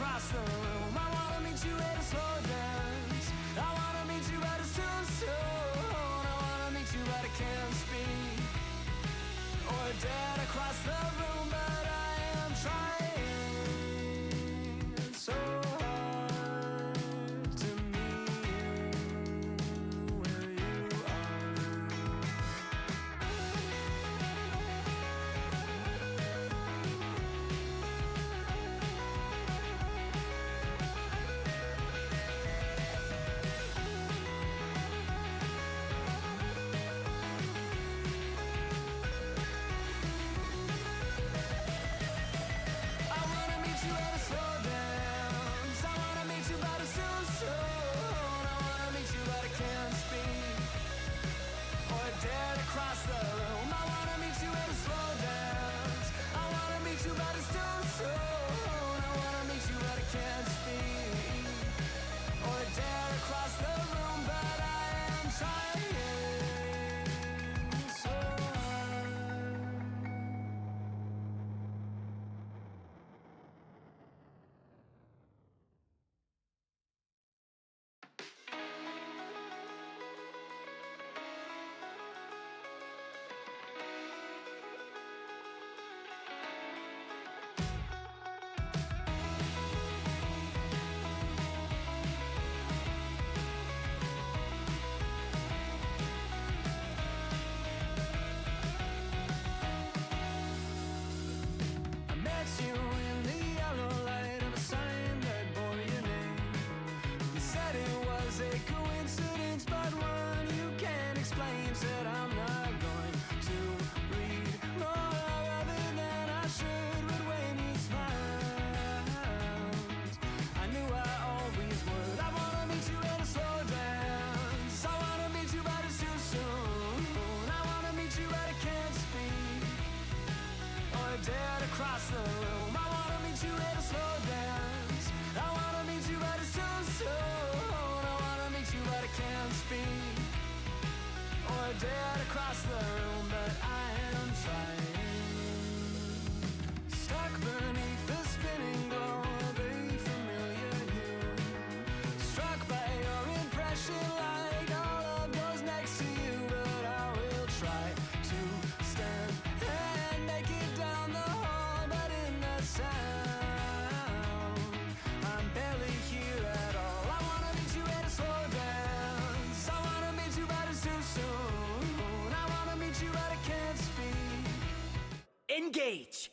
across the room. I wanna meet you at a slow dance. I wanna meet you but it's too soon. I wanna meet you but I can't speak. Or dead across the room, but I am trying so hard to meet you where you are. I wanna meet you at a slow dance. I wanna meet you but it's too soon. I wanna meet you but I can't speak. Or dead across the room. I wanna meet you at a slow dance. I wanna meet you but it's too soon. I wanna meet you but I can't speak. Or dead across the room, but I am trying so hard. I met you in the yellow light of a sign that bore your name. You said it was a coincidence, but one you can't explain. Said I'm not going to read more other than I should, but when you smiled, I knew I always would. I wanna meet you at a slow dance. I wanna meet you, but it's too soon. I wanna meet you, but I can't speak. Or dead across the room. I wanna meet you at a slow dance. I wanna meet you but it's too soon. I wanna meet you but I can't speak. Or dead across the room, but I am trying. Stuck beneath the spinning glow of a familiar hue. Struck by your impression like all of those next to you. But I will try to stand and make it down the hall. But in the sound, I'm barely here at all. I wanna meet you at a slow dance. I wanna meet you but it's too soon. I wanna meet you but I can't speak. Engage!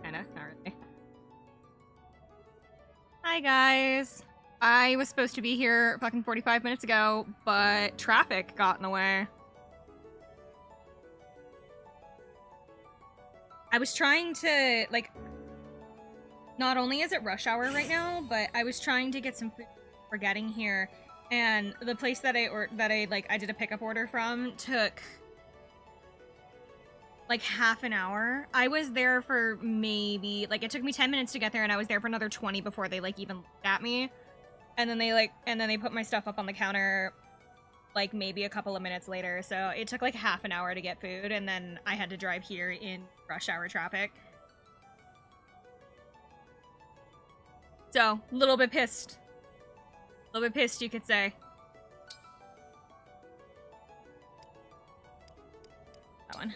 Kinda, not really. Hi guys. I was supposed to be here fucking 45 minutes ago, but traffic got in the way. I was trying to, like, not only is it rush hour right now, but I was trying to get some food for getting here, and the place that I did a pickup order from took like half an hour. I was there for maybe, like, it took me 10 minutes to get there, and I was there for another 20 before they, like, even looked at me. And then they put my stuff up on the counter, like, maybe a couple of minutes later. So it took, like, half an hour to get food, and then I had to drive here in rush hour traffic. So, a little bit pissed. A little bit pissed, you could say. That one.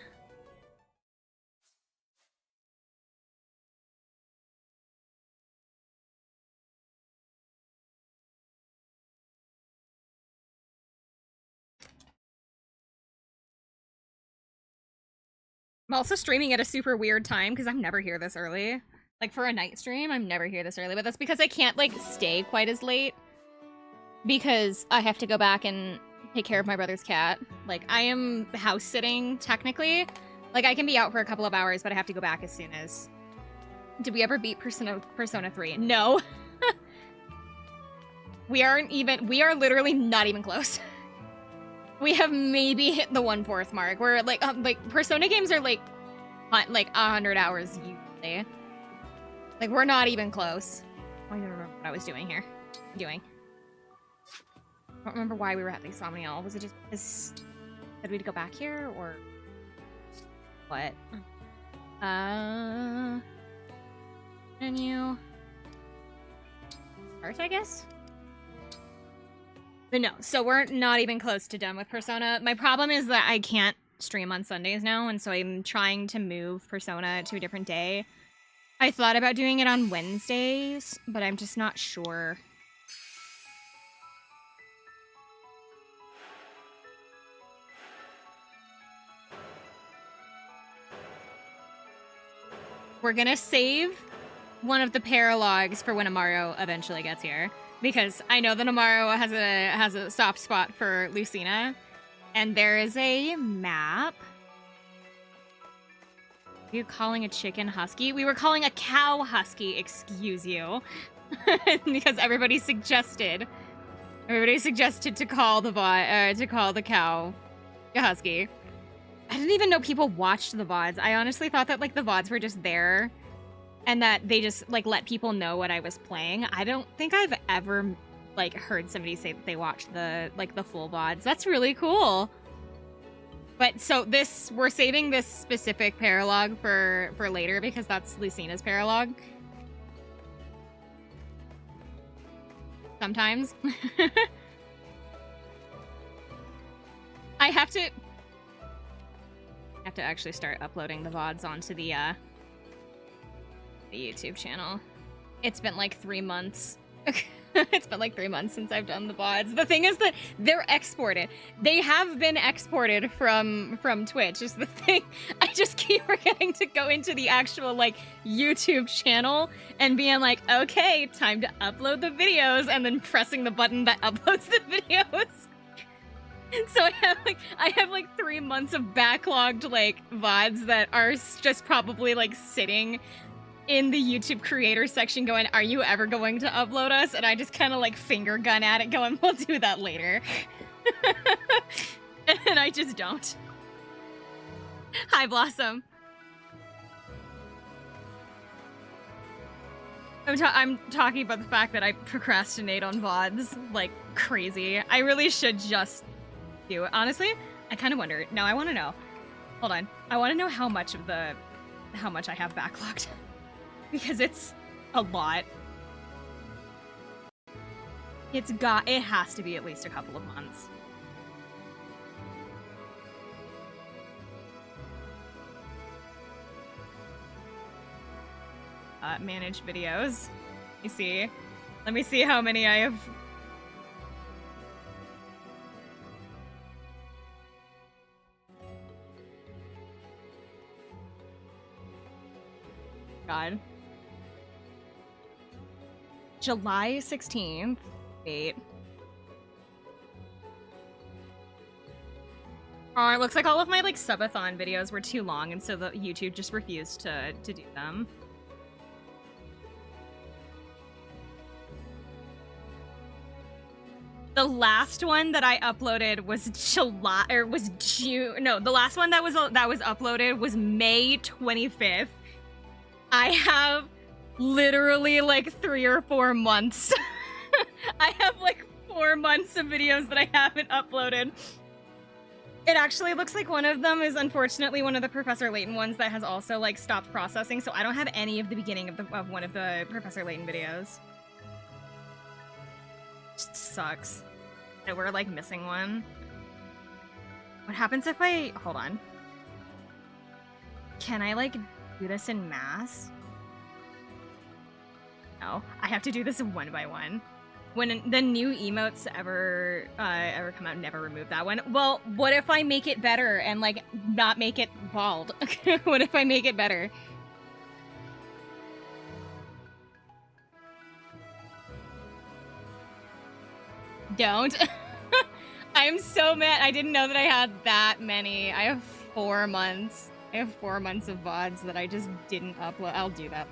I'm also streaming at a super weird time because I'm never here this early. Like, for a night stream, I'm never here this early, but that's because I can't, like, stay quite as late. Because I have to go back and take care of my brother's cat. Like, I am house sitting, technically. Like, I can be out for a couple of hours, but I have to go back as soon as... Did we ever beat Persona 3? No. We are literally not even close. We have maybe hit the 1/4 mark. We're like Persona games are like 100 hours usually. Like, we're not even close. I don't even remember what I was doing here. I don't remember why we were at the Somnial. Was it just because said we'd go back here, or what? Menu. Start, I guess? But no, so we're not even close to done with Persona. My problem is that I can't stream on Sundays now, and so I'm trying to move Persona to a different day. I thought about doing it on Wednesdays, but I'm just not sure. We're gonna save one of the paralogs for when Amaro eventually gets here, because I know that Amaro has a soft spot for Lucina, and there is a map. Are you calling a chicken husky? We were calling a cow husky, excuse you. Because everybody suggested to call the cow a husky. I didn't even know people watched the VODs. I honestly thought that like the VODs were just there and that they just like let people know what I was playing. I don't think I've ever like heard somebody say that they watched the full VODs. That's really cool. But so we're saving this specific paralog for later because that's Lucina's paralog. Sometimes. I have to actually start uploading the VODs onto the YouTube channel. It's been like 3 months. It's been like 3 months since I've done the VODs. The thing is that they're exported. They have been exported from Twitch is the thing. I just keep forgetting to go into the actual like YouTube channel and being like, okay, time to upload the videos, and then pressing the button that uploads the videos. So I have like 3 months of backlogged like VODs that are just probably like sitting in the YouTube creator section going, are you ever going to upload us? And I just kind of like finger gun at it going, we'll do that later. And I just don't. Hi, Blossom. I'm talking about the fact that I procrastinate on VODs like crazy. I really should just do it. Honestly, I kind of wonder. No, I want to know. Hold on. I want to know how much I have backlogged. Because it's a lot. It has to be at least a couple of months. Manage videos. Let me see how many I have. God. July 16th. Wait. Oh, it looks like all of my like subathon videos were too long, and so the YouTube just refused to do them. The last one that I uploaded was June. No, the last one that was uploaded was May 25th. I have literally like 3 or 4 months. I have like 4 months of videos that I haven't uploaded. It actually looks like one of them is unfortunately one of the Professor Layton ones that has also like stopped processing, so I don't have any of the beginning of one of the Professor Layton videos. Just sucks that we're like missing one. What happens if hold on. Can I like do this in mass? No, I have to do this one by one. When the new emotes ever come out, never remove that one. Well, what if I make it better and like not make it bald? What if I make it better? Don't. I'm so mad. I didn't know that I had that many. I have 4 months. I have 4 months of VODs that I just didn't upload. I'll do that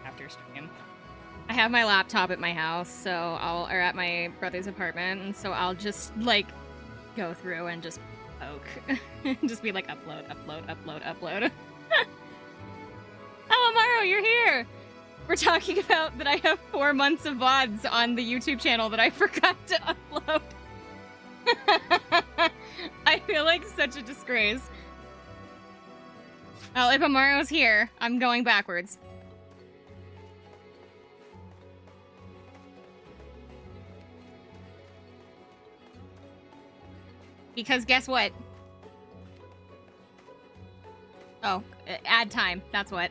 after stream. I have my laptop at my house, or at my brother's apartment, and so I'll just like go through and just poke. Just be like upload. Oh, Amaro, you're here! We're talking about that I have 4 months of VODs on the YouTube channel that I forgot to upload. I feel like such a disgrace. Well, if Amaro's here, I'm going backwards. Because guess what? Oh, add time. That's what.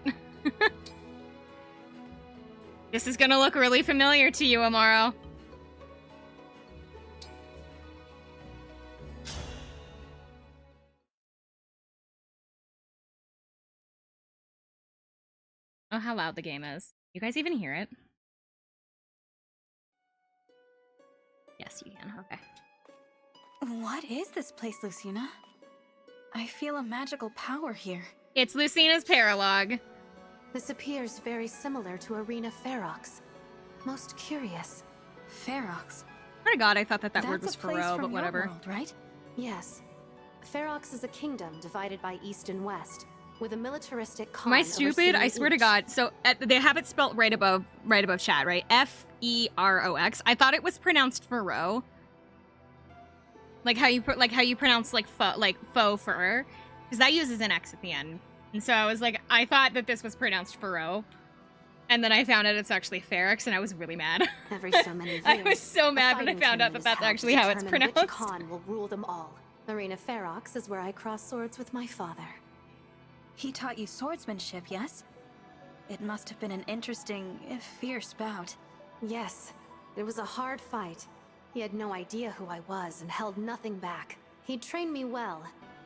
This is gonna look really familiar to you, Amaro. Oh, how loud the game is. You guys even hear it? Yes, you can. Okay. What is this place, Lucina? I feel a magical power here. It's Lucina's paralog. This appears very similar to Arena Ferox. Most curious. Ferox. Swear to God, I thought that word was That's a place Faro, from but your whatever. world, right? Yes. Ferox is a kingdom divided by east and west, with a militaristic Khan Am I stupid? I overseeing swear to each. God. So they have it spelt right above chat, right? Ferox. I thought it was pronounced Faro. Like how you pronounce like faux fur, because that uses an X at the end. And so I was like, I thought that this was pronounced Faro, and then I found out it's actually Ferox, and I was really mad. Every so many years, I was so a mad when I fighting found out tournament that is that's held actually to how it's determine pronounced. Which Khan will rule them all. Arena Ferox is where I cross swords with my father. He taught you swordsmanship, yes? It must have been an interesting, if fierce bout. Yes, it was a hard fight. He had no idea who I was and held nothing back. He trained me well,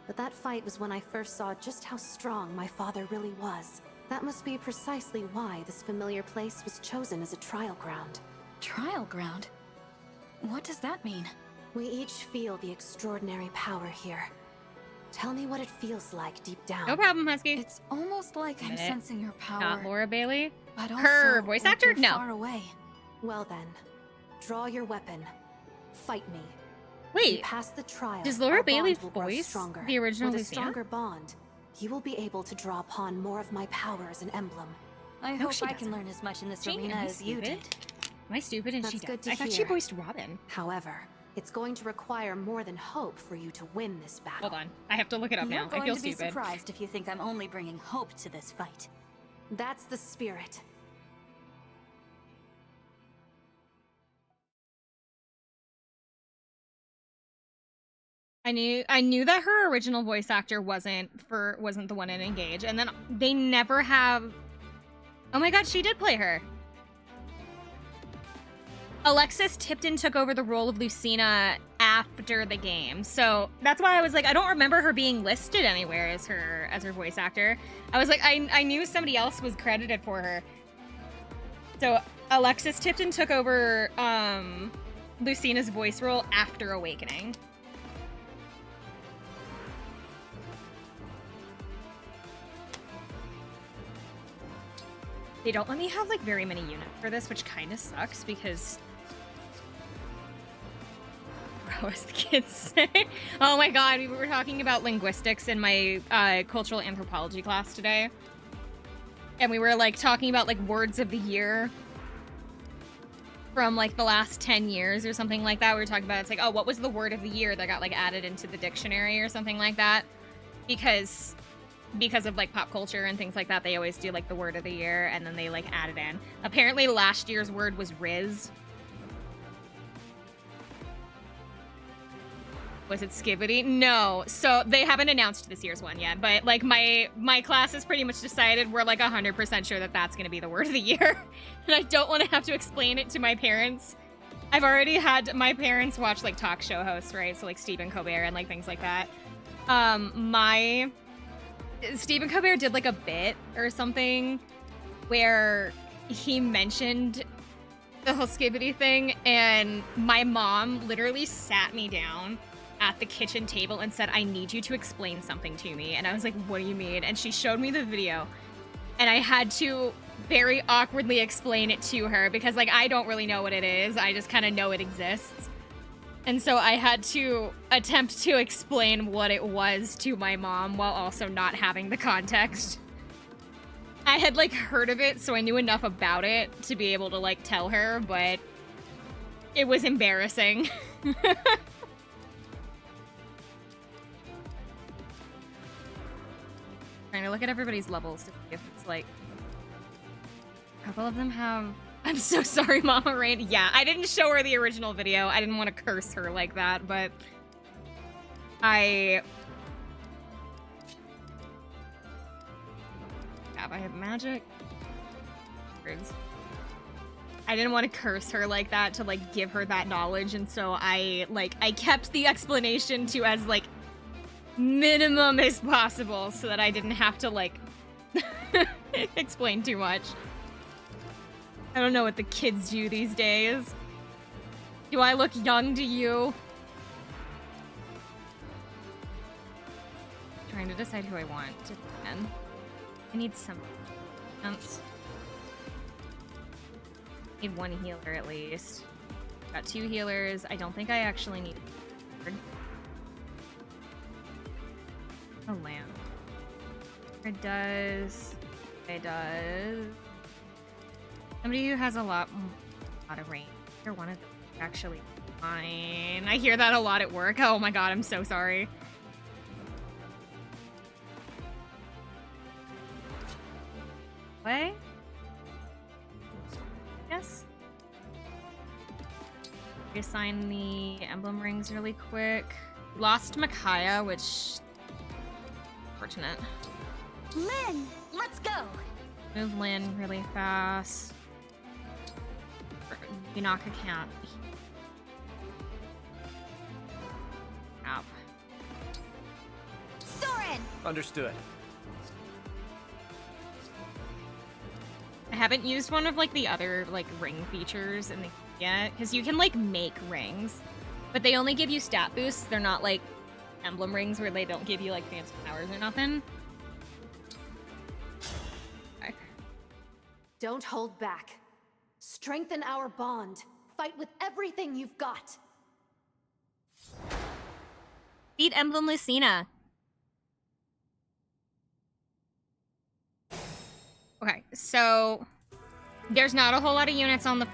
but that fight was when I first saw just how strong my father really was. That must be precisely why this familiar place was chosen as a trial ground. Trial ground? What does that mean? We each feel the extraordinary power here. Tell me what it feels like deep down. No problem, Husky. It's almost like I'm Minute. sensing your power. Not Laura Bailey. But also Her voice like actor? you're No. far away. Well then, draw your weapon. Fight me. Wait, Past the trial, does Laura our Bailey bond will grow voice stronger. the original With a Lucina? stronger bond, you will be able to draw upon more of my power as an emblem. I No, hope she I can doesn't. learn as much in this Jane, arena am I as you stupid? did. Am I stupid and she That's good does? to I thought she hear. voiced Robin. However, it's going to require more than hope for you to win this battle. Hold on. I have to look it up You're now. going I feel to be stupid. surprised if you think I'm only bringing hope to this fight. That's the spirit. I knew that her original voice actor wasn't the one in Engage, and then they never have. Oh my God, she did play her. Alexis Tipton took over the role of Lucina after the game, so that's why I was like, I don't remember her being listed anywhere as her voice actor. I was like, I knew somebody else was credited for her. So Alexis Tipton took over Lucina's voice role after Awakening. They don't let me have like very many units for this, which kind of sucks because. What was the kids say? Oh my God, we were talking about linguistics in my cultural anthropology class today, and we were like talking about like words of the year from like the last 10 years or something like that. We were talking about it's like, oh, what was the word of the year that got like added into the dictionary or something like that, because of like pop culture and things like that, they always do like the word of the year and then they like add it in. Apparently last year's word was Riz. Was it Skibbity? No. So they haven't announced this year's one yet, but like my class has pretty much decided we're like 100% sure that that's going to be the word of the year. And I don't want to have to explain it to my parents. I've already had my parents watch like talk show hosts, right? So like Stephen Colbert and like things like that. Stephen Colbert did like a bit or something where he mentioned the whole Skibbity thing, and my mom literally sat me down at the kitchen table and said, I need you to explain something to me. And I was like, what do you mean? And she showed me the video, and I had to very awkwardly explain it to her because like I don't really know what it is. I just kind of know it exists. And so I had to attempt to explain what it was to my mom while also not having the context. I had like heard of it, so I knew enough about it to be able to like tell her, but it was embarrassing. Trying to look at everybody's levels to see if it's like a couple of them have. I'm so sorry, Mama Rain. Yeah, I didn't show her the original video. I didn't want to curse her like that, but I have magic. I didn't want to curse her like that to like give her that knowledge, and so I kept the explanation to as like minimum as possible so that I didn't have to like explain too much. I don't know what the kids do these days. Do I look young to you? Trying to decide who I want to win. I need some defense. Need one healer at least. Got 2 healers. I don't think I actually need a lamp. It does. It does. Somebody who has a lot of range. They're one of them. Actually, fine. I hear that a lot at work. Oh my god, I'm so sorry. Way? Yes. Reassign the emblem rings really quick. Lost Micaiah, which fortunate. Lynn, let's go. Move Lynn really fast. Yunaka can't. Up. Soren! Understood. I haven't used one of like the other like ring features in the yet, because you can like make rings, but they only give you stat boosts. They're not like emblem rings where they don't give you like fancy powers or nothing. Okay. Don't hold back. Strengthen our bond. Fight with everything you've got. Beat Emblem Lucina. Okay, so there's not a whole lot of units on the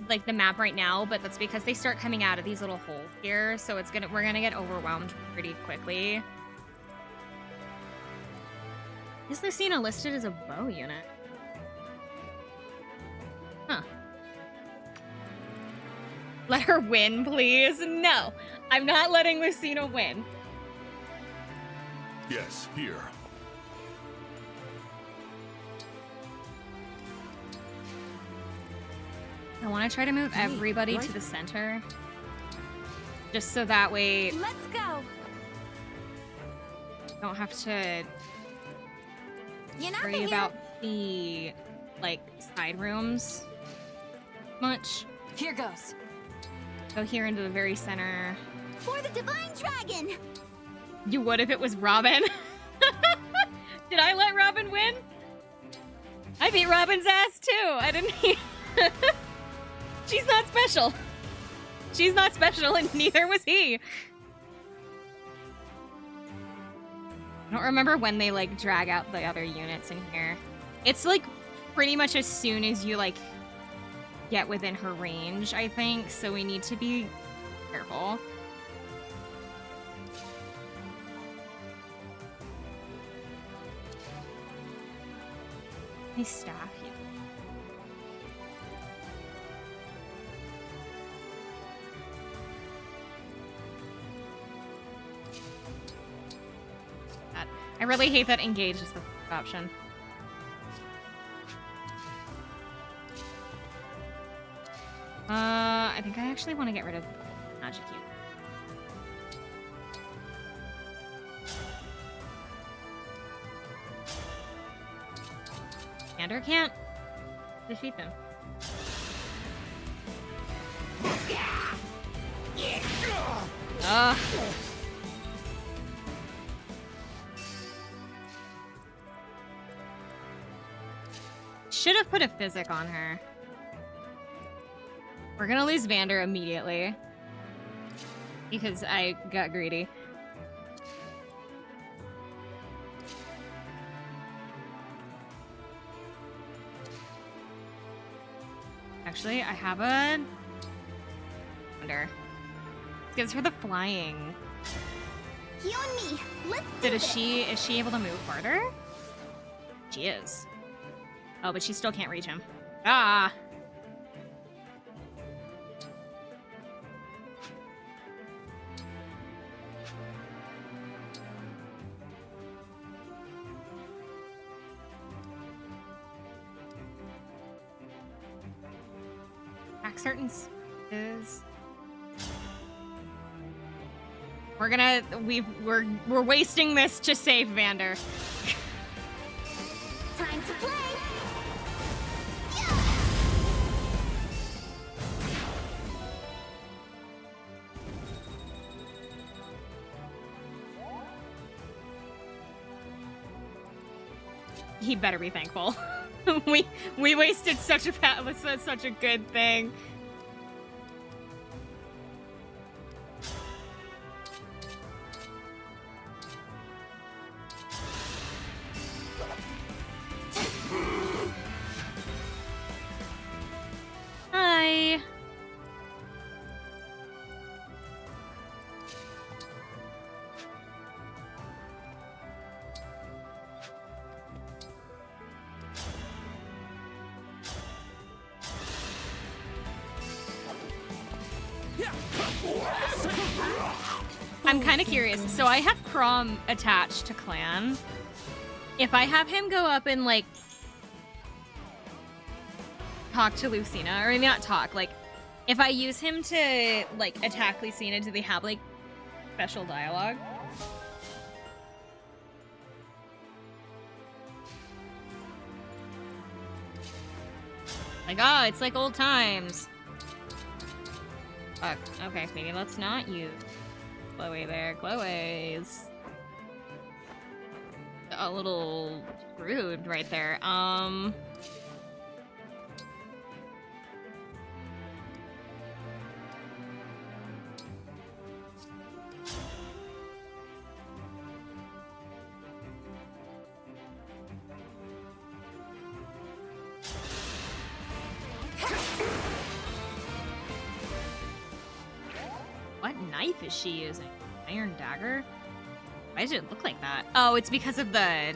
like the map right now, but that's because they start coming out of these little holes here, so we're gonna get overwhelmed pretty quickly. Is Lucina listed as a bow unit? Huh. Let her win, please. No, I'm not letting Lucina win. Yes, here. I want to try to move everybody to the center. Just so that way Let's go. don't have to Yunaka worry here. about the like side rooms much. Here goes. Go here into the very center. For the Divine Dragon! You would if it was Robin. Did I let Robin win? I beat Robin's ass too. I didn't. She's not special. She's not special, and neither was he. I don't remember when they like drag out the other units in here. It's like pretty much as soon as you like get within her range, I think. So we need to be careful. My staff here. I really hate that engage is the option. I think I actually want to get rid of magic unit. Commander can't defeat them. Ugh. Should have put a physic on her. We're gonna lose Vander immediately. Because I got greedy. Actually, I have a Vander. This gives her the flying. You and me. ready. Let's do Did this. is she able to move farther? She is. Oh, but she still can't reach him. Ah. Back certain is. We're wasting this to save Vander. Time to play. He better be thankful. we wasted such a good thing. Hi. I'm kind of curious. So I have Crom attached to Clan. If I have him go up and, like, talk to Lucina, or maybe not talk, like, if I use him to, like, attack Lucina, do they have, like, special dialogue? Like, oh, it's like old times. Fuck. Okay, maybe let's not use Chloe there. Chloe's a little screwed right there. What knife is she using? Iron dagger? Why does it look like that? Oh, it's because of the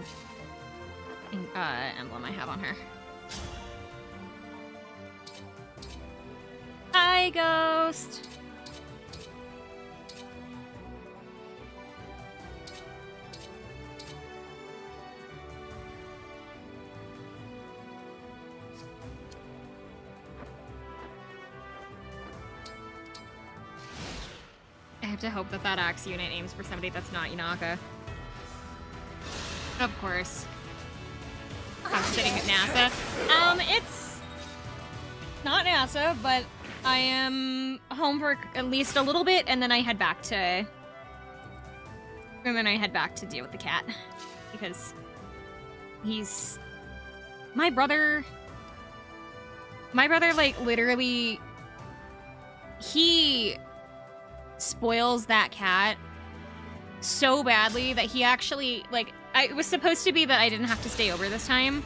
emblem I have on her. Hi, Ghost! I have to hope that that axe unit aims for somebody that's not Yanaka. Of course. I'm sitting at NASA. It's not NASA, but I am home for at least a little bit, and then I head back to deal with the cat. Because he's my brother, like, literally, he spoils that cat so badly that he actually, like, it was supposed to be that I didn't have to stay over this time,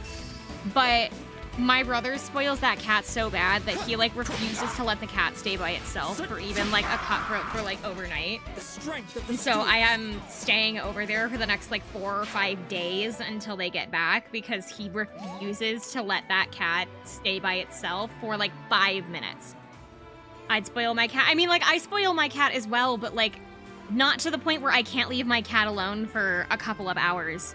but my brother spoils that cat so bad that he, like, refuses to let the cat stay by itself for even, like, for like, overnight. And so I am staying over there for the next, like, 4 or 5 days until they get back, because he refuses to let that cat stay by itself for, like, 5 minutes. I'd spoil my cat. I mean, like, I spoil my cat as well, but, like, not to the point where I can't leave my cat alone for a couple of hours.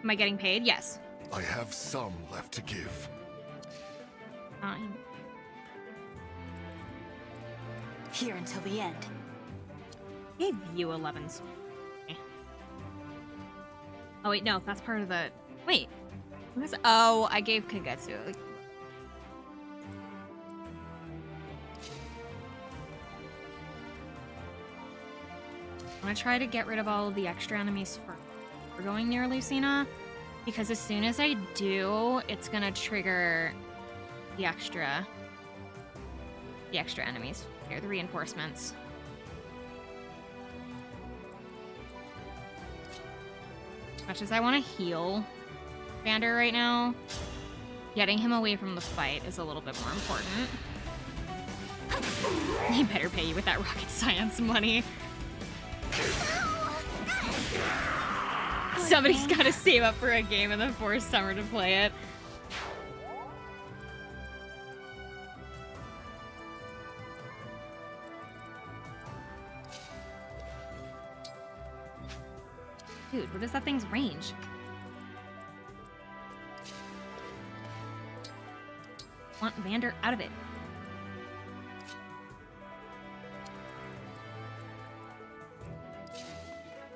Am I getting paid? Yes. I have some left to give. Fine. Here until the end. I gave you 11. Oh, wait, no, that's part of the... Wait. Oh, I gave Kagetsu. I'm gonna try to get rid of all of the extra enemies for going near Lucina, because as soon as I do, it's gonna trigger the extra enemies. Here, the reinforcements. As much as I want to heal Vander right now, Getting him away from the fight is a little bit more important. He better pay you with that rocket science money. Somebody's got to save up for a game and then force Summer to play it. Dude, what is that thing's range? Want Vander out of it.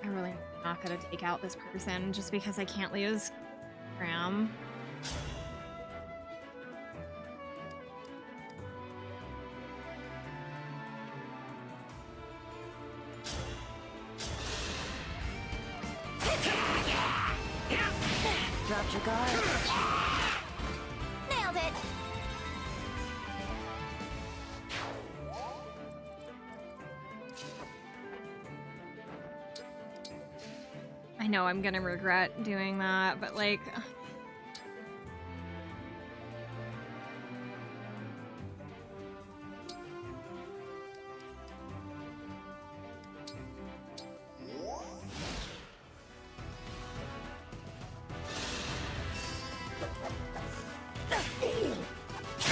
I really am not gonna take out this person just because I can't lose Graham. Drop your guard. Nailed it! I know I'm gonna regret doing that, but like...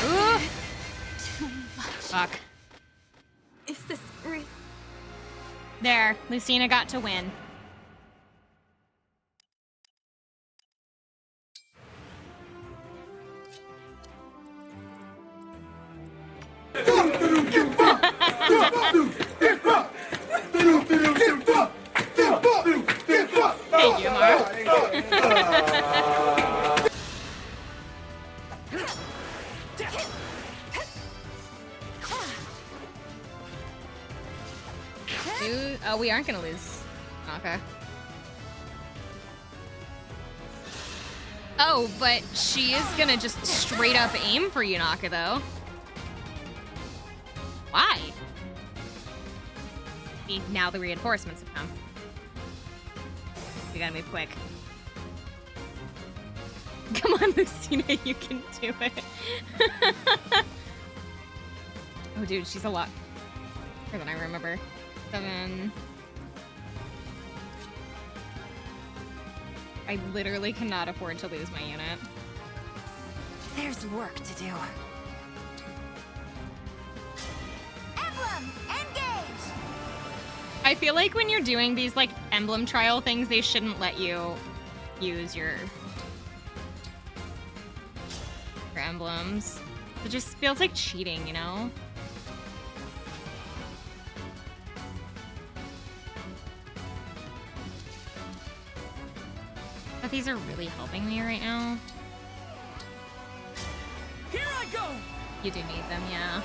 Ooh. Fuck. Is this real? There, Lucina got to win. Thank you, Mark. Dude, oh, we aren't gonna lose. Okay. Oh, but she is gonna just straight up aim for Yunaka, though. Why? See, now the reinforcements have come. We gotta move quick. Come on, Lucina, you can do it. Oh, dude, she's a lot more than I remember. 7. I literally cannot afford to lose my unit. There's work to do. Emblem, engage! I feel like when you're doing these like emblem trial things, they shouldn't let you use your emblems. It just feels like cheating, you know? But these are really helping me right now. Here I go! You do need them, yeah.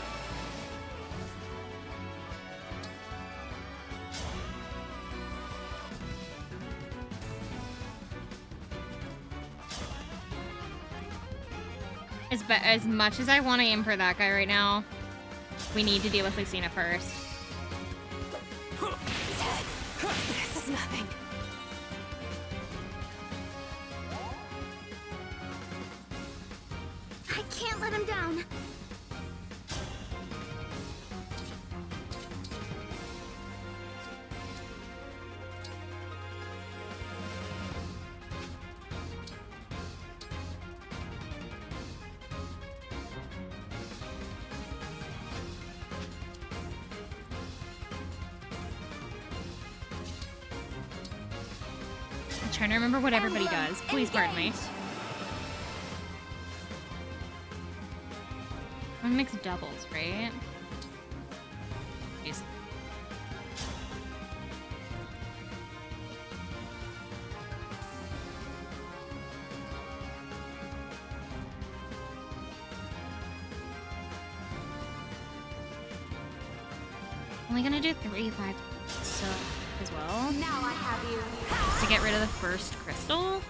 As much as I want to aim for that guy right now, we need to deal with Lucina first. This is nothing. I can't let him down. I'm trying to remember what everybody does. Please pardon me. One mixed doubles, right? Jeez. Only gonna do 3, 5, so as well. Now I have you. To get rid of the first crystal.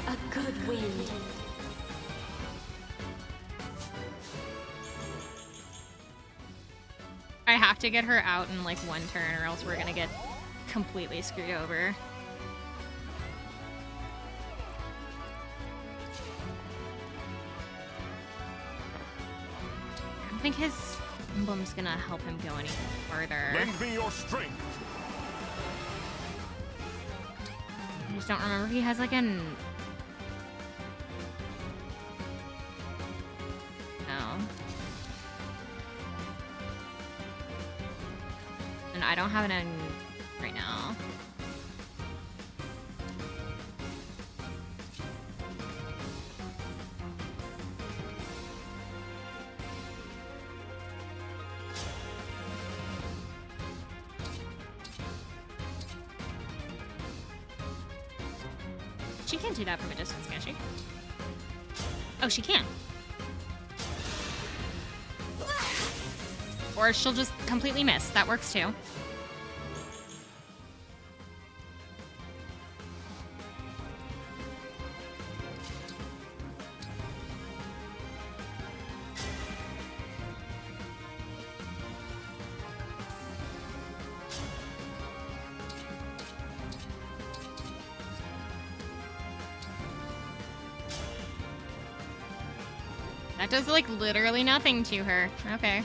A good wind. I have to get her out in like one turn or else we're gonna get completely screwed over. think his emblem's gonna help him go any further. Lend me your strength. I just don't remember if he has like an... No. And I don't have it in right now. She can't do that from a distance, can she? Oh, she can. Or she'll just completely miss. That works too. That does, like, literally nothing to her. Okay.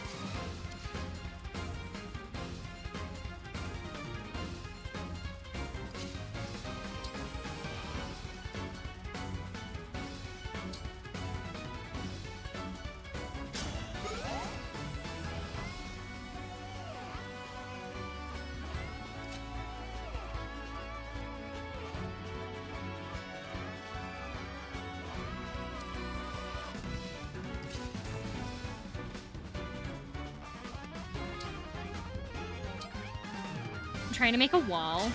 Trying to make a wall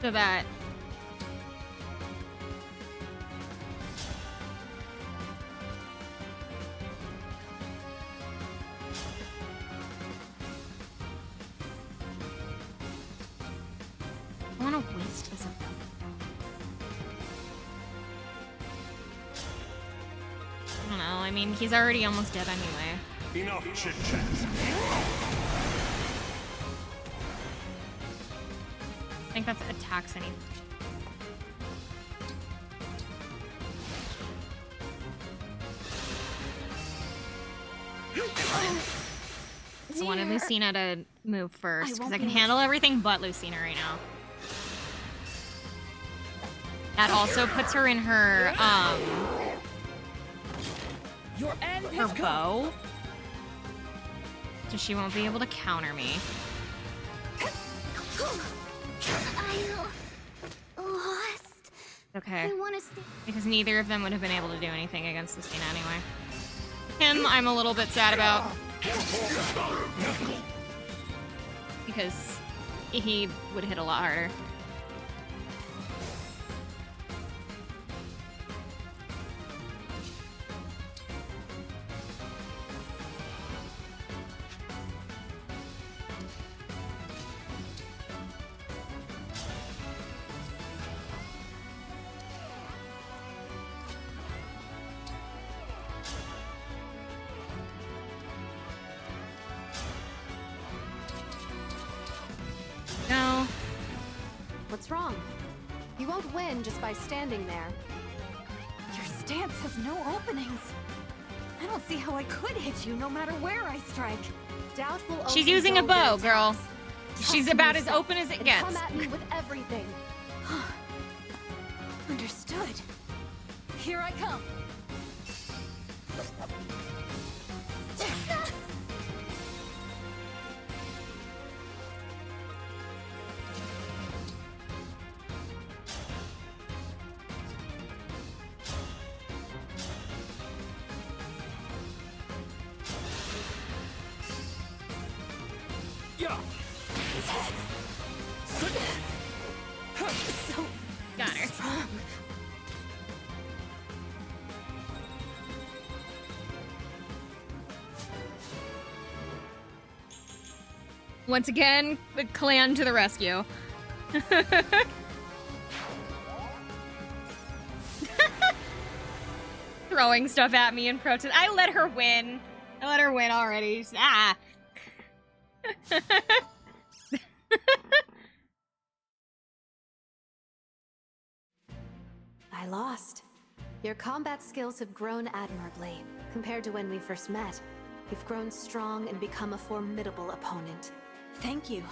so that I want to waste this. I don't know. I mean, he's already almost dead anyway. Enough chit-chat. I think that's attacks any. I wanted Lucina to move first because I can handle everything but Lucina right now. That also puts her in her her bow, so she won't be able to counter me. I lost. Okay. I want to stay. Because neither of them would have been able to do anything against Lucina anyway. Him, I'm a little bit sad about. Because he would hit a lot harder. No. What's wrong? You won't win just by standing there. Your stance has no openings. I don't see how I could hit you no matter where I strike. Doubt will She's only using a go bow, with girl. attacks. She's Trust about as yourself open as it and gets. Come at me with everything. Understood. Here I come. Got her. Once again, the clan to the rescue. Throwing stuff at me in protest. I let her win. I let her win already. Ah. I lost. Your combat skills have grown admirably compared to when we first met. You've grown strong and become a formidable opponent. Thank you.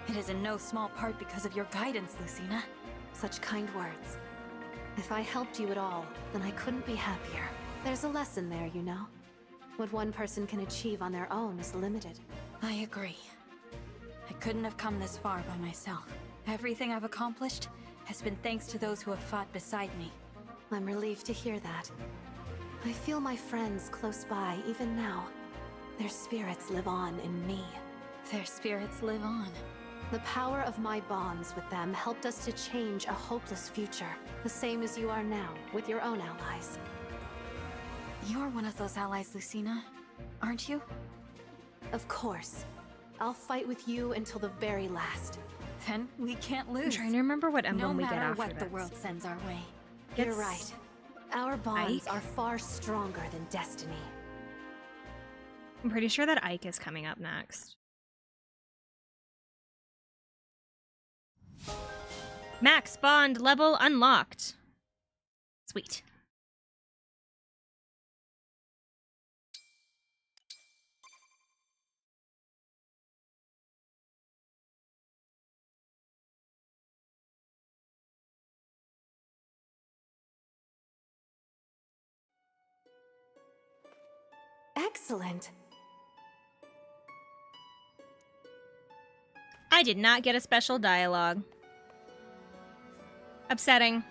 It is in no small part because of your guidance, Lucina. Such kind words. If I helped you at all, then I couldn't be happier. There's a lesson there, you know. What one person can achieve on their own is limited. I agree. I couldn't have come this far by myself. Everything I've accomplished has been thanks to those who have fought beside me. I'm relieved to hear that. I feel my friends close by even now. Their spirits live on in me. Their spirits live on. The power of my bonds with them helped us to change a hopeless future, the same as you are now with your own allies. You're one of those allies, Lucina, aren't you? Of course. I'll fight with you until the very last. Then we can't lose. I'm trying to remember what emblem we no get matter after what this. the world sends our way. You're right. Our bonds Ike? are far stronger than destiny. I'm pretty sure that Ike is coming up next. Max bond level unlocked. Sweet. Excellent. I did not get a special dialogue. Upsetting.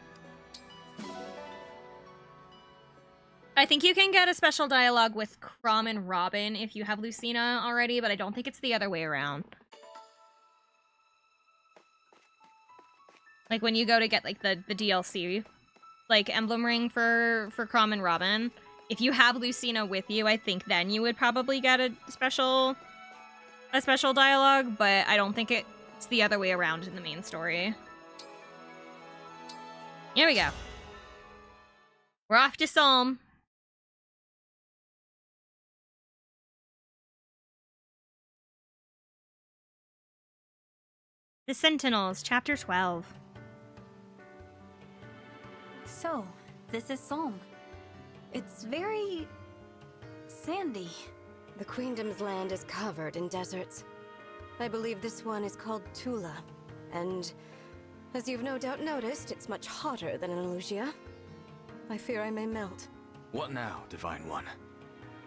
I think you can get a special dialogue with Crom and Robin if you have Lucina already, but I don't think it's the other way around. Like when you go to get like the DLC, like Emblem Ring for Crom and Robin, if you have Lucina with you, I think then you would probably get a special dialogue, but I don't think it's the other way around in the main story. Here we go. We're off to Solm. The Sentinels, Chapter 12. So, this is Solm. It's very sandy. The Queendom's land is covered in deserts. I believe this one is called Tula, and as you've no doubt noticed, it's much hotter than in Elusia. I fear I may melt. What now, Divine One?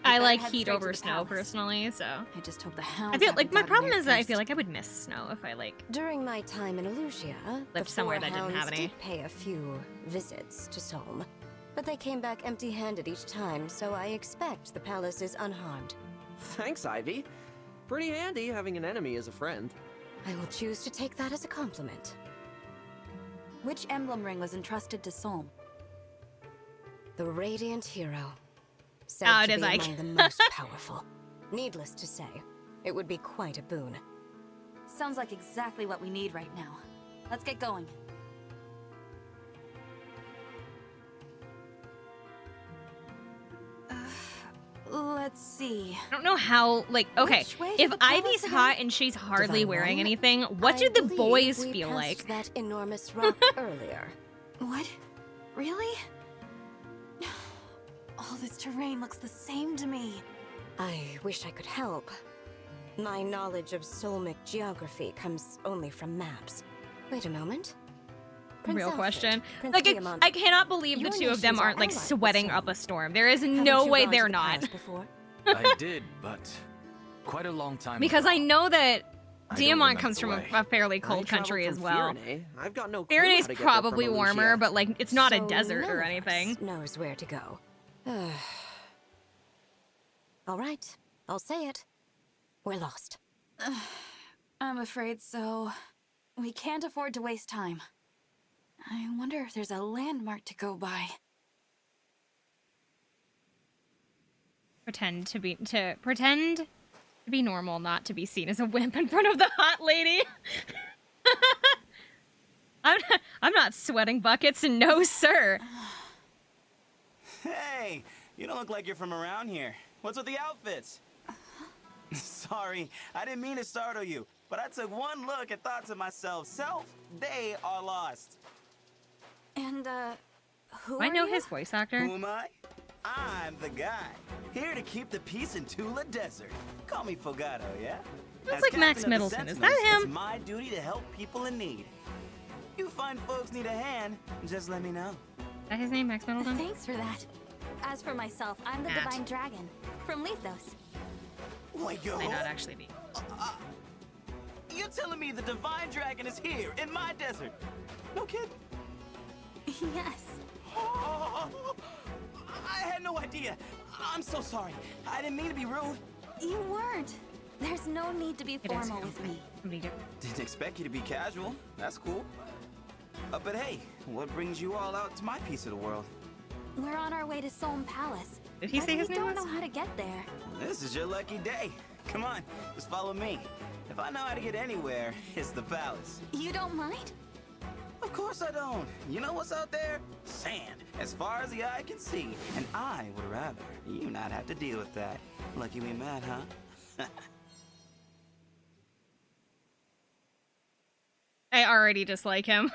I better like head heat straight to over the snow palace. personally, so I just hope the hounds I feel like haven't my gotten problem there is that I first. feel like I would miss snow if I like During my time in Elusia, lived the somewhere four that didn't have hounds any. did pay a few visits to Solm, but they came back empty-handed each time, so I expect the palace is unharmed. Thanks, Ivy. Pretty handy having an enemy as a friend. I will choose to take that as a compliment. Which emblem ring was entrusted to Solm? The Radiant Hero. Said Oh, it to is be Ike. among the most powerful. Needless to say, it would be quite a boon. Sounds like exactly what we need right now. Let's get going. Let's see. I don't know how, like, okay, Which way to if the palace Ivy's again? hot and she's hardly Divine wearing One? anything, what I do the believe boys we feel passed like? that enormous rock earlier. What? Really? All this terrain looks the same to me. I wish I could help. My knowledge of Solmic geography comes only from maps. Wait a moment. Prince Real Alfred, question. Prince Like, Diamant, I cannot believe the your two of them nations are aren't, like, allied with sweating Solm. up a storm. There is haven't no you way gone to they're the not. palace before? I did, but quite a long time Because ago. I know that I don't Diamant remember comes the from way. a fairly I cold traveled country from as well. Firenze. I've got no clue Firene's how to get there probably from warmer, Elusia. but, like, it's not a So desert none or of us anything. knows where to go. All right, I'll say it. We're lost. I'm afraid so. We can't afford to waste time. I wonder if there's a landmark to go by. Pretend to be normal, not to be seen as a wimp in front of the hot lady. I'm not sweating buckets, no sir. Hey, you don't look like you're from around here. What's with the outfits? Sorry, I didn't mean to startle you, but I took one look and thought to myself, they are lost. And, who I are know you? his voice actor. Who am I? I'm the guy. Here to keep the peace in Tula Desert. Call me Fogado, yeah? That's As like Max captain of the Middleton. Is Sentinels, that him? It's my duty to help people in need. You find folks need a hand, just let me know. Is that his name, Max Middleton? Thanks for that. As for myself, I'm the Matt. Divine Dragon from Lethos. Wait, yo. Might not actually be. You're telling me the Divine Dragon is here, in my desert? No kidding. Yes. I had no idea. I'm so sorry. I didn't mean to be rude. You weren't. There's no need to be It is formal him. with me. Somebody different. Didn't expect you to be casual. That's cool. But hey, what brings you all out to my piece of the world? We're on our way to Solm Palace. Did he but say his we name don't was? know how to get there. This is your lucky day. Come on, just follow me. If I know how to get anywhere, it's the palace. You don't mind? Of course I don't. You know what's out there? Sand, as far as the eye can see. And I would rather you not have to deal with that. Lucky we met, huh? I already dislike him.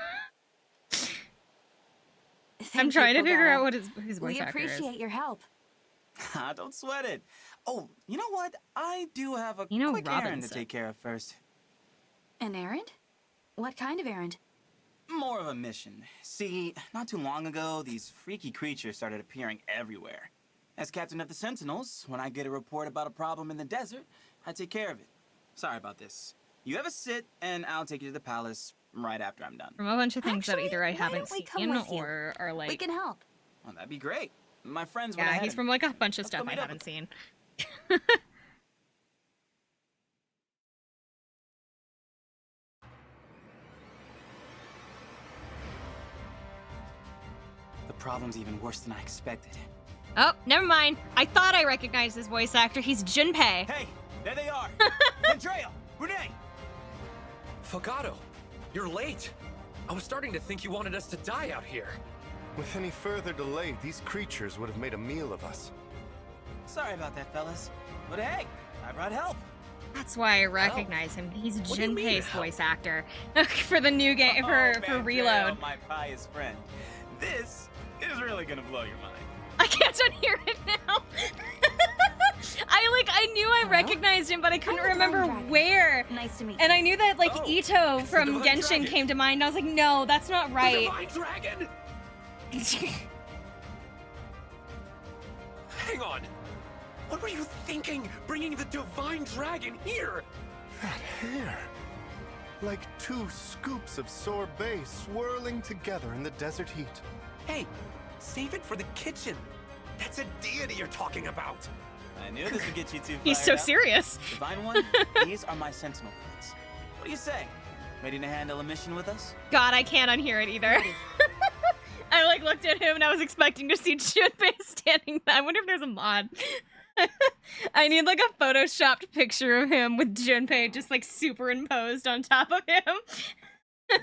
I'm Thank trying you, to figure Fogata. out what his voice We actor is. appreciate your help. Don't sweat it. Oh, you know what? I do have a You know quick errand to Robinson. take care of first. An errand? What kind of errand? More of a mission. See, not too long ago, these freaky creatures started appearing everywhere. As captain of the Sentinels, when I get a report about a problem in the desert, I take care of it. Sorry about this. You have a sit, and I'll take you to the palace right after I'm done. From a bunch of things that Actually, either I why haven't don't we come seen with you? or are like. We can help. Well, that'd be great. My friends went Yeah, ahead he's of from me. like a bunch of Let's go stuff I meet up haven't with seen. The problem's even worse than I expected. Oh, never mind. I thought I recognized this voice actor. He's Junpei. Hey, there they are. Andrea, Renee. Fogado, you're late. I was starting to think you wanted us to die out here. With any further delay, these creatures would have made a meal of us. Sorry about that, fellas. But hey, I brought help. That's why I recognize him. He's What do you mean, Junpei's help? voice actor for the new game for Andrea, Reload. my pious friend. This is really gonna blow your mind. I can't unhear it now. I knew I recognized him, but I couldn't I'm the remember Divine Dragon. where. Nice to meet And you. I knew that like Oh, Ito it's the from Divine Genshin Dragon. came to mind. I was like, no, that's not The right. Divine Dragon! Hang on! What were you thinking, bringing the Divine Dragon here? That hair. Like two scoops of sorbet swirling together in the desert heat. Hey, save it for the kitchen. That's a deity you're talking about. I knew this would get you too He's fired so up. serious. Divine One, these are my Sentinel friends. What do you say? Ready to handle a mission with us? God, I can't unhear it either. I like looked at him and I was expecting to see Junpei standing there. I wonder if there's a mod. I need like a photoshopped picture of him with Junpei just like superimposed on top of him.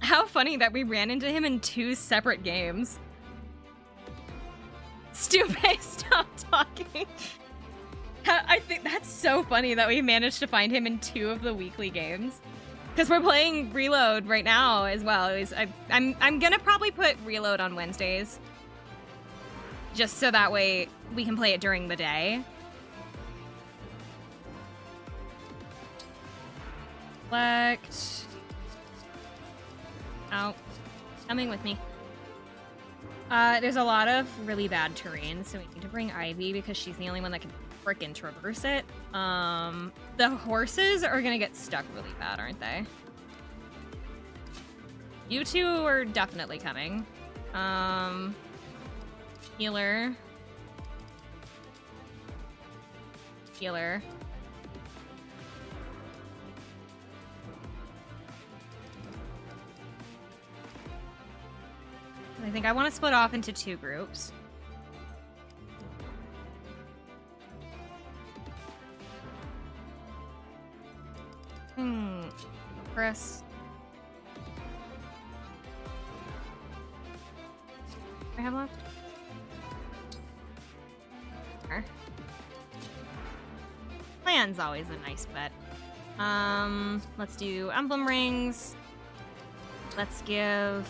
How funny that we ran into him in 2 separate games. Stupid, stop talking. I think that's so funny that we managed to find him in 2 of the weekly games. Because we're playing Reload right now as well. I'm gonna probably put Reload on Wednesdays. Just so that way we can play it during the day. Select. Oh, coming with me. There's a lot of really bad terrain, so we need to bring Ivy because she's the only one that can frickin' traverse it. The horses are gonna get stuck really bad, aren't they? You two are definitely coming. Healer. Healer. I think I want to split off into 2 groups. Chris. I have left? Plan's always a nice bet. Let's do emblem rings. Let's give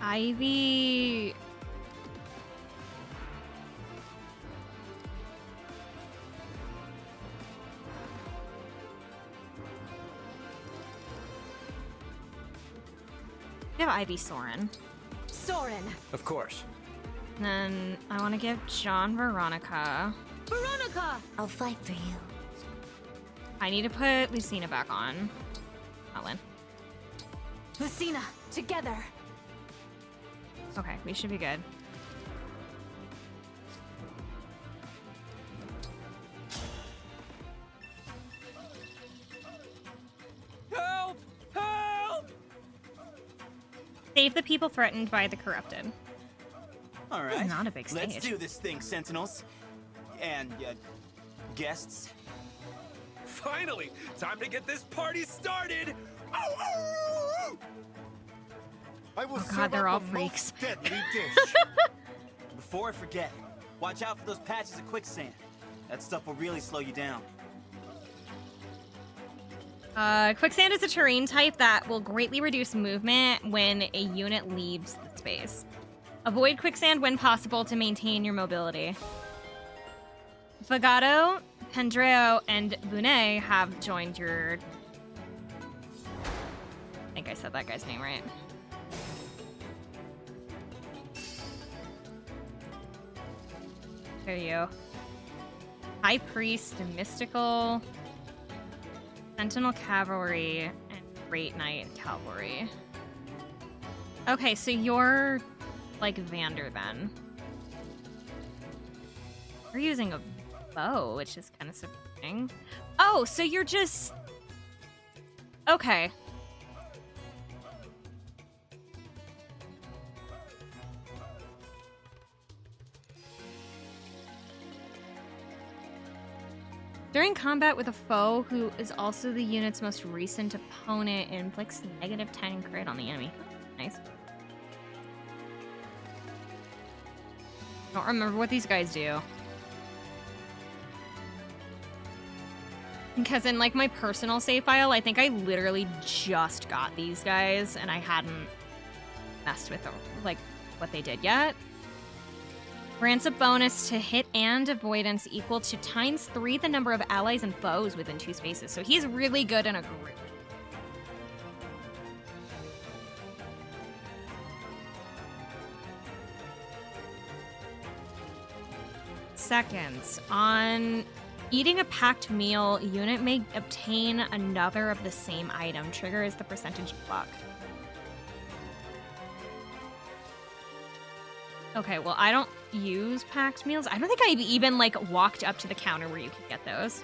Ivy. Give Ivy Soren. Soren! Of course. And then I want to give John Veronica. Veronica! I'll fight for you. I need to put Lucina back on. Lynn. Lucina, together! Okay, we should be good. Help! Help! Save the people threatened by the corrupted. All This right. is not a big Let's stage. do this thing, Sentinels. And, guests. Finally! Time to get this party started! Ow, ow, ow, ow! I will Oh God, serve they're up all a freaks. most deadly dish. Before I forget, watch out for those patches of quicksand. That stuff will really slow you down. Quicksand is a terrain type that will greatly reduce movement when a unit leaves the space. Avoid quicksand when possible to maintain your mobility. Fagato, Pendreo, and Bune have joined your... I think I said that guy's name right. There you. High Priest, Mystical, Sentinel Cavalry, and Great Knight Cavalry. Okay, so you're like Vander then. You're using a bow, which is kind of surprising. Oh, so you're just... Okay. During combat with a foe who is also the unit's most recent opponent, it inflicts -10 crit on the enemy. Nice. Don't remember what these guys do. Because in like my personal save file, I think I literally just got these guys and I hadn't messed with like what they did yet. Grants a bonus to hit and avoidance equal to ×3 the number of allies and foes within 2 spaces. So he's really good in a group. Seconds. On eating a packed meal, unit may obtain another of the same item. Trigger is the percentage of luck. Okay, well, I don't use packed meals. I don't think I've even, like, walked up to the counter where you can get those.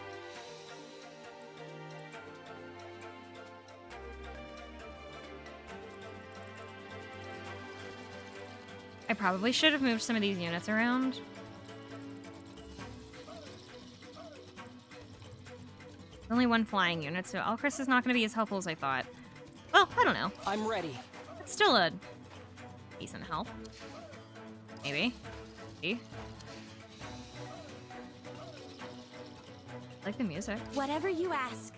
I probably should have moved some of these units around. Only one flying unit, so Alcris is not going to be as helpful as I thought. Well, I don't know. I'm ready. It's still a decent help. Maybe. See? I like the music. Whatever you ask.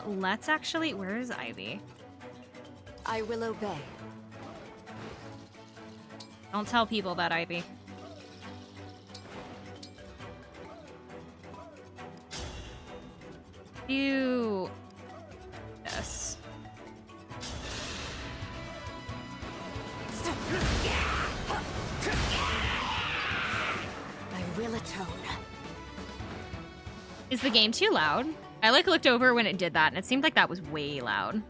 Let's actually... Where is Ivy? I will obey. Don't tell people that, Ivy. Do this. I will atone. Is the game too loud? I like looked over when it did that and it seemed like that was way loud.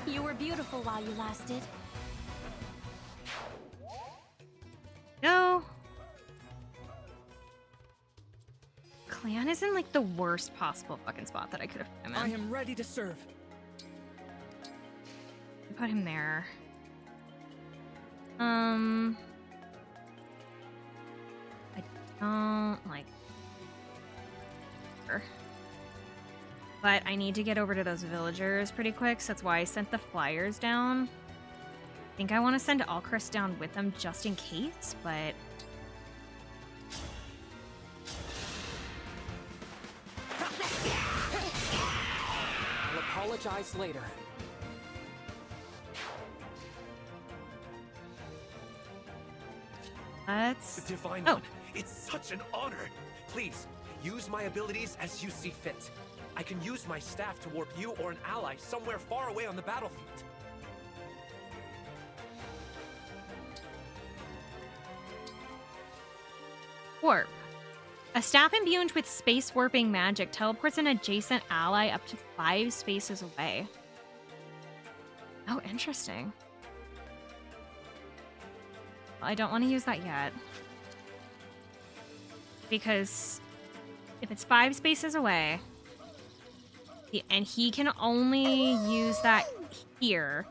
You were beautiful while you lasted. No. Clan is in like the worst possible fucking spot that I could have put him I in. am ready to serve. put him there. I don't like her. But I need to get over to those villagers pretty quick, so that's why I sent the flyers down. I think I want to send Alchris down with them just in case, but... I'll apologize later. Let's... Divine Oh. One, it's such an honor. Please, use my abilities as you see fit. I can use my staff to warp you or an ally somewhere far away on the battlefield. Warp. A staff imbued with space warping magic teleports an adjacent ally up to 5 spaces away. Oh, interesting. Well, I don't want to use that yet. Because if it's 5 spaces away, and he can only use that here,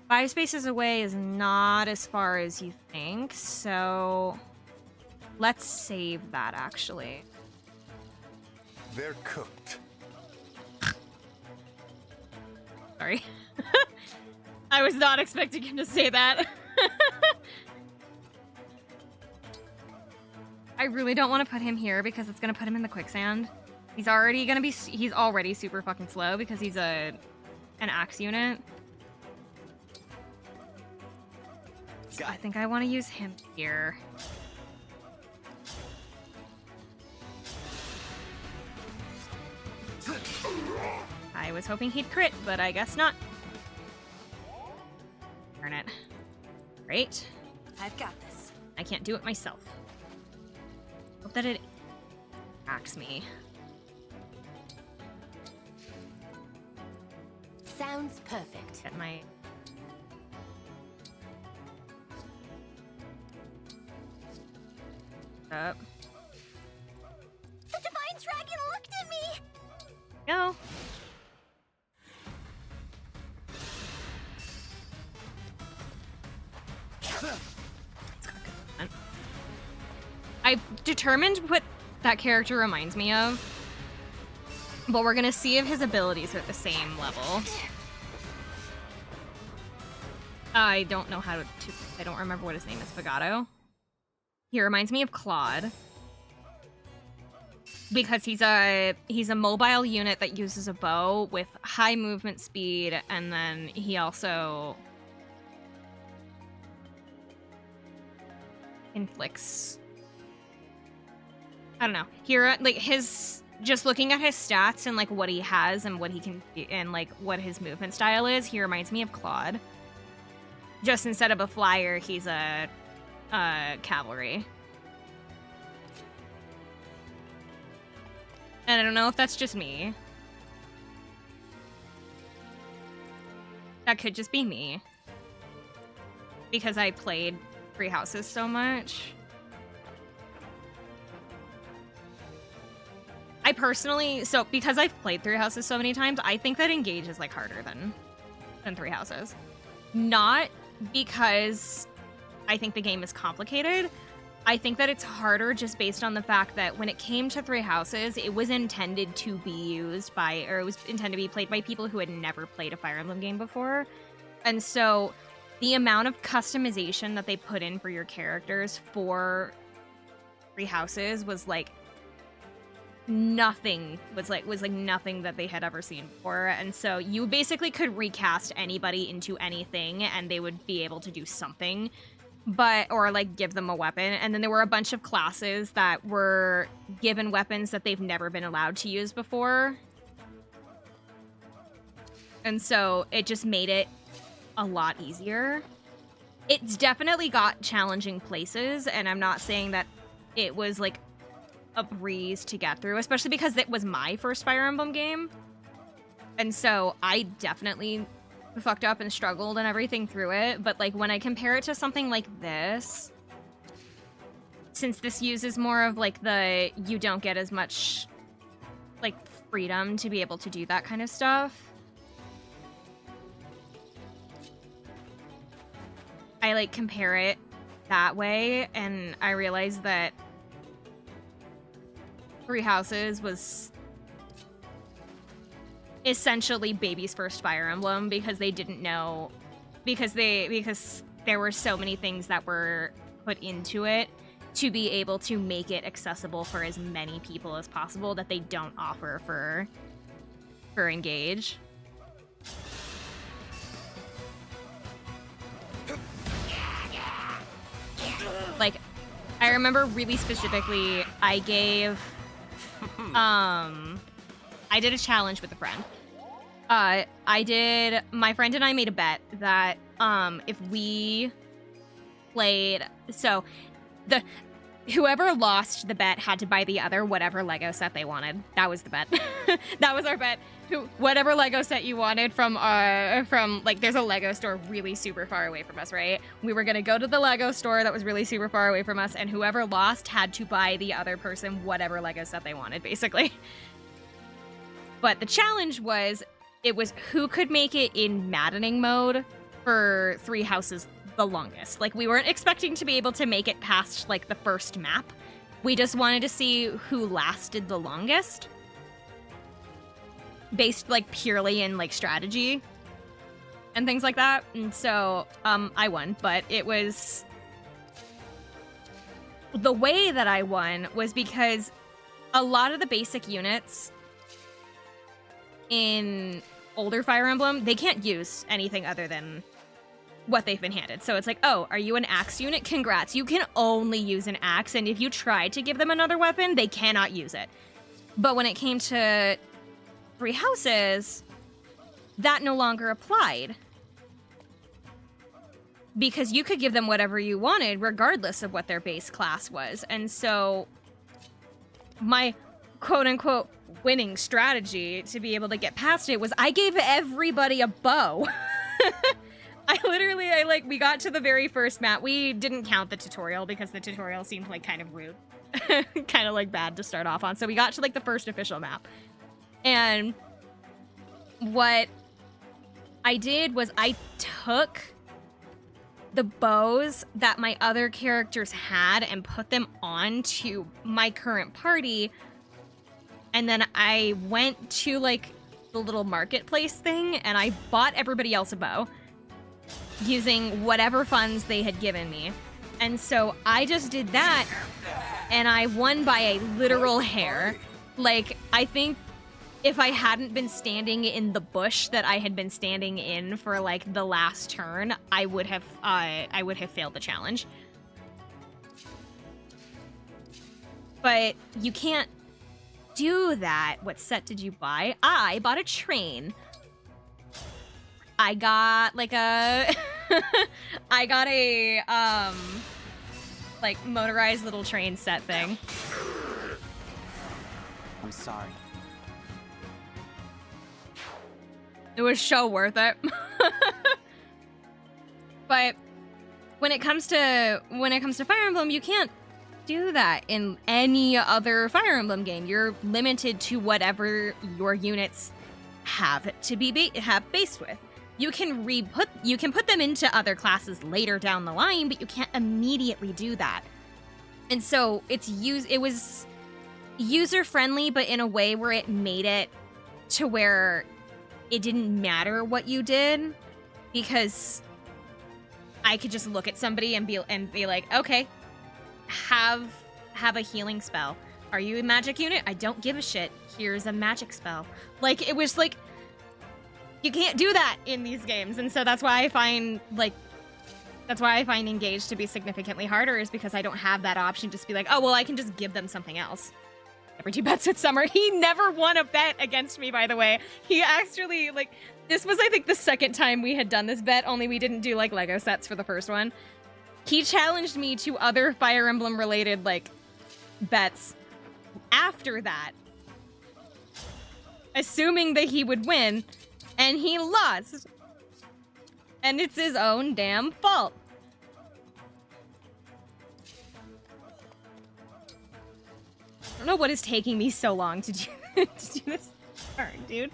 5 spaces away is not as far as you think, so let's save that, actually. They're cooked. Sorry. I was not expecting him to say that. I really don't want to put him here because it's going to put him in the quicksand. He's already super fucking slow because he's an axe unit. So I think I want to use him here. I was hoping he'd crit, but I guess not. Darn it. Great. I've got this. I can't do it myself. Hope that it attacks me. Sounds perfect. Get my... up. The Divine Dragon looked at me! Go. I've determined what that character reminds me of, but we're gonna see if his abilities are at the same level. I don't know how to I don't remember what his name is. Fagato. He reminds me of Claude. Because he's a mobile unit that uses a bow with high movement speed, and then he also inflicts... I don't know. Here, like, just looking at his stats and, like, what he has and what he can do, and, like, what his movement style is, he reminds me of Claude. Just instead of a flyer, he's a cavalry. And I don't know if that's just me. That could just be me. Because I played Three Houses so much. I personally, because I've played Three Houses so many times, I think that Engage is, like, harder than Three Houses. Not because I think the game is complicated. I think that it's harder just based on the fact that when it came to Three Houses, it was intended to be used by, or it was intended to be played by people who had never played a Fire Emblem game before. And so the amount of customization that they put in for your characters for Three Houses was like nothing, was like nothing that they had ever seen before. And so you basically could recast anybody into anything and they would be able to do something. Or like give them a weapon. And then there were a bunch of classes that were given weapons that they've never been allowed to use before. And so it just made it a lot easier. It's definitely got challenging places, and I'm not saying that it was like a breeze to get through, especially because it was my first Fire Emblem game. And so I definitely fucked up and struggled and everything through it, but like when I compare it to something like this, since this uses more of like the you don't get as much like freedom to be able to do that kind of stuff, I like compare it that way, and I realized that Three Houses was essentially baby's first Fire Emblem because they didn't know, because there were so many things that were put into it to be able to make it accessible for as many people as possible that they don't offer for Engage. Like, I remember really specifically, I gave, I did a challenge with a friend. My friend and I made a bet that, if we played, so, whoever lost the bet had to buy the other whatever Lego set they wanted. That was the bet. That was our bet. Whatever Lego set you wanted from like, there's a Lego store really super far away from us, right? We were gonna go to the Lego store that was really super far away from us, and whoever lost had to buy the other person whatever Lego set they wanted, basically. But the challenge was, it was who could make it in maddening mode for Three Houses the longest. Like, we weren't expecting to be able to make it past, like, the first map. We just wanted to see who lasted the longest. Based, like, purely in, like, strategy and things like that. And so, I won, but it was... The way that I won was because a lot of the basic units in older Fire Emblem, they can't use anything other than what they've been handed. So it's like, oh, are you an axe unit? Congrats. You can only use an axe, and if you try to give them another weapon, they cannot use it. But when it came to Three Houses, that no longer applied. Because you could give them whatever you wanted, regardless of what their base class was. And so my quote-unquote winning strategy to be able to get past it was I gave everybody a bow. We got to the very first map. We didn't count the tutorial because the tutorial seemed like kind of rude. Kind of like bad to start off on. So we got to like the first official map. And what I did was I took the bows that my other characters had and put them onto my current party. And then I went to like the little marketplace thing and I bought everybody else a bow using whatever funds they had given me. And so I just did that and I won by a literal hair. Like, I think if I hadn't been standing in the bush that I had been standing in for like the last turn, I would have failed the challenge. But you can't do that. What set did you buy? I bought a train. I got like a I got a like motorized little train set thing. I'm sorry. It was so worth it. But when it comes to Fire Emblem, you can't do that in any other Fire Emblem game. You're limited to whatever your units have to be have based with. You can put them into other classes later down the line, but you can't immediately do that. And so it was user friendly, but in a way where it made it to where it didn't matter what you did, because I could just look at somebody and be like, okay, have a healing spell. Are you a magic unit? I don't give a shit. Here's a magic spell. Like, it was like, you can't do that in these games. And so that's why I find Engage to be significantly harder, is because I don't have that option. Just be like, oh, well, I can just give them something else. Every 2 bets with Summer. He never won a bet against me, by the way. He actually, like, this was, I think, the second time we had done this bet, only we didn't do, like, Lego sets for the first one. He challenged me to other Fire Emblem-related, like, bets after that, assuming that he would win, and he lost. And it's his own damn fault. I don't know what is taking me so long to do, to do this. Alright, dude.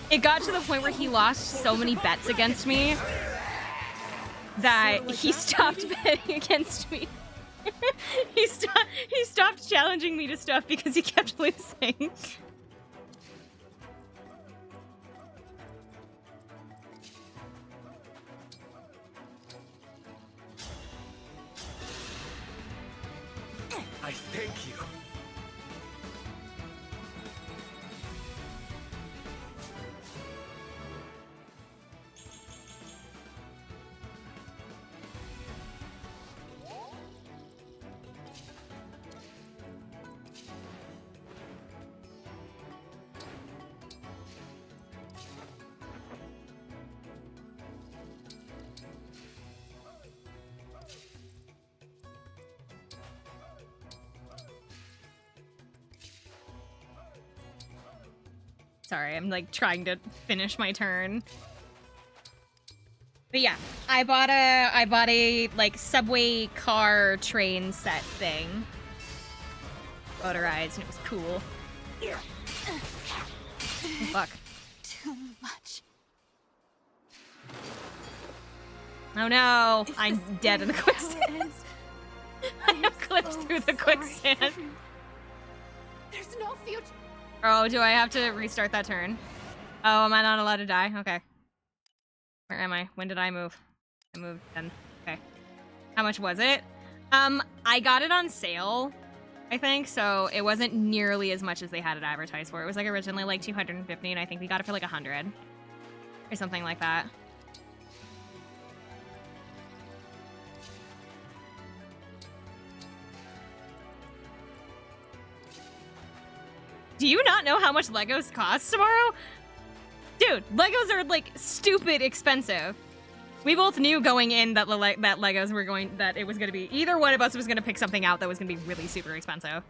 it got to the point where he lost so many bets against me that he stopped betting against me. he stopped challenging me to stuff because he kept losing. I thank you. Sorry, I'm like trying to finish my turn. But yeah, I bought a like subway car train set thing. Motorized, and it was cool. Oh, fuck. Too much. Oh no, I'm dead in the quicksand. I have clipped through the quicksand. There's no future. Oh, do I have to restart that turn? Oh, am I not allowed to die? Okay. Where am I? When did I move? I moved then. Okay. How much was it? I got it on sale, I think, so it wasn't nearly as much as they had it advertised for. It was like originally like 250, and I think we got it for like 100 or something like that. Do you not know how much Legos cost tomorrow? Dude, Legos are like stupid expensive. We both knew going in that that Legos were that it was going to be either one of us was going to pick something out that was going to be really super expensive.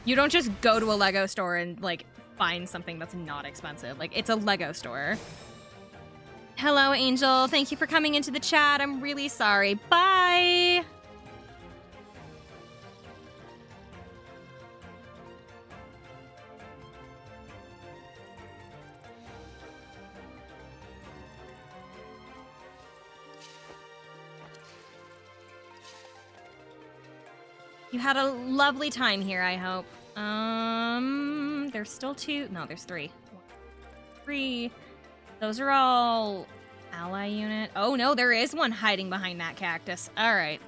You don't just go to a Lego store and like find something that's not expensive. Like, it's a Lego store. Hello, Angel. Thank you for coming into the chat. I'm really sorry. Bye. You had a lovely time here, I hope. There's still two. No, there's three. Three. Those are all ally unit. Oh, no, there is one hiding behind that cactus. All right.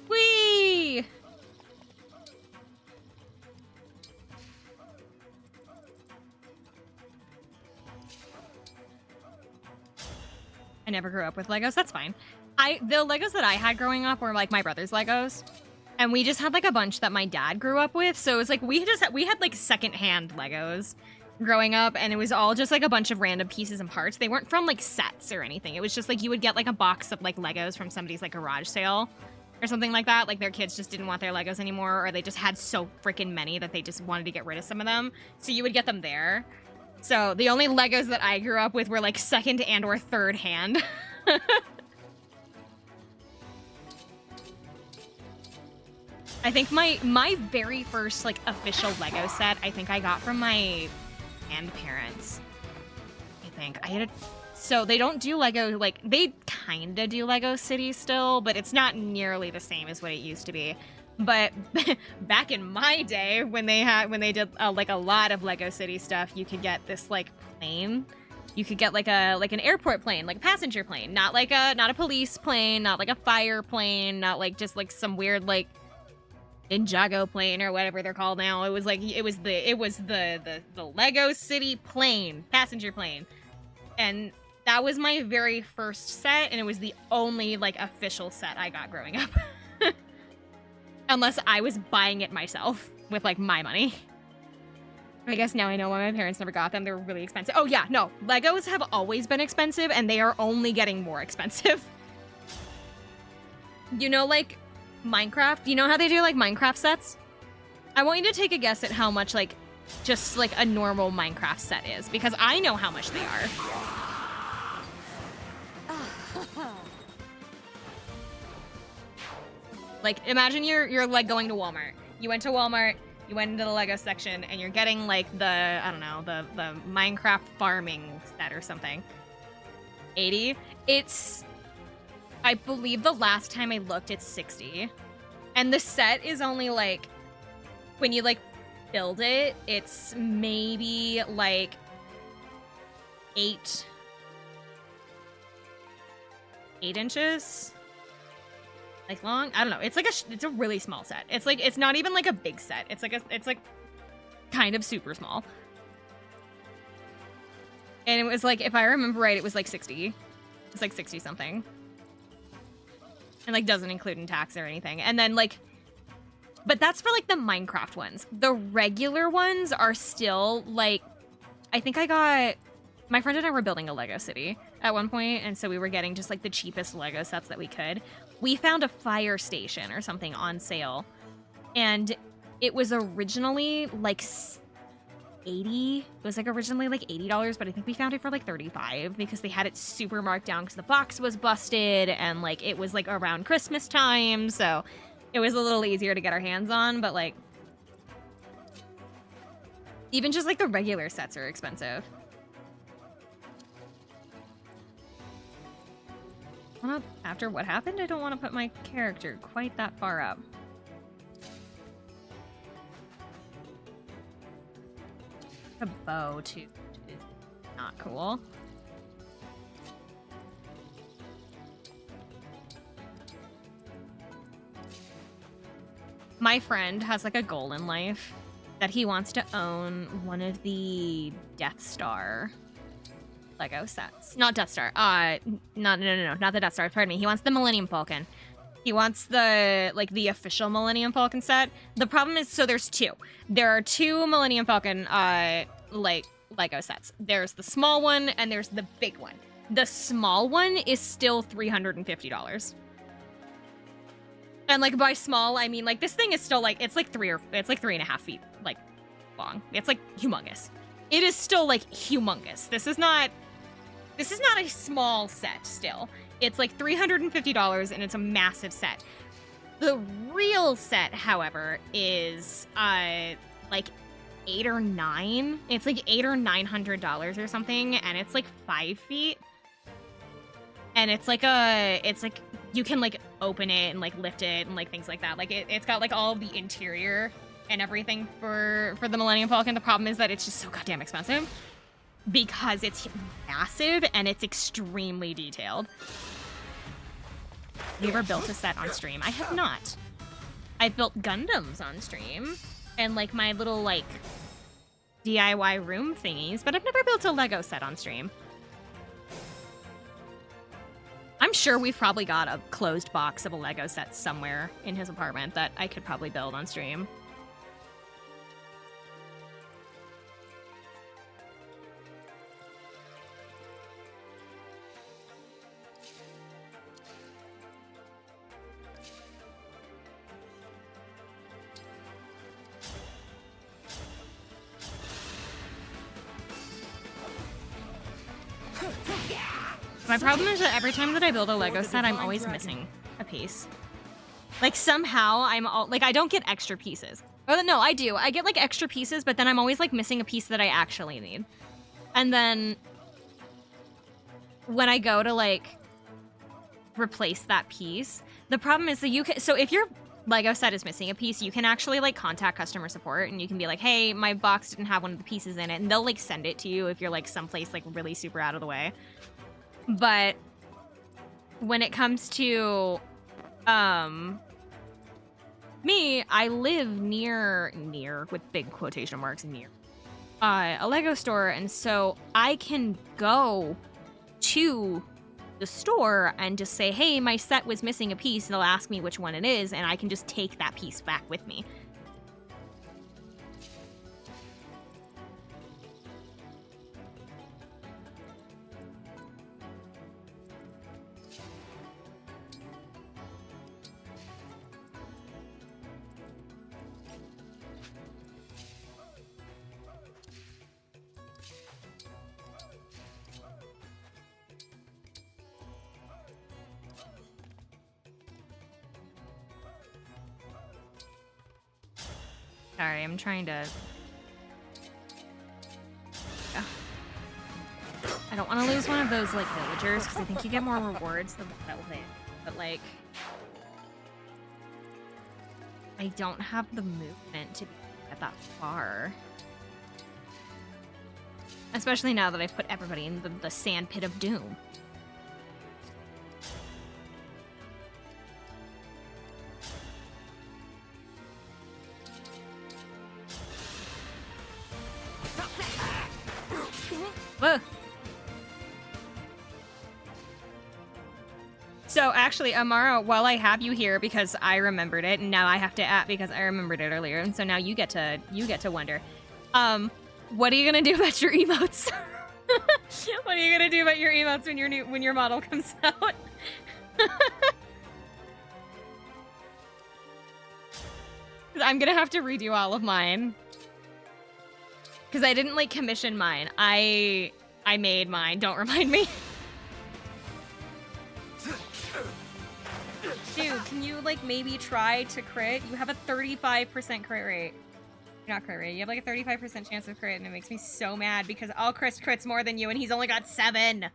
Whee! I never grew up with Legos. That's fine. The Legos that I had growing up were like my brother's Legos. And we just had like a bunch that my dad grew up with. So it was like we had like secondhand Legos growing up, and it was all just like a bunch of random pieces and parts. They weren't from like sets or anything. It was just like you would get like a box of like Legos from somebody's like garage sale or something like that. Like their kids just didn't want their Legos anymore, or they just had so freaking many that they just wanted to get rid of some of them. So you would get them there. So the only Legos that I grew up with were like second and or third hand. I think my very first like official Lego set, I think I got from my grandparents. I think I had so they don't do Lego, like they kind of do Lego City still, but it's not nearly the same as what it used to be. But back in my day, when they did like a lot of Lego City stuff, you could get this like plane. You could get like an airport plane, like a passenger plane, not a police plane, not like a fire plane, not like just like some weird like Ninjago plane or whatever they're called now. It was the Lego City plane, passenger plane. And that was my very first set, and it was the only like official set I got growing up. Unless I was buying it myself with like my money. I guess now I know why my parents never got them. They were really expensive. Oh yeah, no. Legos have always been expensive, and they are only getting more expensive. You know, like Minecraft? You know how they do like Minecraft sets? I want you to take a guess at how much like just like a normal Minecraft set is, because I know how much they are. Like, imagine you're like going to Walmart. You went to Walmart, you went into the Lego section, and you're getting like the, I don't know, the Minecraft farming set or something. 80. It's, I believe the last time I looked, it's 60. And the set is only like, when you like build it, it's maybe like 8 inches like long. I don't know. It's like it's a really small set. It's like, it's not even like a big set. It's like kind of super small. And it was like, if I remember right, it was like 60. It's like 60 something. And like doesn't include in tax or anything. And then like, but that's for like the Minecraft ones. The regular ones are still like, I think my friend and I were building a Lego city at one point, and so we were getting just like the cheapest Lego sets that we could. We found a fire station or something on sale, and it was originally like 80. It was like originally like $80, but I think we found it for like 35 because they had it super marked down because the box was busted and like it was like around Christmas time, so it was a little easier to get our hands on. But like, even just like the regular sets are expensive. After what happened, I don't want to put my character quite that far up. A bow, too, is not cool. My friend has like a goal in life that he wants to own one of the Death Star Lego sets. Not Death Star. No, not the Death Star. Pardon me. He wants the Millennium Falcon. He wants the official Millennium Falcon set. The problem is, so there's two. There are two Millennium Falcon like Lego sets. There's the small one and there's the big one. The small one is still $350. And like by small, I mean like this thing is still like it's like 3.5 feet like long. It's like humongous. It is still like humongous. This is not a small set still. It's like $350 and it's a massive set. The real set, however, is like 8 or 9. It's like $800 or $900 or something, and it's like 5 feet. And it's like you can like open it and like lift it and like things like that. Like it's got like all the interior and everything for the Millennium Falcon. The problem is that it's just so goddamn expensive because it's massive and it's extremely detailed. Have you ever built a set on stream? I have not. I've built Gundams on stream and like my little like DIY room thingies, but I've never built a Lego set on stream. I'm sure we've probably got a closed box of a Lego set somewhere in his apartment that I could probably build on stream. My problem is that every time that I build a Lego set, I'm always missing a piece. Like somehow I don't get extra pieces. Oh no, I do. I get like extra pieces, but then I'm always like missing a piece that I actually need. And then when I go to like replace that piece, the problem is that so if your Lego set is missing a piece, you can actually like contact customer support and you can be like, hey, my box didn't have one of the pieces in it, and they'll like send it to you if you're like someplace like really super out of the way. But when it comes to me, I live near with big quotation marks, near a Lego store, and so I can go to the store and just say, hey, my set was missing a piece, and they'll ask me which one it is, and I can just take that piece back with me. Sorry, I'm trying to... Yeah. I don't want to lose one of those, like, villagers, because I think you get more rewards than that will hit. But, like... I don't have the movement to get that far. Especially now that I've put everybody in the sand pit of doom. Whoa. So actually, Amara, while I have you here because I remembered it, and now I have to add because I remembered it earlier, and so now you get to wonder. What are you gonna do about your emotes? What are you gonna do about your emotes when your model comes out? I'm gonna have to redo all of mine. Because I didn't, like, commission mine. I made mine. Don't remind me. Dude, can you, like, maybe try to crit? You have a 35% crit rate. Not crit rate. You have, like, a 35% chance of crit, and it makes me so mad because all Chris crits more than you, and he's only got 7. I'm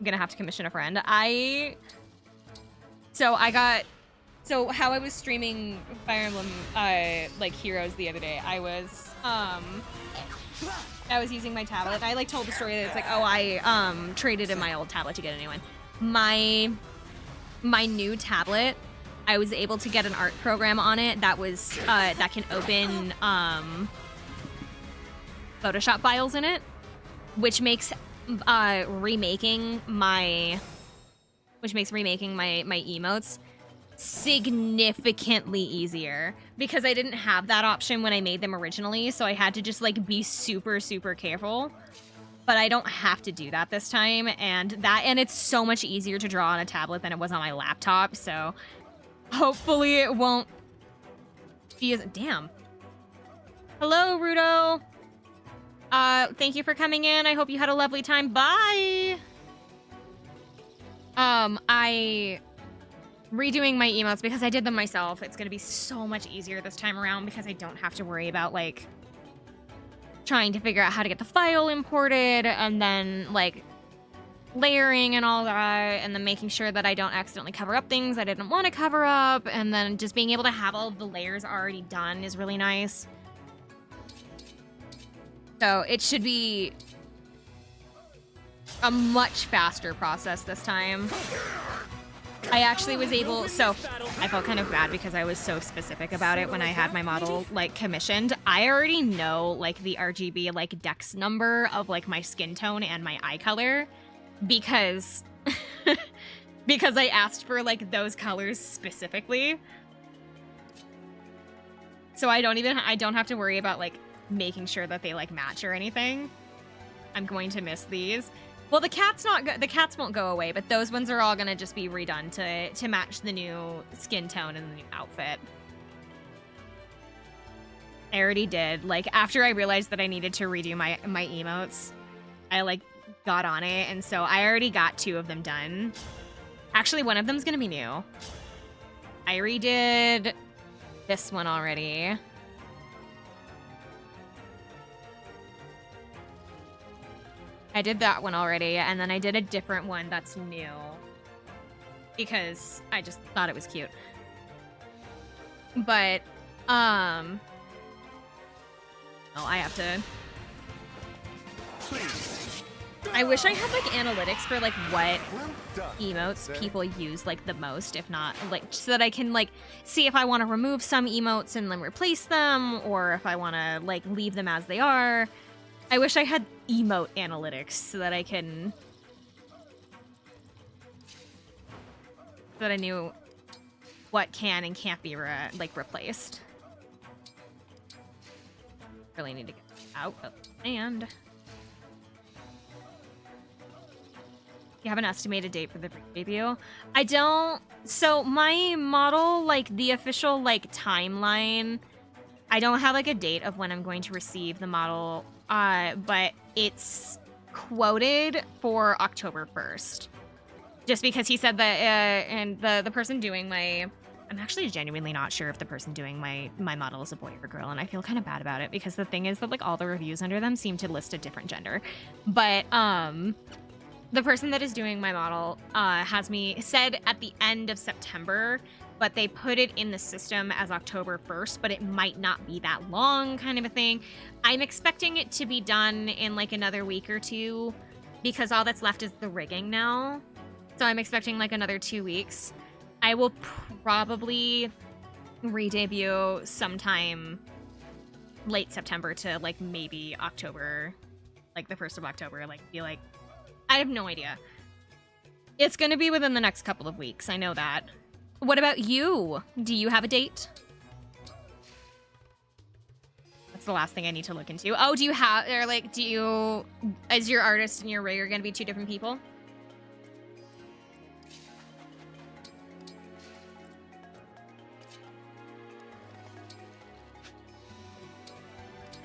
gonna have to commission a friend. So how I was streaming Fire Emblem, like, Heroes the other day, I was using my tablet. I, like, told the story that it's like, oh, I, traded in my old tablet to get a new one. My new tablet, I was able to get an art program on it that was, that can open, Photoshop files in it, which makes, remaking my emotes significantly easier because I didn't have that option when I made them originally, so I had to just, like, be super, super careful. But I don't have to do that this time, and it's so much easier to draw on a tablet than it was on my laptop, so hopefully it won't be as... Damn. Hello, Rudo! Thank you for coming in. I hope you had a lovely time. Bye! Redoing my emotes because I did them myself. It's gonna be so much easier this time around because I don't have to worry about, like, trying to figure out how to get the file imported and then, like, layering and all that, and then making sure that I don't accidentally cover up things I didn't want to cover up, and then just being able to have all of the layers already done is really nice. So it should be a much faster process this time. I actually was able, so I felt kind of bad because I was so specific about it when I had my model, like, commissioned. I already know, like, the RGB, like, dex number of, like, my skin tone and my eye color because because I asked for, like, those colors specifically. So I don't have to worry about, like, making sure that they, like, match or anything. I'm going to miss these. Well, the cats won't go away, but those ones are all gonna just be redone to match the new skin tone and the new outfit. I already did. Like, after I realized that I needed to redo my emotes, I, like, got on it, and so I already got 2 of them done. Actually, one of them's gonna be new. I redid this one already. I did that one already, and then I did a different one that's new. Because I just thought it was cute. But, oh, I have to... I wish I had, like, analytics for, like, what emotes people use, like, the most, if not, like, so that I can, like, see if I want to remove some emotes and then replace them, or if I want to, like, leave them as they are. I wish I had emote analytics so that I can... so that I knew what can and can't be, replaced. Really need to get out of the land. You have an estimated date for the debut? I don't... So, my model, like, the official, like, timeline... I don't have, like, a date of when I'm going to receive the model... but it's quoted for October 1st. just because he said that, and the person doing my, I'm actually genuinely not sure if the person doing my model is a boy or a girl, and I feel kind of bad about it because the thing is that like all the reviews under them seem to list a different gender. But the person that is doing my model has me said at the end of September, but they put it in the system as October 1st, but it might not be that long, kind of a thing. I'm expecting it to be done in like another week or two because all that's left is the rigging now. So I'm expecting like another 2 weeks. I will probably re-debut sometime late September to like maybe October, like the 1st of October, like be like, I have no idea. It's gonna be within the next couple of weeks, I know that. What about you? Do you have a date? That's the last thing I need to look into. Oh, do you have, or like, do you, is your artist and your rigger gonna be 2 different people?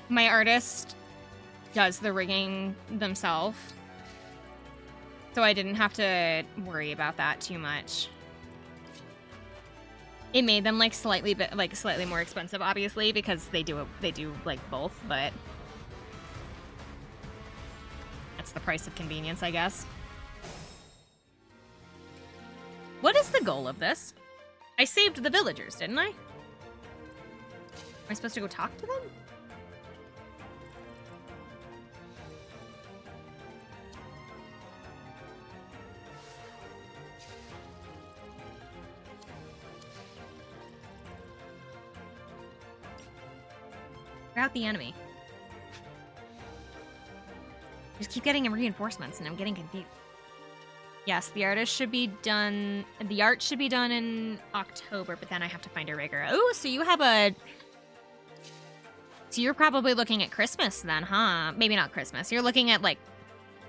My artist does the rigging themselves, so I didn't have to worry about that too much. It made them like slightly more expensive, obviously, because they do like both, but that's the price of convenience, I guess. What is the goal of this? I saved the villagers, didn't I? Am I supposed to go talk to them? Out the enemy. Just keep getting reinforcements and I'm getting confused. Yes, the artist should be done. The art should be done in October, but then I have to find a rigger. Oh, so you have a. So you're probably looking at Christmas then, huh? Maybe not Christmas. You're looking at like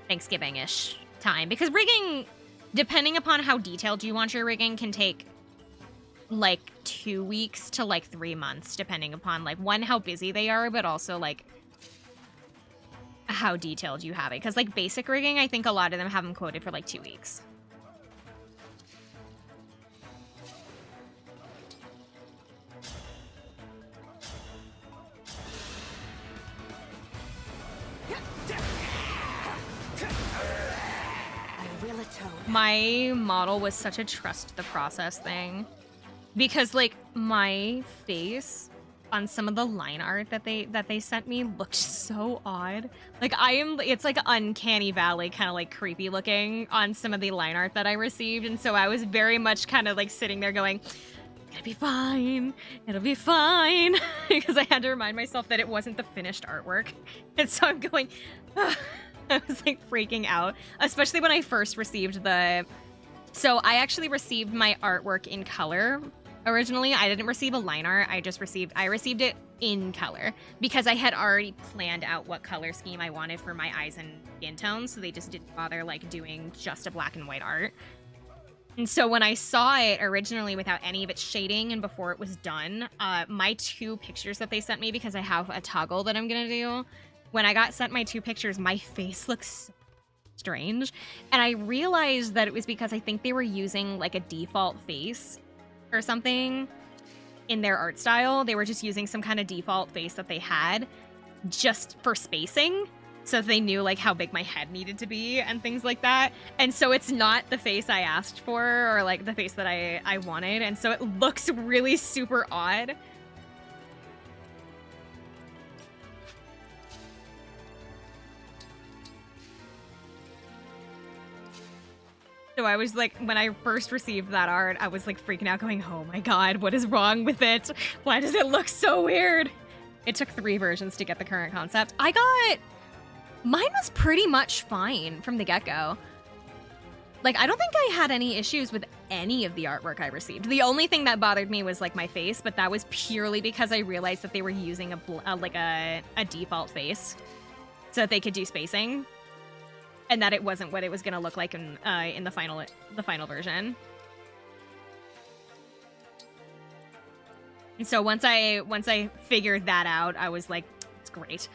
Thanksgiving-ish time because rigging, depending upon how detailed you want your rigging, can take like 2 weeks to like 3 months, depending upon like one, how busy they are, but also like how detailed you have it. Because like basic rigging, I think a lot of them have them quoted for like 2 weeks. My model was such a trust the process thing. Because like my face on some of the line art that they sent me looked so odd. Like it's like uncanny valley, kind of like creepy looking on some of the line art that I received, and so I was very much kind of like sitting there going, "It'll be fine, it'll be fine," because I had to remind myself that it wasn't the finished artwork, and so I'm going. I was like freaking out, especially when I first received the. So I actually received my artwork in color. Originally, I didn't receive a line art. I received it in color because I had already planned out what color scheme I wanted for my eyes and skin tones, so they just didn't bother like doing just a black and white art. And so when I saw it originally without any of its shading and before it was done, my 2 pictures that they sent me, because I have a toggle that I'm gonna do, when I got sent my 2 pictures, my face looks so strange. And I realized that it was because I think they were using like a default face or something in their art style. They were just using some kind of default face that they had just for spacing, so they knew like how big my head needed to be and things like that. And so it's not the face I asked for or like the face that I wanted, and so it looks really super odd. So I was like, when I first received that art, I was like freaking out going, oh my god, what is wrong with it? Why does it look so weird? It took 3 versions to get the current concept. Mine was pretty much fine from the get-go. Like, I don't think I had any issues with any of the artwork I received. The only thing that bothered me was like my face, but that was purely because I realized that they were using a default face so that they could do spacing. And that it wasn't what it was gonna look like in the final version. And so once I figured that out, I was like, it's great.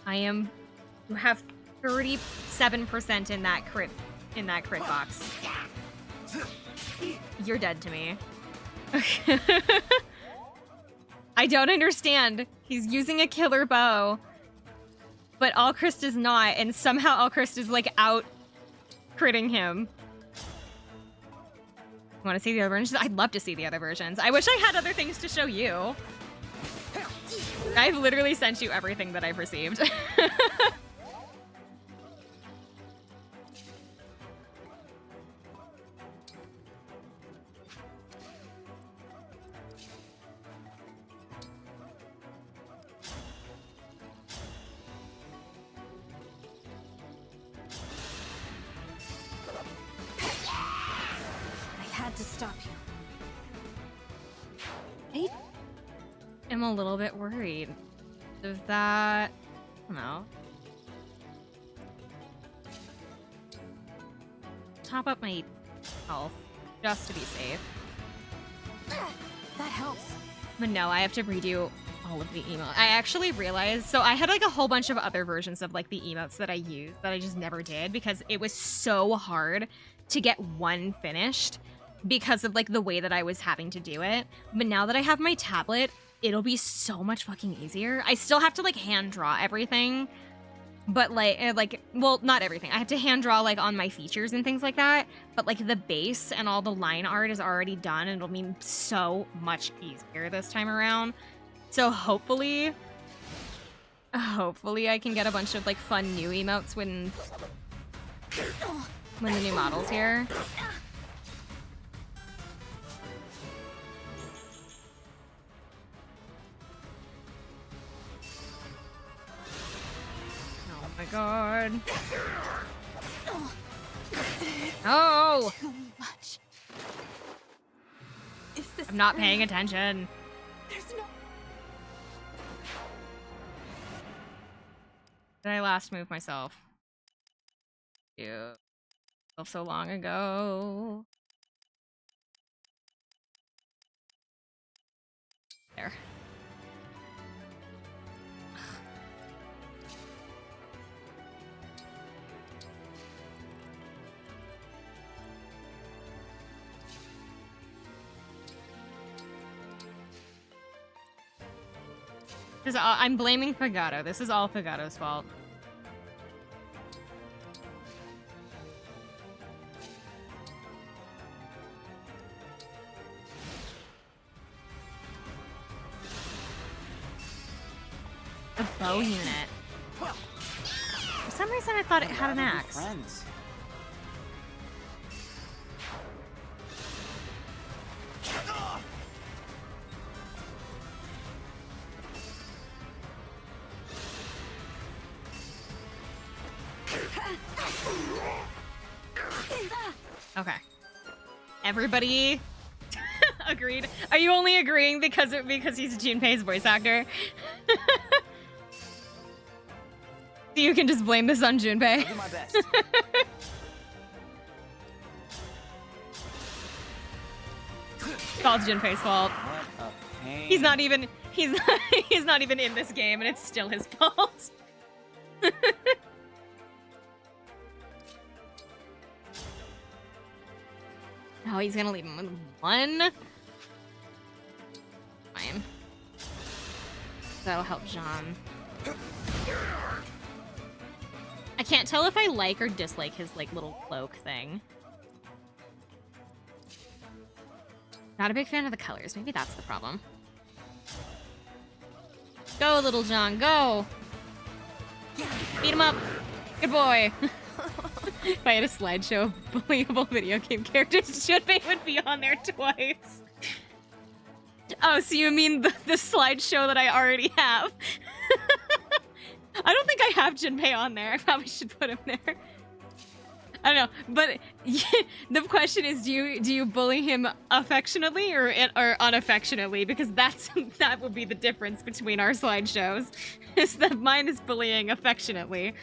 You have 30 7% in that crit box. You're dead to me. I don't understand. He's using a killer bow, but Alchrist is not, and somehow Alchrist is like out critting him. Want to see the other versions? I'd love to see the other versions. I wish I had other things to show you. I've literally sent you everything that I've received. To stop you. I am a little bit worried of that. I don't know. Top up my health just to be safe. That helps. But no, I have to redo all of the emotes. I actually realized, so I had like a whole bunch of other versions of like the emotes that I used that I just never did because it was so hard to get one finished because of like the way that I was having to do it. But now that I have my tablet, it'll be so much fucking easier. I still have to like hand draw everything, but well, not everything. I have to hand draw like on my features and things like that, but like the base and all the line art is already done and it'll be so much easier this time around. So hopefully I can get a bunch of like fun new emotes when the new model's here. Oh my god. Oh! Too much. I'm not paying attention. There's no... Did I last move myself? So long ago. There. I'm blaming Pagato. This is all Pagato's fault. The bow unit. For some reason I thought it had an axe. Friends. Okay. Everybody agreed. Are you only agreeing because he's Junpei's voice actor? So you can just blame this on Junpei. I'll do my best. It's all Junpei's fault. What a pain. He's not even in this game and it's still his fault. Oh, he's gonna leave him with one. Fine. That'll help Jean. I can't tell if I like or dislike his like little cloak thing. Not a big fan of the colors. Maybe that's the problem. Go, Little John, go! Beat him up! Good boy! If I had a slideshow of bullyable video game characters, Junpei would be on there twice. Oh, so you mean the slideshow that I already have? I don't think I have Junpei on there. I probably should put him there. I don't know, but the question is, do you bully him affectionately or unaffectionately? Because that would be the difference between our slideshows. Is that mine is bullying affectionately.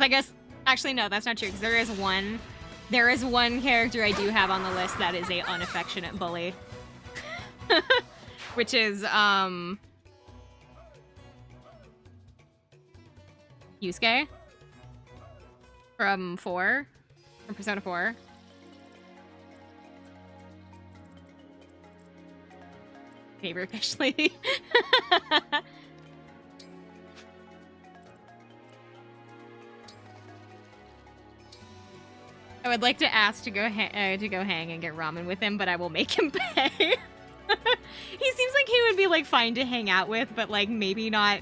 I guess. Actually, no, that's not true, because there is one character I do have on the list that is a unaffectionate bully. Which is, Yusuke. From Persona 4. Favorite fish lady. I would like to ask to go hang and get ramen with him, but I will make him pay. He seems like he would be like fine to hang out with, but like maybe not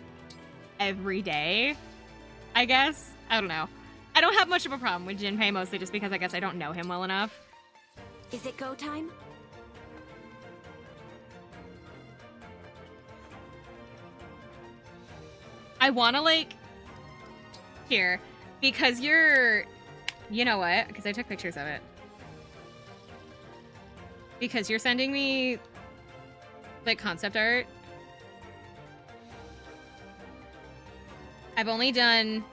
every day, I guess. I don't know. I don't have much of a problem with Jinpei, mostly just because I guess I don't know him well enough. Is it go time? I want to like... Here. Because you're... You know what? Because I took pictures of it. Because you're sending me, like, concept art. I've only done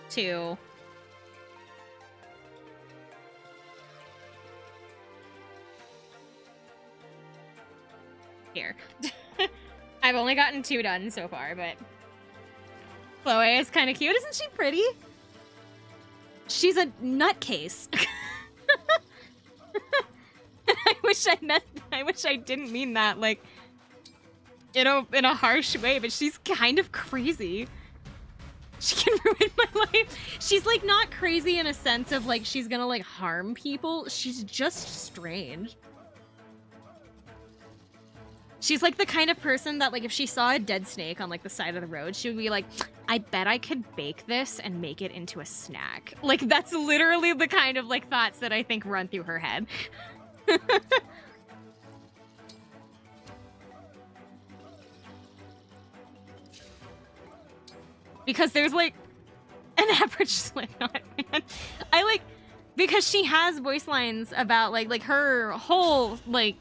2. Here. I've only gotten 2 done so far, but... Chloe is kind of cute. Isn't she pretty? She's a nutcase. I wish I didn't mean that, like, in a harsh way, but she's kind of crazy. She can ruin my life. She's, like, not crazy in a sense of, like, she's gonna, like, harm people. She's just strange. She's, like, the kind of person that, like, if she saw a dead snake on, like, the side of the road, she would be like, I bet I could bake this and make it into a snack. Like, that's literally the kind of, like, thoughts that I think run through her head. Because there's, like, an average Slipknot fan. I, like, because she has voice lines about, like, her whole, like,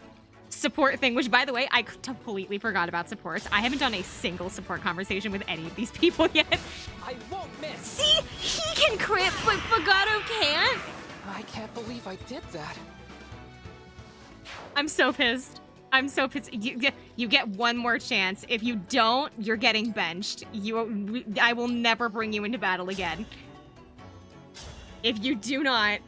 support thing, which, by the way, I completely forgot about supports. I haven't done a single support conversation with any of these people yet. I won't miss. See? He can crit, but Fagato can't? I can't believe I did that. I'm so pissed. I'm so pissed. You get one more chance. If you don't, you're getting benched. I will never bring you into battle again. If you do not,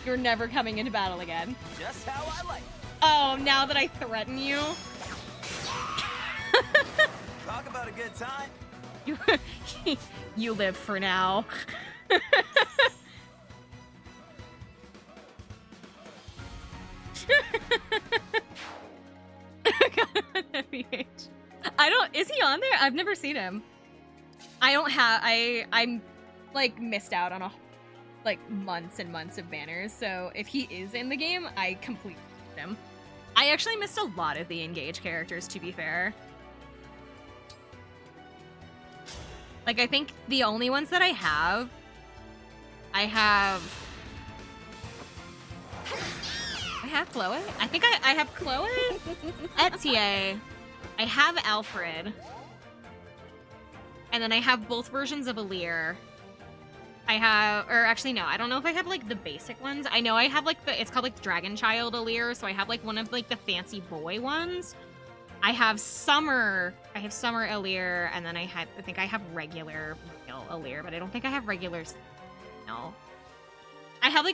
you're never coming into battle again. Just how I like it. Oh, now that I threaten you. Talk about a good time. You live for now. Is he on there? I've never seen him. I'm like missed out on months and months of banners, so if he is in the game, I completely missed him. I actually missed a lot of the Engage characters, to be fair. Like, I think the only ones that I have Chloe. I think I have Chloe, Etier, I have Alfred, and then I have both versions of Alir. Actually no, I don't know if I have like the basic ones. I know I have like it's called like Dragon Child Alir, so I have like one of like the fancy boy ones. I have Summer Alir, and then I think I have regular male Alir, but I don't think I have regular. No, I have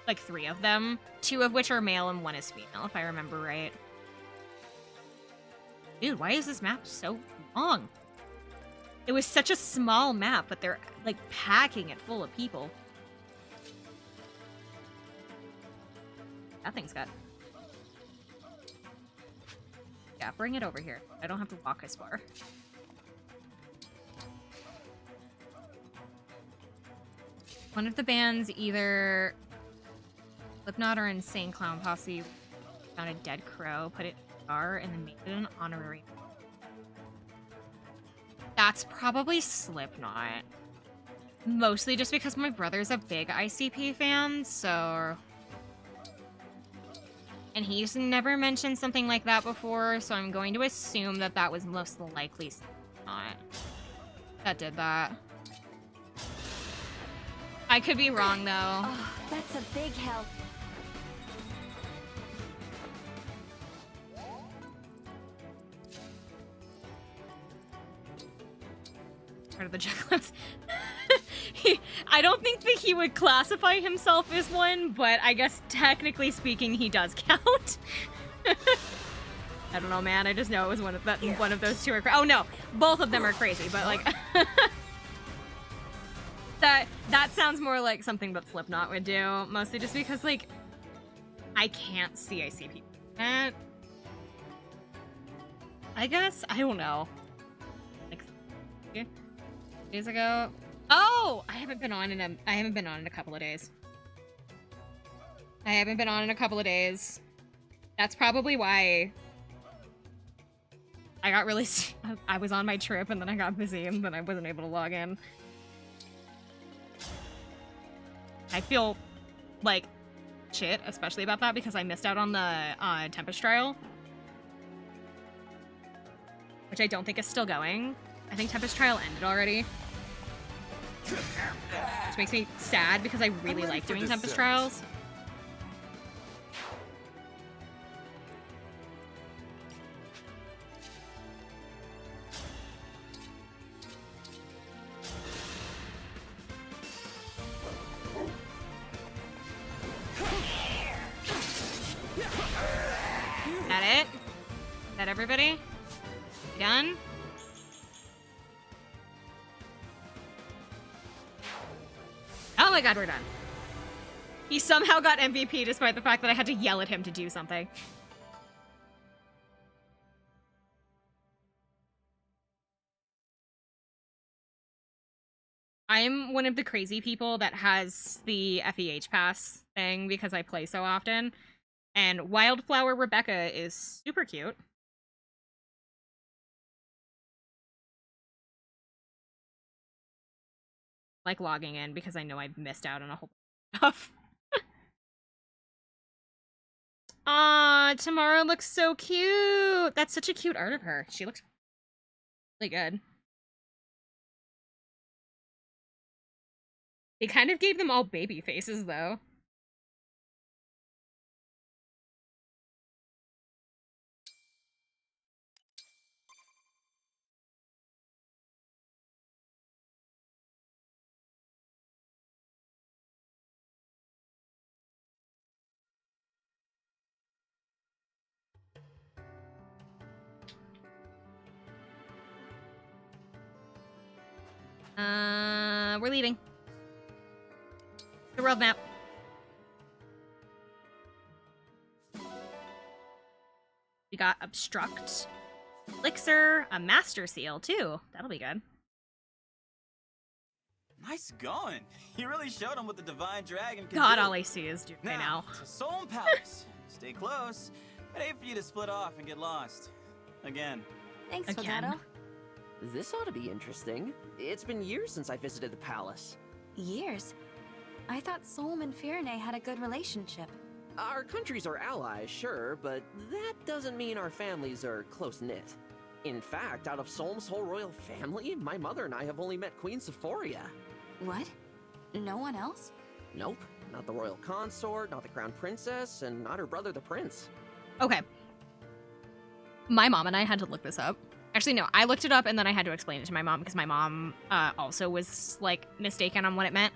like 3 of them, 2 of which are male and 1 is female, if I remember right. Dude, why is this map so long? It was such a small map, but they're like packing it full of people. That thing's got... Yeah, bring it over here. I don't have to walk as far. One of the bands, either Slipknot or Insane Clown Posse, found a dead crow, put it in a jar, and then made it an honorary. That's probably Slipknot. Mostly just because my brother's a big ICP fan, so... And he's never mentioned something like that before, so I'm going to assume that that was most likely Slipknot. that did that. I could be wrong, though. Oh, that's a big help. Part of the checklist. I don't think that he would classify himself as one, but I guess technically speaking, he does count. I don't know, man. I just know it was one of those two are oh no, both of them are crazy, but like that sounds more like something that Slipknot would do, mostly just because like I can't see ICP. I guess I don't know. Like days ago. Oh, I haven't been on in a couple of days. That's probably why I got really. I was on my trip and then I got busy and then I wasn't able to log in. I feel like shit, especially about that because I missed out on the Tempest trial, which I don't think is still going. I think Tempest trial ended already. Which makes me sad because I really like doing Tempest trials. That it? Is that everybody? You done? Oh my god, we're done. He somehow got MVP despite the fact that I had to yell at him to do something. I'm one of the crazy people that has the FEH pass thing because I play so often. And Wildflower Rebecca is super cute. Like logging in because I know I've missed out on a whole bunch of stuff. Aw, Tamara looks so cute. That's such a cute art of her. She looks really good. They kind of gave them all baby faces, though. We're leaving. The world map. We got Obstruct, Elixir, a Master Seal, too. That'll be good. Nice going. You really showed him what the Divine Dragon can God, do. all I see is Duke now. To Solm Palace. Stay close. I'd hate for you to split off and get lost. Again. Thanks, Again. Potato. This ought to be interesting. It's been years since I visited the palace. Years? I thought Solm and Firene had a good relationship. Our countries are allies, sure, but that doesn't mean our families are close-knit. In fact, out of Solm's whole royal family, my mother and I have only met Queen Sephoria. What? No one else? Nope. Not the royal consort, not the crown princess, and not her brother the prince. Okay. My mom and I had to look this up. Actually, no, I looked it up and then I had to explain it to my mom because my mom also was, like, mistaken on what it meant.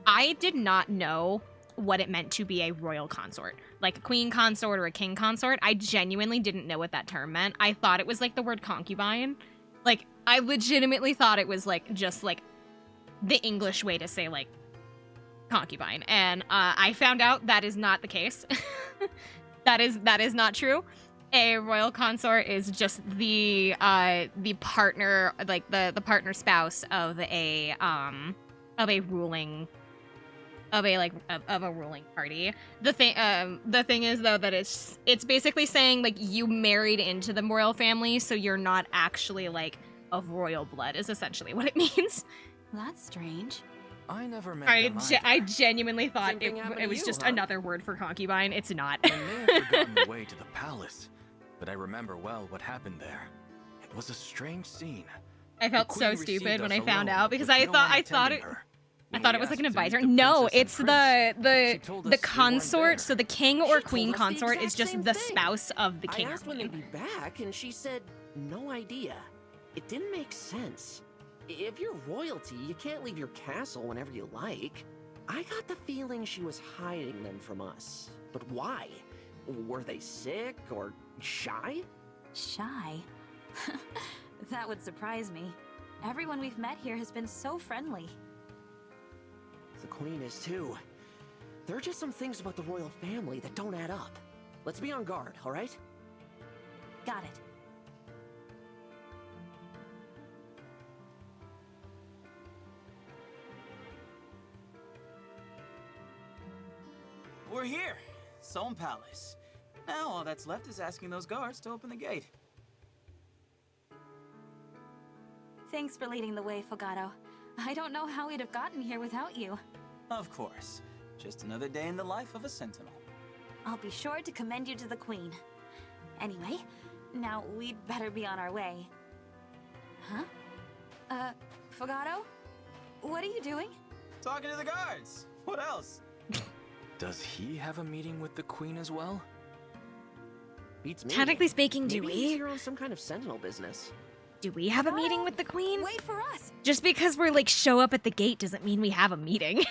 I did not know what it meant to be a royal consort. Like a queen consort or a king consort. I genuinely didn't know what that term meant. I thought it was, like, the word concubine. Like, I legitimately thought it was, like, just, like, the English way to say, like, concubine. And I found out that is not the case. that is not true. A royal consort is just the partner, like the partner spouse of a ruling party. The thing is though that it's basically saying like you married into the royal family, so you're not actually like of royal blood is essentially what it means. That's strange. I never met them either. I genuinely thought Same thing happened it to was you, just huh? another word for concubine. It's not. I may have forgotten the way to the palace, but I remember well what happened there. It was a strange scene. I felt The so Queen stupid received when us I found alone, out because with I no thought one I thought attending it her. I When thought we it was like an asked to meet advisor. the No, princess and it's prince, she told the us they weren't consort. there. So the king or She queen told us the consort is exact just same the thing. spouse of the I king or asked when they'd queen. be back, and she said, no idea. It didn't make sense. If you're royalty, you can't leave your castle whenever you like. I got the feeling she was hiding them from us. But why? Were they sick or shy? Shy? That would surprise me. Everyone we've met here has been so friendly. The queen is too. There are just some things about the royal family that don't add up. Let's be on guard, all right? Got it. We're here, Solm Palace. Now all that's left is asking those guards to open the gate. Thanks for leading the way, Fogato. I don't know how we'd have gotten here without you. Of course. Just another day in the life of a sentinel. I'll be sure to commend you to the queen. Anyway, now we'd better be on our way. Huh? Fogato? What are you doing? Talking to the guards. What else? Does he have a meeting with the queen as well? Beats me. Technically speaking, do Maybe we? he's here on some kind of sentinel business. Do we have a meeting with the queen? Wait for us! Just because we're like show up at the gate doesn't mean we have a meeting.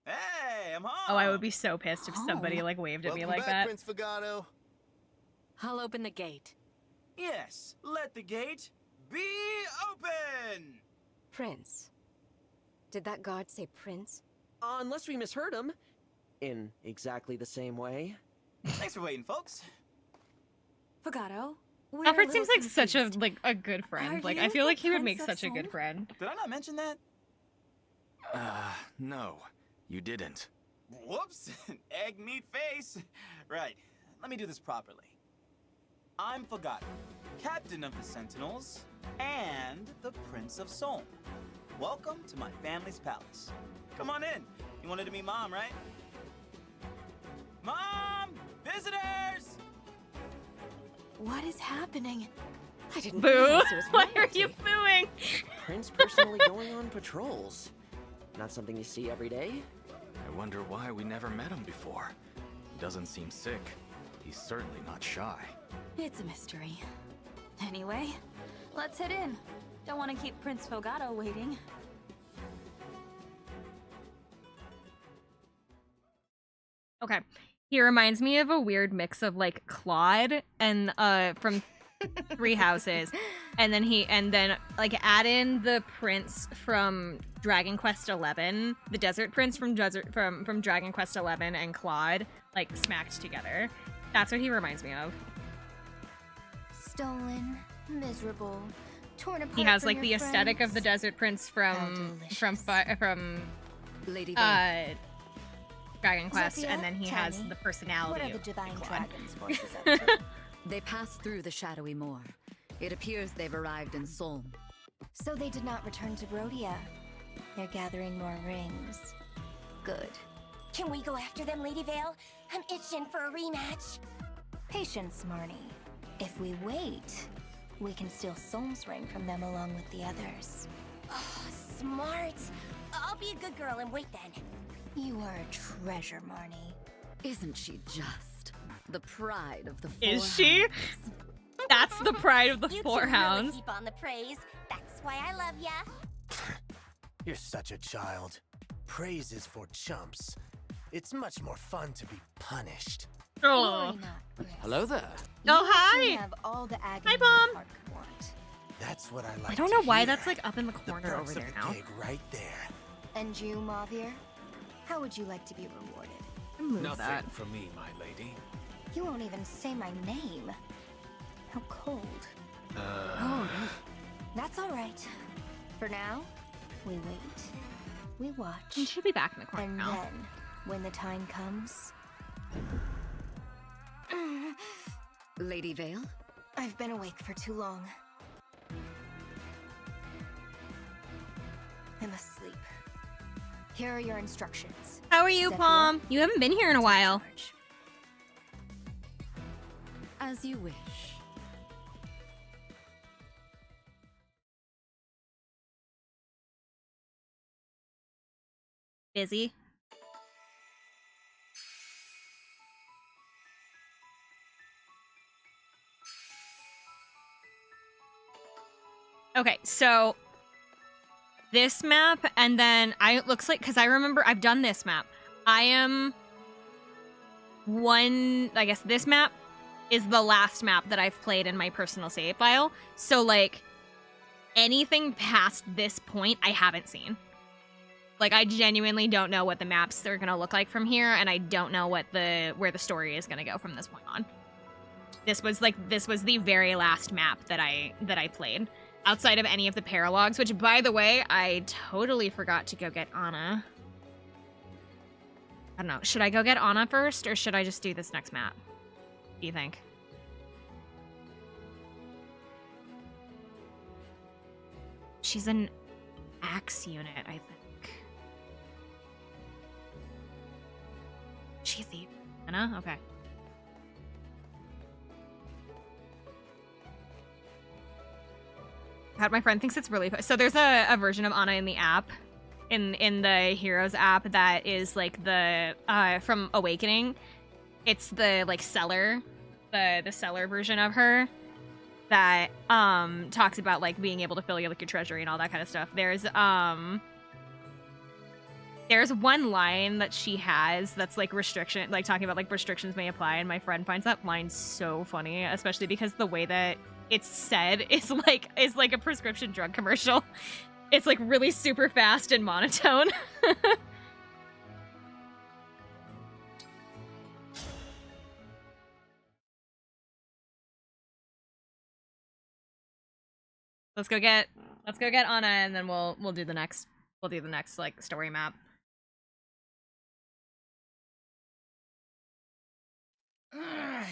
Hey, I'm home. Oh, I would be so pissed if somebody like waved at me Welcome like back, that. Prince Fogato. I'll open the gate. Yes, let the gate be open. Prince. Did that guard say prince? Unless we misheard him. In exactly the same way. Thanks for waiting, folks. Fogato, we're Alfred a seems little like such a confused. a good friend. Are Like you I feel the like he would make Prince of such a good Solm? friend. Did I not mention that? No, you didn't. Whoops. Egg meat face. Right. Let me do this properly. I'm Fogato, captain of the Sentinels, and the Prince of Solm. Welcome to my family's palace. Come on in. You wanted to meet Mom, right? Mom! Visitors! What is happening? I didn't Boo! realize it was Why are royalty. you booing? Prince personally going on patrols. Not something you see every day. I wonder why we never met him before. He doesn't seem sick. He's certainly not shy. It's a mystery. Anyway, let's head in. Don't want to keep Prince Fogato waiting. Okay. He reminds me of a weird mix of like Claude and from Three Houses. And then like add in the prince from Dragon Quest XI, the Desert Prince from Dragon Quest XI and Claude like smacked together. That's what he reminds me of. Stolen, miserable, torn apart. He has from like the your aesthetic of the friends. Desert Prince How from Lady Vale. Dragon Quest, Zephyr, and then he tell has me, the personality What are the of divine Claude. dragons' forces up to? They passed through the shadowy moor. It appears they've arrived in Solm. So they did not return to Brodia. They're gathering more rings. Good. Can we go after them, Lady Vale? I'm itching for a rematch. Patience, Marnie. If we wait, we can steal Solm's ring from them along with the others. Oh, smart. I'll be a good girl and wait then. You are a treasure, Marnie. Isn't she just the pride of the Is Four she? Hounds? That's the pride of the You Four two really Hounds. keep on the praise. That's why I love ya. You're such a child. Praise is for chumps. It's much more fun to be punished. Oh. Worry not, Prince. Hello there. Oh, You hi. have all the agony Hi, Mom. your heart could want. That's what I like. I don't to know why hear. that's like up in the The corner perks over of there the now. gig right there. And you, Mauvier? How would you like to be rewarded? Move Nothing that. for me, my lady. You won't even say my name. How cold. Oh, That's all right. For now, we wait. We watch. she should be back in the corner And now. then, when the time comes... Lady Vale? I've been awake for too long. I must sleep. Here are your instructions. How are you, Zephyr, Palm? You haven't been here in a while. charge. As you wish. Busy. Okay, so this map, and then it looks like, because I remember I've done this map. I guess this map is the last map that I've played in my personal save file. So, like, anything past this point, I haven't seen. Like, I genuinely don't know what the maps are gonna look like from here, and I don't know what where the story is gonna go from this point on. This was the very last map that I played. Outside of any of the paralogs, which, by the way, I totally forgot to go get Anna. I don't know. Should I go get Anna first, or should I just do this next map? What do you think? She's an axe unit, I think. She a thief? Anna? Okay. God, my friend thinks it's really fun. So there's a version of Anna in the app, in the Heroes app, that is like the from Awakening. It's the like seller, the seller version of her that talks about like being able to fill your like your treasury and all that kind of stuff. There's one line that she has that's like restriction, like talking about like restrictions may apply, and my friend finds that line so funny, especially because the way that it's said is like a prescription drug commercial. It's like really super fast and monotone. Let's go get Anna, and then we'll do the next like story map.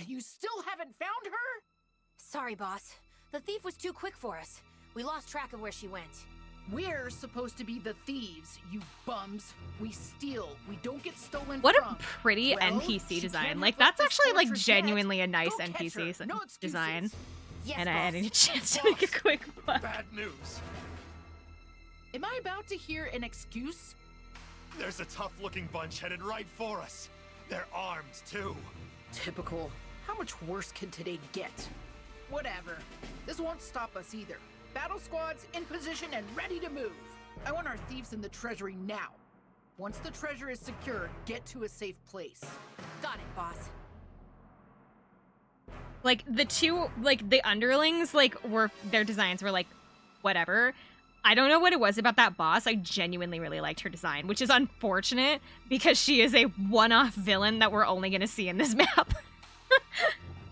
You still haven't found her? Sorry, boss. The thief was too quick for us. We lost track of where she went. We're supposed to be the thieves, you bums. We steal. We don't get stolen What from. a pretty NPC design. Like, that's actually like genuinely a nice NPC design. Yes, and boss. I need a chance to make a quick buck. Bad news. Am I about to hear an excuse? There's a tough-looking bunch headed right for us. They're armed, too. Typical. How much worse can today get? Whatever. This won't stop us either. Battle squads in position and ready to move. I want our thieves in the treasury now. Once the treasure is secure, get to a safe place. Got it, boss. Like, the two, like, the underlings, like, their designs were, like, whatever. I don't know what it was about that boss. I genuinely really liked her design, which is unfortunate because she is a one-off villain that we're only going to see in this map.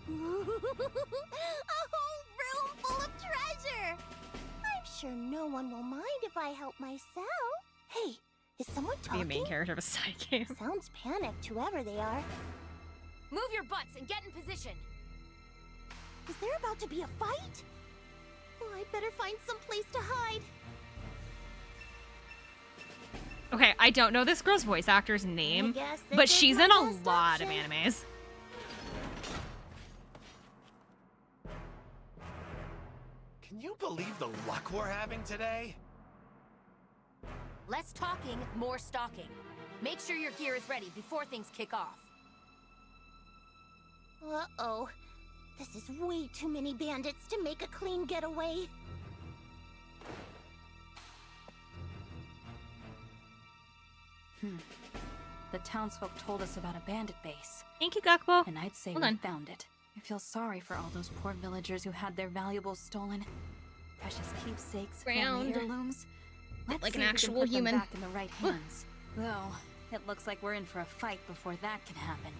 A whole room full of treasure! I'm sure no one will mind if I help myself. Hey, is someone Be talking? a main character of a side game. Sounds panicked, whoever they are. Move your butts and get in position. Is there about to be a fight? Well, I better find some place to hide. Okay, I don't know this girl's voice actor's name, guess this but is she's my in a best lot of option. animes. Can you believe the luck we're having today? Less talking, more stalking. Make sure your gear is ready before things kick off. Uh-oh. This is way too many bandits to make a clean getaway. The townsfolk told us about a bandit base. Thank you, Gakbo. And I'd say Hold we on. found it. I feel sorry for all those poor villagers who had their valuables stolen. Precious keepsakes, family Ground. heirlooms. Let's Like see an if we can actual put them human. back in the right hands. Though, it looks like we're in for a fight before that can happen.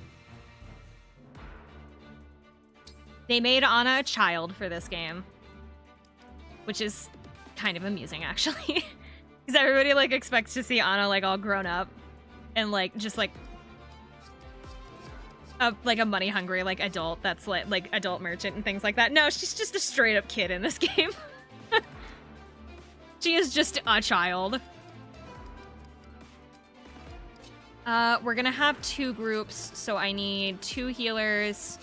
They made Anna a child for this game, which is kind of amusing, actually. Because everybody, like, expects to see Anna, like, all grown up and, like, just, like a money-hungry, like, adult that's, like, adult merchant and things like that. No, she's just a straight-up kid in this game. She is just a child. We're gonna have 2 groups, so I need 2 healers.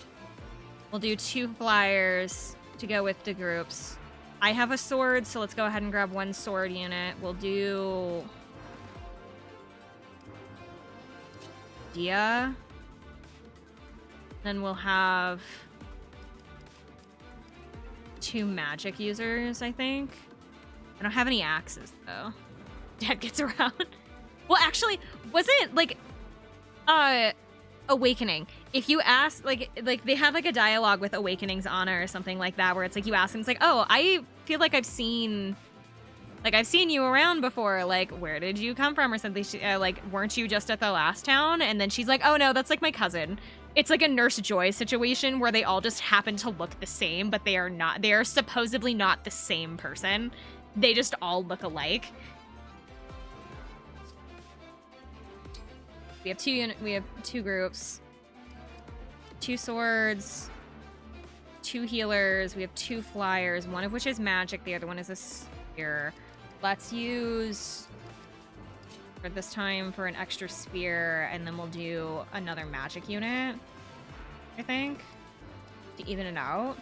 We'll do 2 flyers to go with the groups. I have a sword, so let's go ahead and grab 1 sword unit. We'll do Dia. Then we'll have 2 magic users, I think. I don't have any axes, though. Dad gets around. Well, actually, wasn't, like, Awakening. If you ask, like they have, like, a dialogue with Awakening's Honor or something like that, where it's, like, you ask them, it's like, oh, I feel like I've seen you around before. Like, where did you come from or something? Like, weren't you just at the last town? And then she's like, oh, no, that's, like, my cousin. It's like a Nurse Joy situation where they all just happen to look the same, but they are not. They are supposedly not the same person. They just all look alike. We have two groups. 2 swords. 2 healers. We have 2 flyers, one of which is magic, the other one is a spear. Let's use, for this time, for an extra spear, and then we'll do another magic unit, I think, to even it out.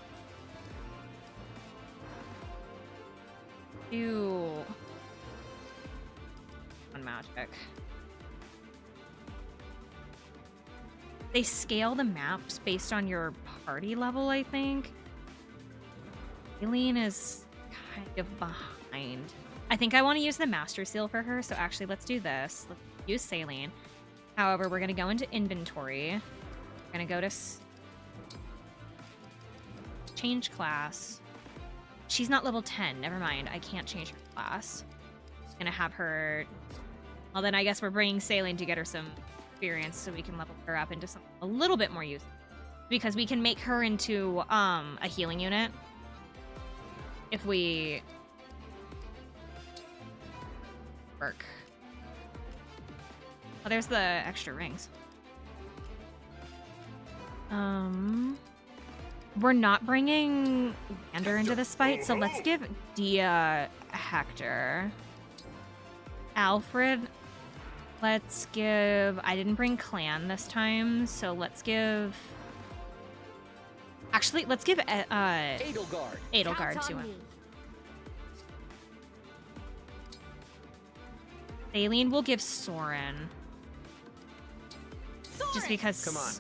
Do on magic. They scale the maps based on your party level, I think. Aileen is kind of behind. I think I want to use the Master Seal for her, so actually let's do this. Let's use Saline. However, we're going to go into inventory. We're going to go to change class. She's not level 10. Never mind. I can't change her class. Just going to have her... Well, then I guess we're bringing Saline to get her some experience so we can level her up into something a little bit more useful. Because we can make her into a healing unit. If we... work. Oh, there's the extra rings. We're not bringing Lander into this fight, so let's give Dia Hector. Alfred, let's give... I didn't bring Clan this time, so let's give... Actually, let's give Edelgard to him. Aileen will give Soren. Just because... Come on.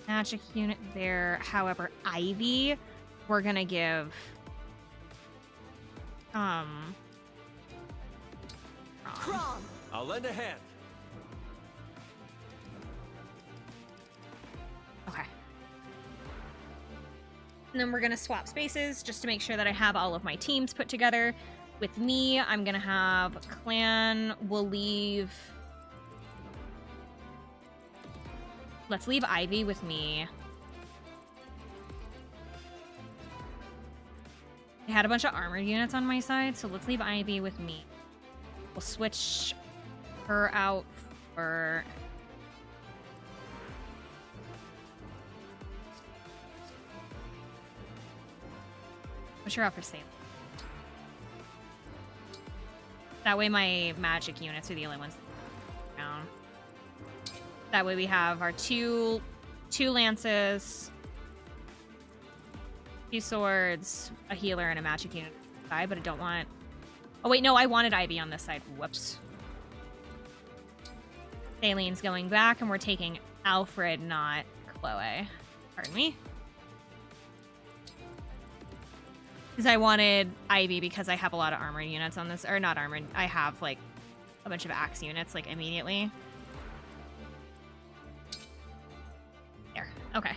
Magic unit there. However, Ivy, we're gonna give... I'll lend a hand. Okay. And then we're gonna swap spaces just to make sure that I have all of my teams put together. With me, I'm gonna have Clan. We'll leave... Let's leave Ivy with me. I had a bunch of armored units on my side, so let's leave Ivy with me. We'll switch her out for... Switch her out for Salem. That way my magic units are the only ones down. That way we have our two lances, 2 swords, a healer, and a magic unit on the side, but I don't want... Oh wait, no, I wanted Ivy on this side. Whoops. Saileen's going back, and we're taking Alfred, not Chloe. Pardon me. Because I wanted Ivy because I have a lot of armored units on this, or not armored, I have like a bunch of axe units like immediately. There, okay.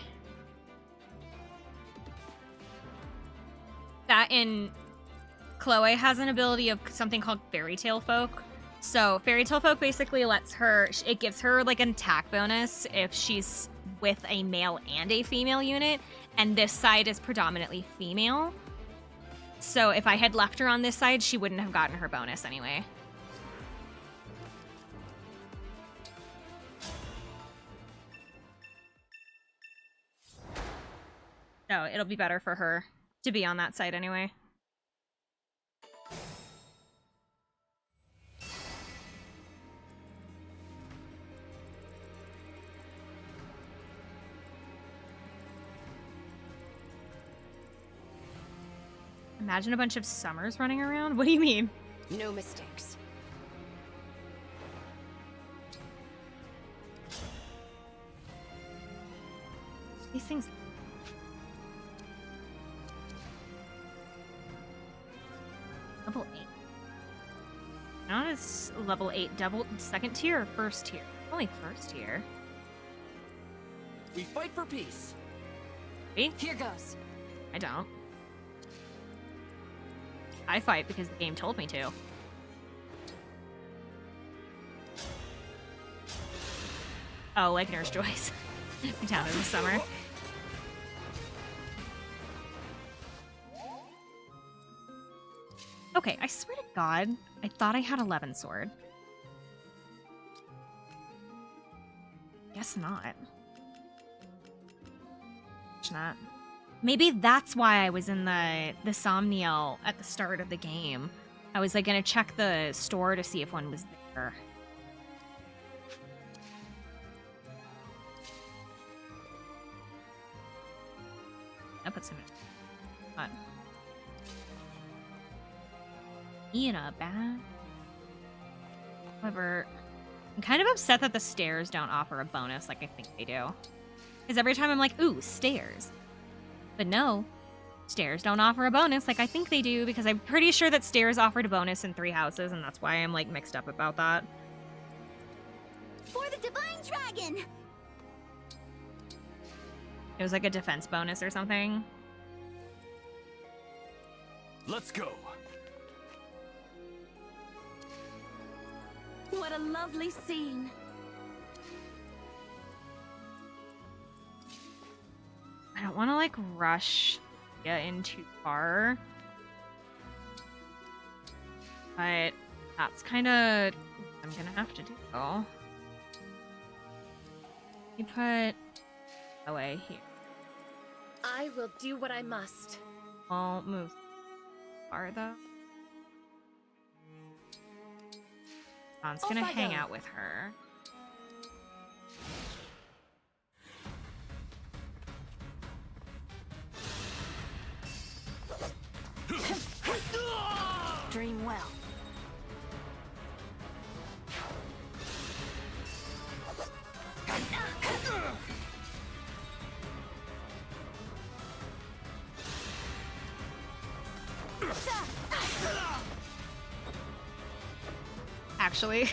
That in Chloe has an ability of something called Fairy Tale Folk. So Fairy Tale Folk basically lets her, it gives her like an attack bonus if she's with a male and a female unit, and this side is predominantly female. So if I had left her on this side, she wouldn't have gotten her bonus anyway. So it'll be better for her to be on that side anyway. Imagine a bunch of Summers running around? What do you mean? No mistakes. These things. Level 8. Not as level 8, double second tier or first tier? Only first tier. We fight for peace. Me? Here goes. I don't. I fight because the game told me to. Oh, like Nurse Joyce. Down in the summer. Okay, I swear to God, I thought I had 11 sword. Guess not. Not. Maybe that's why I was in the Somniel at the start of the game. I was like gonna check the store to see if one was there. That puts him in. Fun. In a bag. However, I'm kind of upset that the stairs don't offer a bonus like I think they do. Because every time I'm like, ooh, stairs. But no, stairs don't offer a bonus like I think they do, because I'm pretty sure that stairs offered a bonus in 3 houses, and that's why I'm like mixed up about that. For the Divine Dragon! It was like a defense bonus or something. Let's go. What a lovely scene. I don't want to like rush in too far. But that's kind of I'm going to have to do. You put away here. I will do what I must. Won't move far though. John's gonna hang out with her. Dream well. Actually,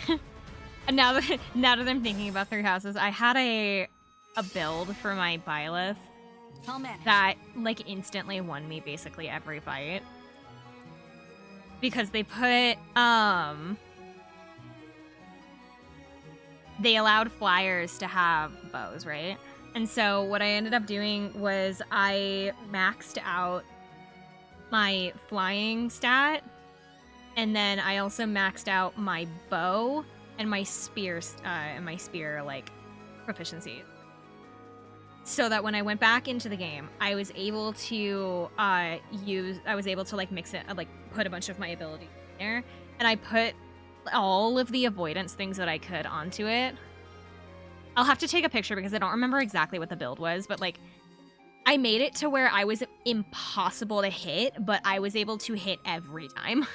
now that I'm thinking about 3 houses, I had a build for my Byleth that like instantly won me basically every fight. Because they put they allowed flyers to have bows, right? And so what I ended up doing was I maxed out my flying stat, and then I also maxed out my bow and my spear like proficiency, so that when I went back into the game, I was able to like mix it, like put a bunch of my abilities in there, and I put all of the avoidance things that I could onto it. I'll have to take a picture because I don't remember exactly what the build was, but like I made it to where I was impossible to hit, but I was able to hit every time.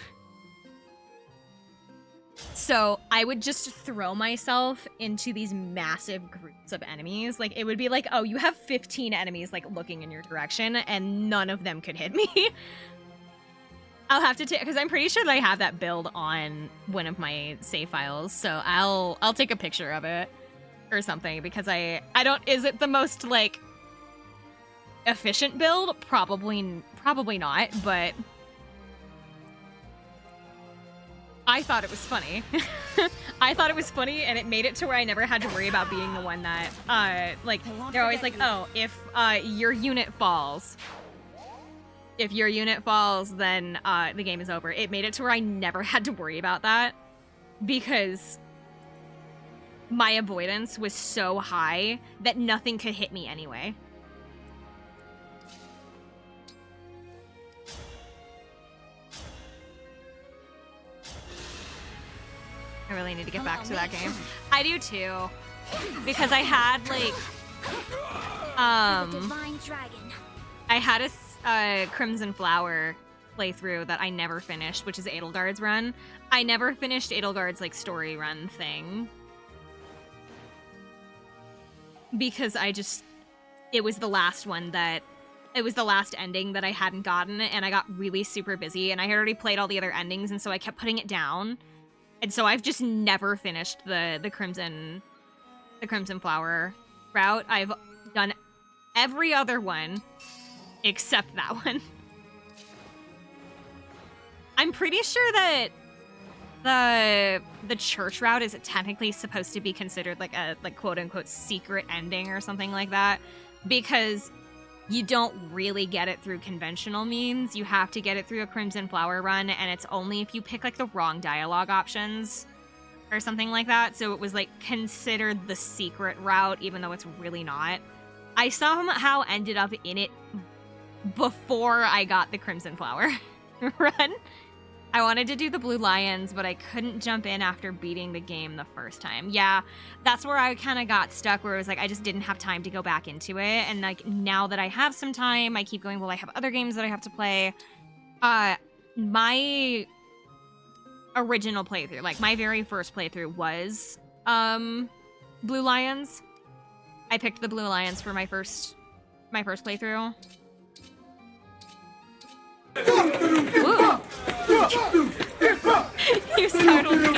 So I would just throw myself into these massive groups of enemies. Like, it would be like, oh, you have 15 enemies, like, looking in your direction, and none of them could hit me. I'll have to take, because I'm pretty sure that I have that build on one of my save files, so I'll take a picture of it or something, because I don't, is it the most, like, efficient build? Probably not, but I thought it was funny. I thought it was funny, and it made it to where I never had to worry about being the one that, like, they're always like, oh, if your unit falls, then the game is over. It made it to where I never had to worry about that, because my avoidance was so high that nothing could hit me anyway. I really need to get back to that game. I do too, because I had like, I had a Crimson Flower playthrough that I never finished, which is Edelgard's run. I never finished Edelgard's like story run thing, because it was the last one that it was the last ending that I hadn't gotten, and I got really super busy, and I had already played all the other endings, and so I kept putting it down. And so I've just never finished the Crimson Flower route. I've done every other one except that one. I'm pretty sure that the church route is technically supposed to be considered like a quote unquote secret ending or something like that, because you don't really get it through conventional means. You have to get it through a Crimson Flower run, and it's only if you pick like the wrong dialogue options or something like that. So it was like considered the secret route, even though it's really not. I somehow ended up in it before I got the Crimson Flower run. I wanted to do the Blue Lions, but I couldn't jump in after beating the game the first time. Yeah, that's where I kind of got stuck, where it was like I just didn't have time to go back into it. And like now that I have some time, I keep going, well, I have other games that I have to play. My original playthrough, like my very first playthrough was Blue Lions. I picked the Blue Lions for my first playthrough. Ooh. You startled me.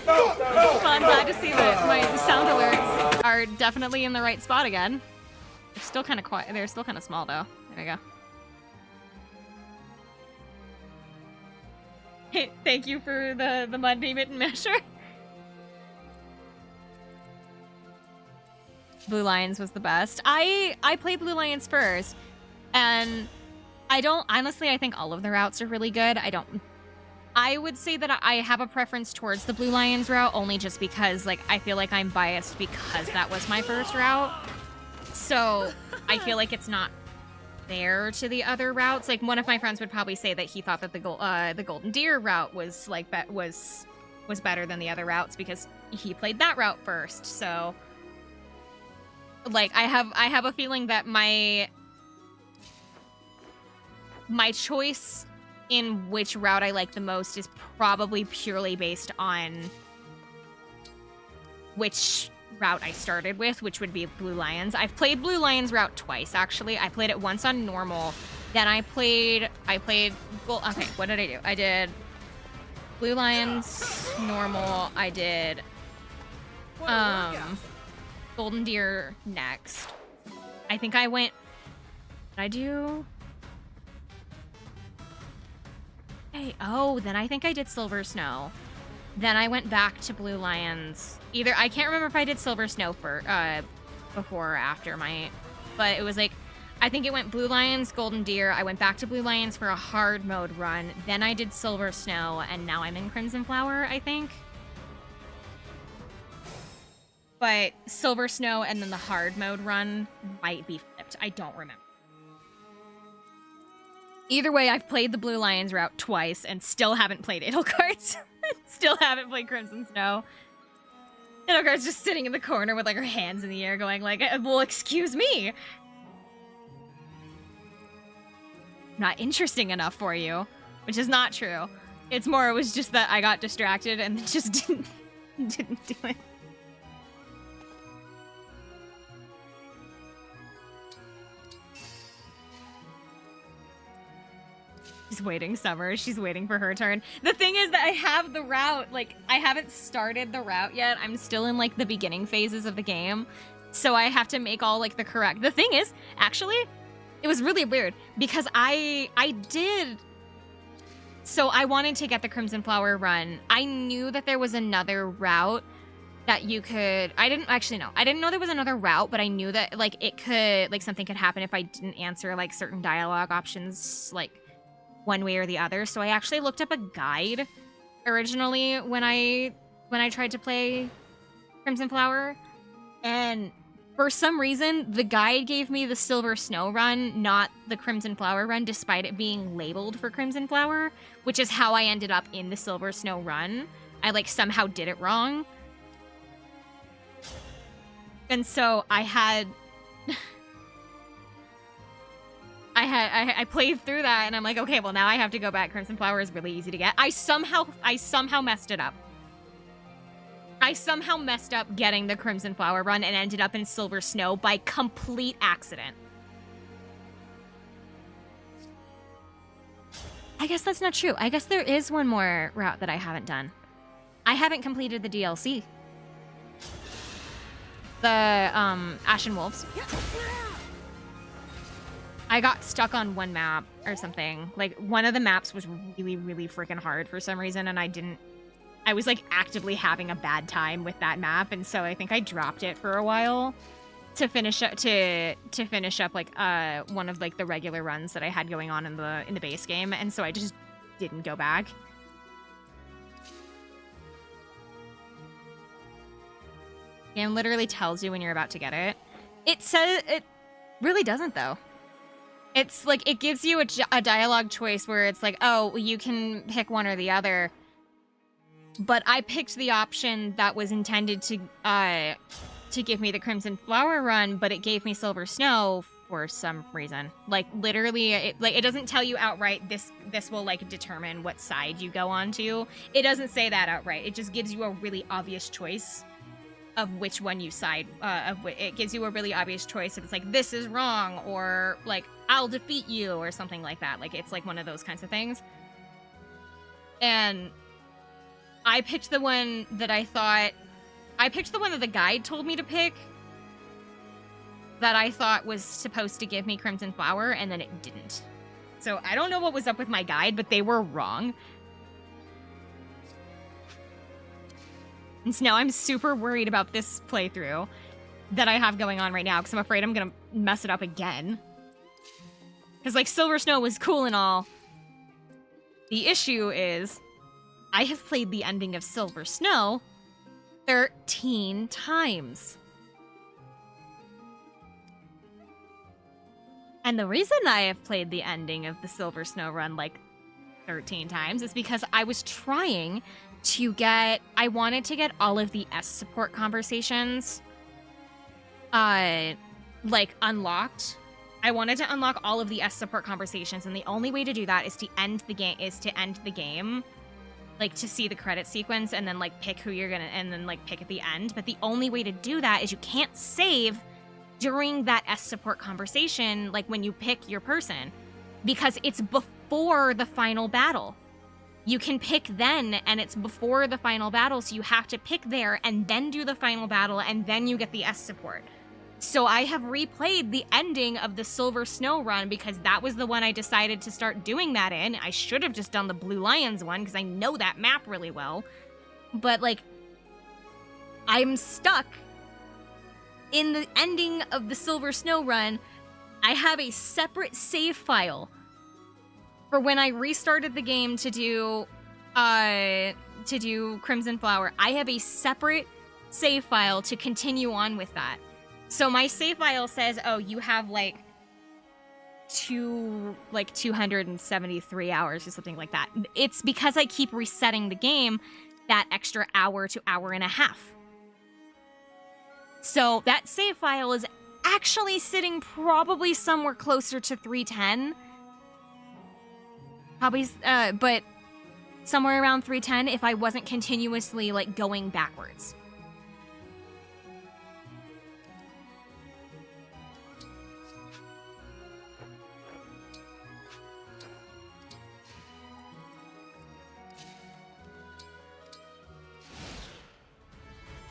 Well, I'm glad to see that my sound alerts are definitely in the right spot again. They're still kind of quiet. They're still kind of small, though. There we go. Hey, thank you for the Monday Mitten Measure. Blue Lions was the best. I played Blue Lions first, and honestly, I think all of the routes are really good. I would say that I have a preference towards the Blue Lions route, only just because, like, I feel like I'm biased because that was my first route. So I feel like it's not fair to the other routes. Like, one of my friends would probably say that he thought that the Golden Deer route was like was better than the other routes because he played that route first. So, like, I have a feeling that my choice in which route I like the most is probably purely based on which route I started with, which would be Blue Lions. I've played Blue Lions route twice, actually. I played it once on normal. Then I played, well, okay, what did I do? I did Blue Lions normal. I did Golden Deer next. I think I went, did I do? Hey, oh, then I think I did Silver Snow. Then I went back to Blue Lions. I can't remember if I did Silver Snow before or after but it was like, I think it went Blue Lions, Golden Deer. I went back to Blue Lions for a hard mode run. Then I did Silver Snow, and now I'm in Crimson Flower, I think. But Silver Snow and then the hard mode run might be flipped. I don't remember. Either way, I've played the Blue Lions route twice and still haven't played Edelgart's. Still haven't played Crimson Snow. Edelgart's just sitting in the corner with like her hands in the air going like, well, excuse me. Not interesting enough for you, which is not true. It's more, it was just that I got distracted and just didn't do it. She's waiting, Summer. She's waiting for her turn. The thing is that I have the route, like, I haven't started the route yet. I'm still in, like, the beginning phases of the game. So I have to make all, like, the correct... The thing is, actually, it was really weird because I did... So I wanted to get the Crimson Flower run. I knew that there was another route that you could... I didn't know there was another route, but I knew that, like, it could... Like, something could happen if I didn't answer, like, certain dialogue options, like... one way or the other. So I actually looked up a guide originally when I tried to play Crimson Flower, and for some reason the guide gave me the Silver Snow run, not the Crimson Flower run, despite it being labeled for Crimson Flower, which is how I ended up in the Silver Snow run. I like somehow did it wrong. And so I played through that, and I'm like, okay, well, now I have to go back. Crimson Flower is really easy to get. I somehow messed it up. I somehow messed up getting the Crimson Flower run and ended up in Silver Snow by complete accident. I guess that's not true. I guess there is one more route that I haven't done. I haven't completed the DLC. The Ashen Wolves. I got stuck on one map or something. Like, one of the maps was really, really freaking hard for some reason, and I was like actively having a bad time with that map, and so I think I dropped it for a while to finish up like one of like the regular runs that I had going on in the base game, and so I just didn't go back. Game literally tells you when you're about to get it. It says it really doesn't though. It's like it gives you a dialogue choice where it's like, oh, you can pick one or the other. But I picked the option that was intended to give me the Crimson Flower run, but it gave me Silver Snow for some reason. Like literally, it doesn't tell you outright this will like determine what side you go on to. It doesn't say that outright. It just gives you a really obvious choice of which one you side. It gives you a really obvious choice if it's like this is wrong or like I'll defeat you or something like that. Like it's like one of those kinds of things. And I picked the one that the guide told me to pick that I thought was supposed to give me Crimson Flower, and then it didn't. So I don't know what was up with my guide, but they were wrong. And so now I'm super worried about this playthrough that I have going on right now, because I'm afraid I'm gonna mess it up again. Because, like, Silver Snow was cool and all. The issue is, I have played the ending of Silver Snow 13 times. And the reason I have played the ending of the Silver Snow run, like, 13 times is because I was trying to get... I wanted to get all of the S support conversations, like, unlocked. I wanted to unlock all of the S support conversations, and the only way to do that is to end the game, like, to see the credit sequence and then, like, pick who you're gonna, and then, like, pick at the end. But the only way to do that is you can't save during that S support conversation, like, when you pick your person, because it's before the final battle. You can pick then, and it's before the final battle, so you have to pick there and then do the final battle, and then you get the S support. So I have replayed the ending of the Silver Snow run because that was the one I decided to start doing that in. I should have just done the Blue Lions one because I know that map really well. But, like, I'm stuck in the ending of the Silver Snow run. I have a separate save file for when I restarted the game to do Crimson Flower. I have a separate save file to continue on with that. So my save file says, oh, you have, like, 273 hours or something like that. It's because I keep resetting the game that extra hour to hour and a half. So that save file is actually sitting probably somewhere closer to 310. Probably, but somewhere around 310 if I wasn't continuously, like, going backwards.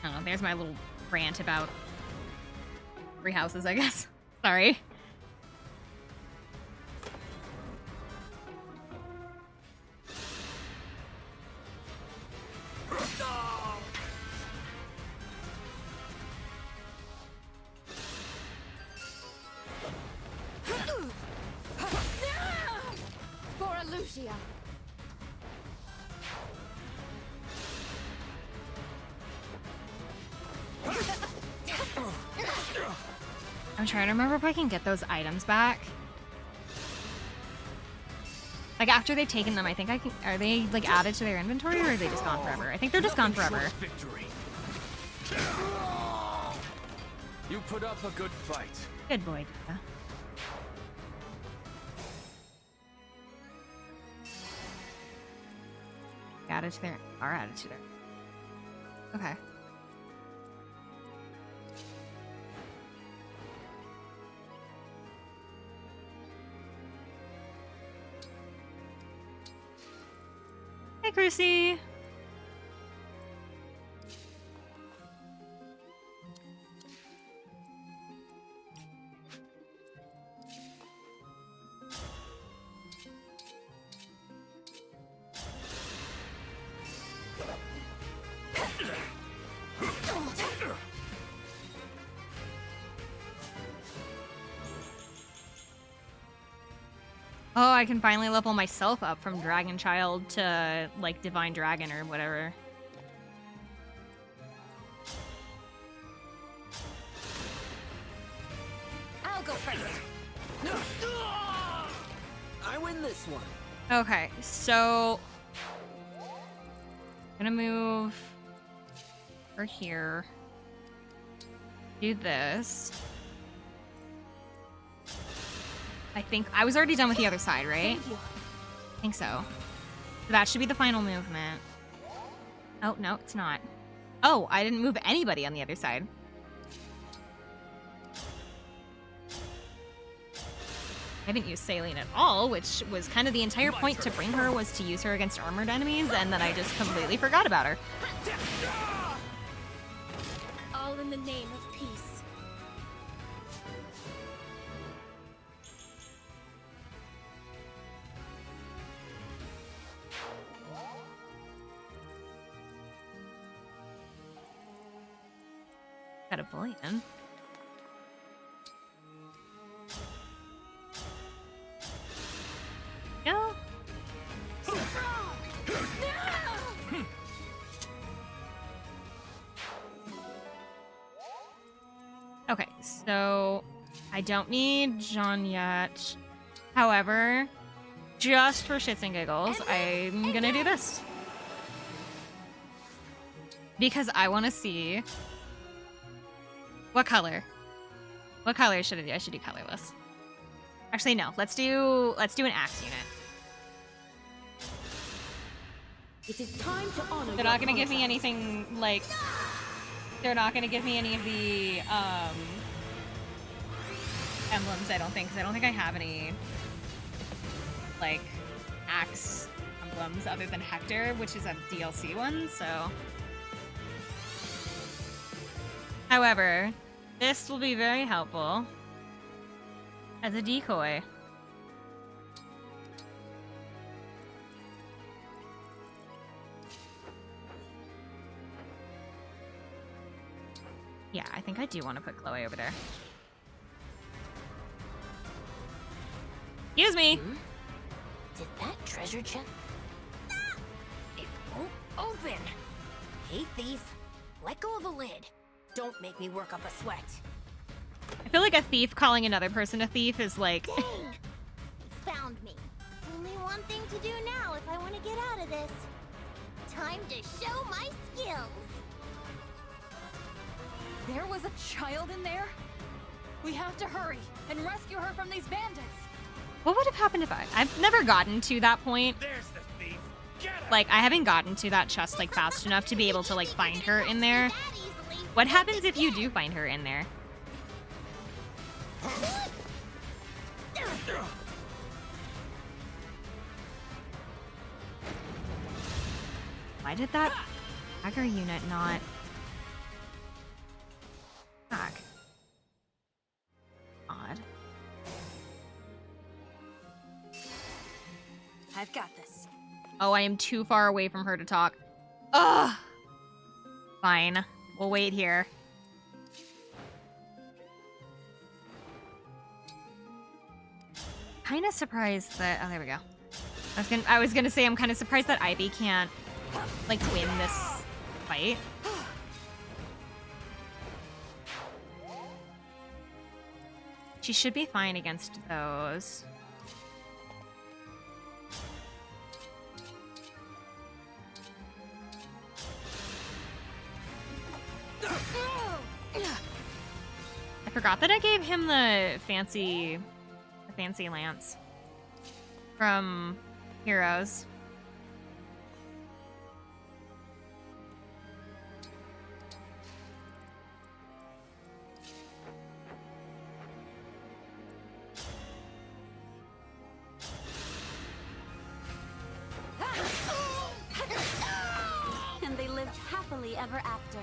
I don't know, there's my little rant about free houses, I guess. Sorry. For Lucia. I'm trying to remember if I can get those items back. Like, after they've taken them, I think I can... Are they, like, added to their inventory, or are they just gone forever? I think they're just gone forever. Victory. You put up a good fight. Good boy, Dita. Added to their... Are added to their... Okay. Hey, Chrissy. Oh, I can finally level myself up from Dragon Child to, like, Divine Dragon or whatever. I'll go first. I win this one. Okay, so... I'm gonna move over here. Do this. I think I was already done with the other side, right? Thank you. I think so. So that should be the final movement. Oh, no, it's not. Oh, I didn't move anybody on the other side. I didn't use Saline at all, which was kind of the entire point to bring her, was to use her against armored enemies, and then I just completely forgot about her. All in the name of peace. Got a bullion. Yeah. Okay, so I don't need John yet. However, just for shits and giggles, I'm gonna do this. Because I want to see what color. What color should I do? I should do colorless. Actually, no. Let's do an axe unit. It is time to honor. They're not gonna give me anything like. They're not gonna give me any of the emblems. I don't think, because I don't think I have any like axe emblems other than Hector, which is a DLC one. So, however, this will be very helpful as a decoy. Yeah, I think I do want to put Chloe over there. Excuse me! Did that treasure chest? It won't open. Hey, thief. Let go of the lid. Don't make me work up a sweat. I feel like a thief calling another person a thief is like... Dang! You found me. Only one thing to do now if I want to get out of this. Time to show my skills. There was a child in there? We have to hurry and rescue her from these bandits. What would have happened if I've never gotten to that point. There's the thief. Get her. Like, I haven't gotten to that chest, like, fast enough to be able to, like, find her in there. What happens if you do find her in there? Why did that dagger unit not... back? Odd. I've got this. Oh, I am too far away from her to talk. Ugh! Fine. We'll wait here. Kind of surprised that... oh, there we go. I was gonna say I'm kind of surprised that Ivy can't, like, win this fight. She should be fine against those. I forgot that I gave him the fancy lance from Heroes. lived happily ever after.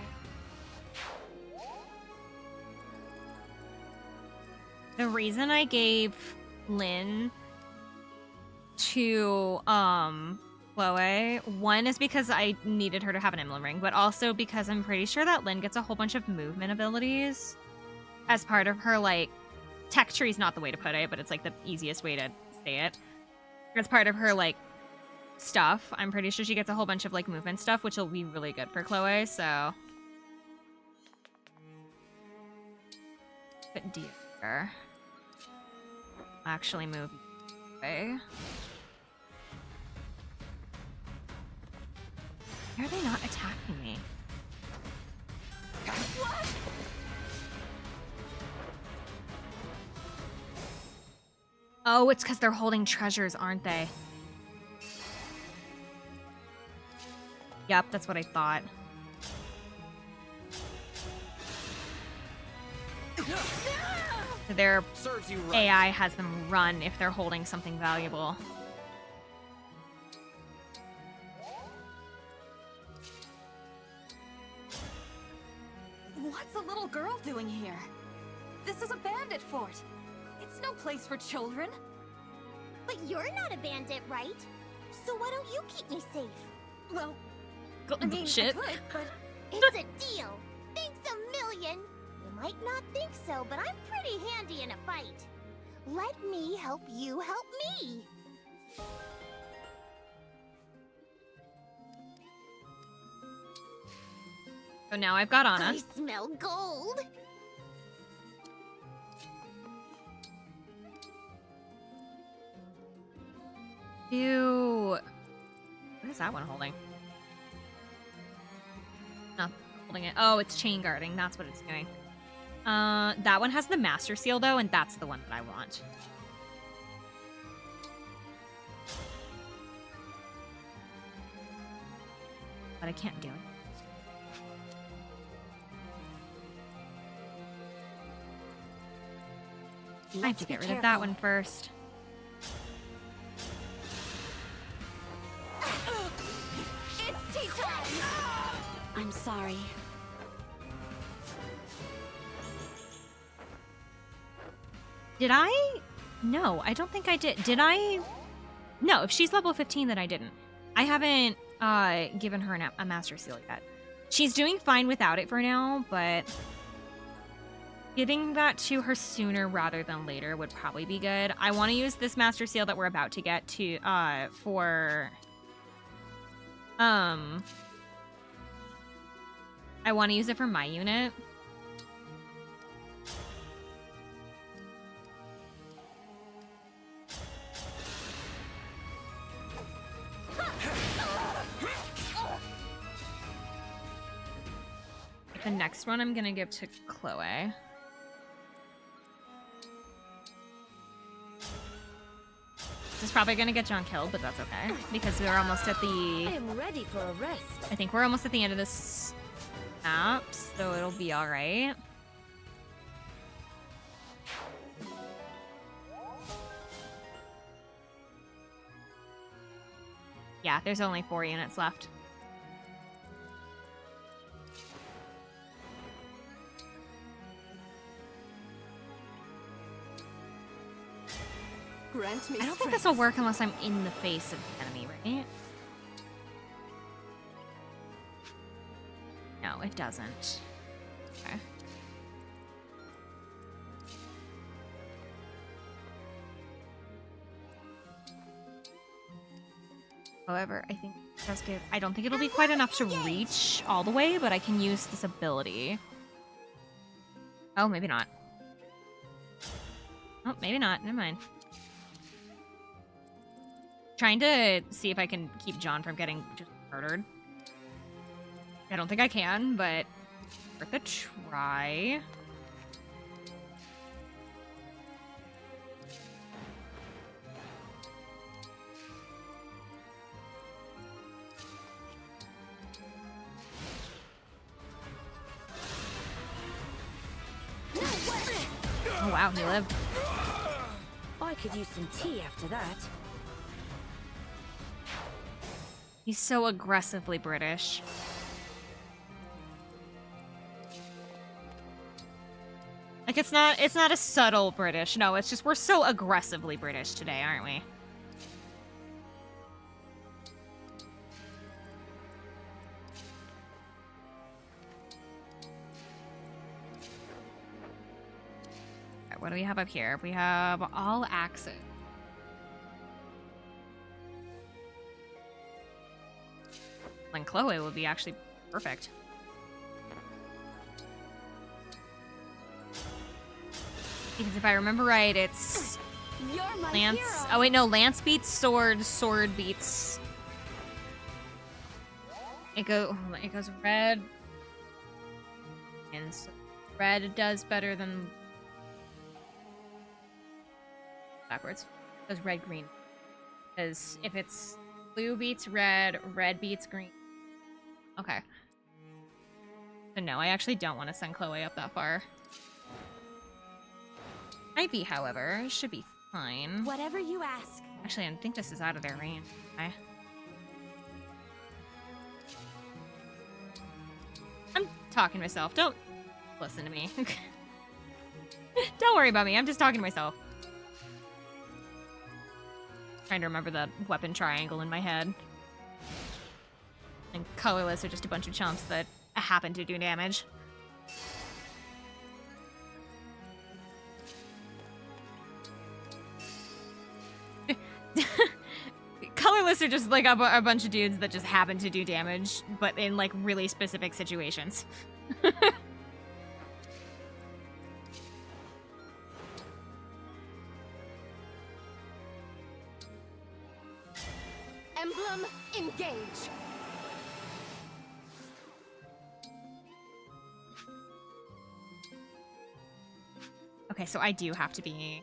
The reason I gave Lynn to Chloe, one is because I needed her to have an emblem ring, but also because I'm pretty sure that Lynn gets a whole bunch of movement abilities as part of her, like, tech tree's not the way to put it, but it's like the easiest way to say it. As part of her, like, stuff, I'm pretty sure she gets a whole bunch of, like, movement stuff, which will be really good for Chloe, so. But dear. Actually move away. Why are they not attacking me? What? Oh, it's because they're holding treasures, aren't they? Yep, that's what I thought. Their AI has them run if they're holding something valuable. What's a little girl doing here? This is a bandit fort. It's no place for children. But you're not a bandit, right? So why don't you keep me safe? Well, I mean, shit. I could, but it's a deal. Thanks a million. You might not think so, but I'm pretty handy in a fight. Let me help you help me. So now I've got Anna. I smell gold. Ew. What is that one holding? Not holding it. Oh, it's chain guarding. That's what it's doing. That one has the master seal though, and that's the one that I want. But I can't do it. I have to get rid of that one first. it's tea time. I'm sorry. Did I? No, I don't think I did. Did I? No, if she's level 15, then I didn't. I haven't given her a master seal yet. She's doing fine without it for now, but giving that to her sooner rather than later would probably be good. I want to use this master seal that we're about to get to for I want to use it for my unit. The next one I'm gonna give to Chloe. This is probably gonna get John killed, but that's okay because we're almost at the. I am ready for a rest. I think we're almost at the end of this map, so it'll be all right. Yeah, there's only 4 units left. Grant me I don't think this will work unless I'm in the face of the enemy, right? No, it doesn't. Okay. However, I think it does give. I don't think it'll be quite enough to reach all the way, but I can use this ability. Oh, maybe not. Oh, maybe not. Never mind. Trying to see if I can keep John from getting just murdered. I don't think I can, but worth a try. Oh wow, he lived. I could use some tea after that. He's so aggressively British. Like, it's not a subtle British. No, it's just we're so aggressively British today, aren't we? Alright, what do we have up here? We have all axes. And Chloe would be actually perfect. Because if I remember right, it's You're my Lance. hero. Oh wait, no, Lance beats sword. Sword beats. It goes red, and so red does better than backwards. It goes red green. Because if it's blue beats red, red beats green. Okay. So no, I actually don't want to send Chloe up that far. Ivy, however, should be fine. Whatever you ask. Actually, I think this is out of their range. Okay. I'm talking to myself. Don't listen to me. Don't worry about me. I'm just talking to myself. Trying to remember that weapon triangle in my head. And colorless are just a bunch of chumps that happen to do damage. Colorless are just like a bunch of dudes that just happen to do damage, but in like really specific situations. Emblem, engage. Okay, so I do have to be in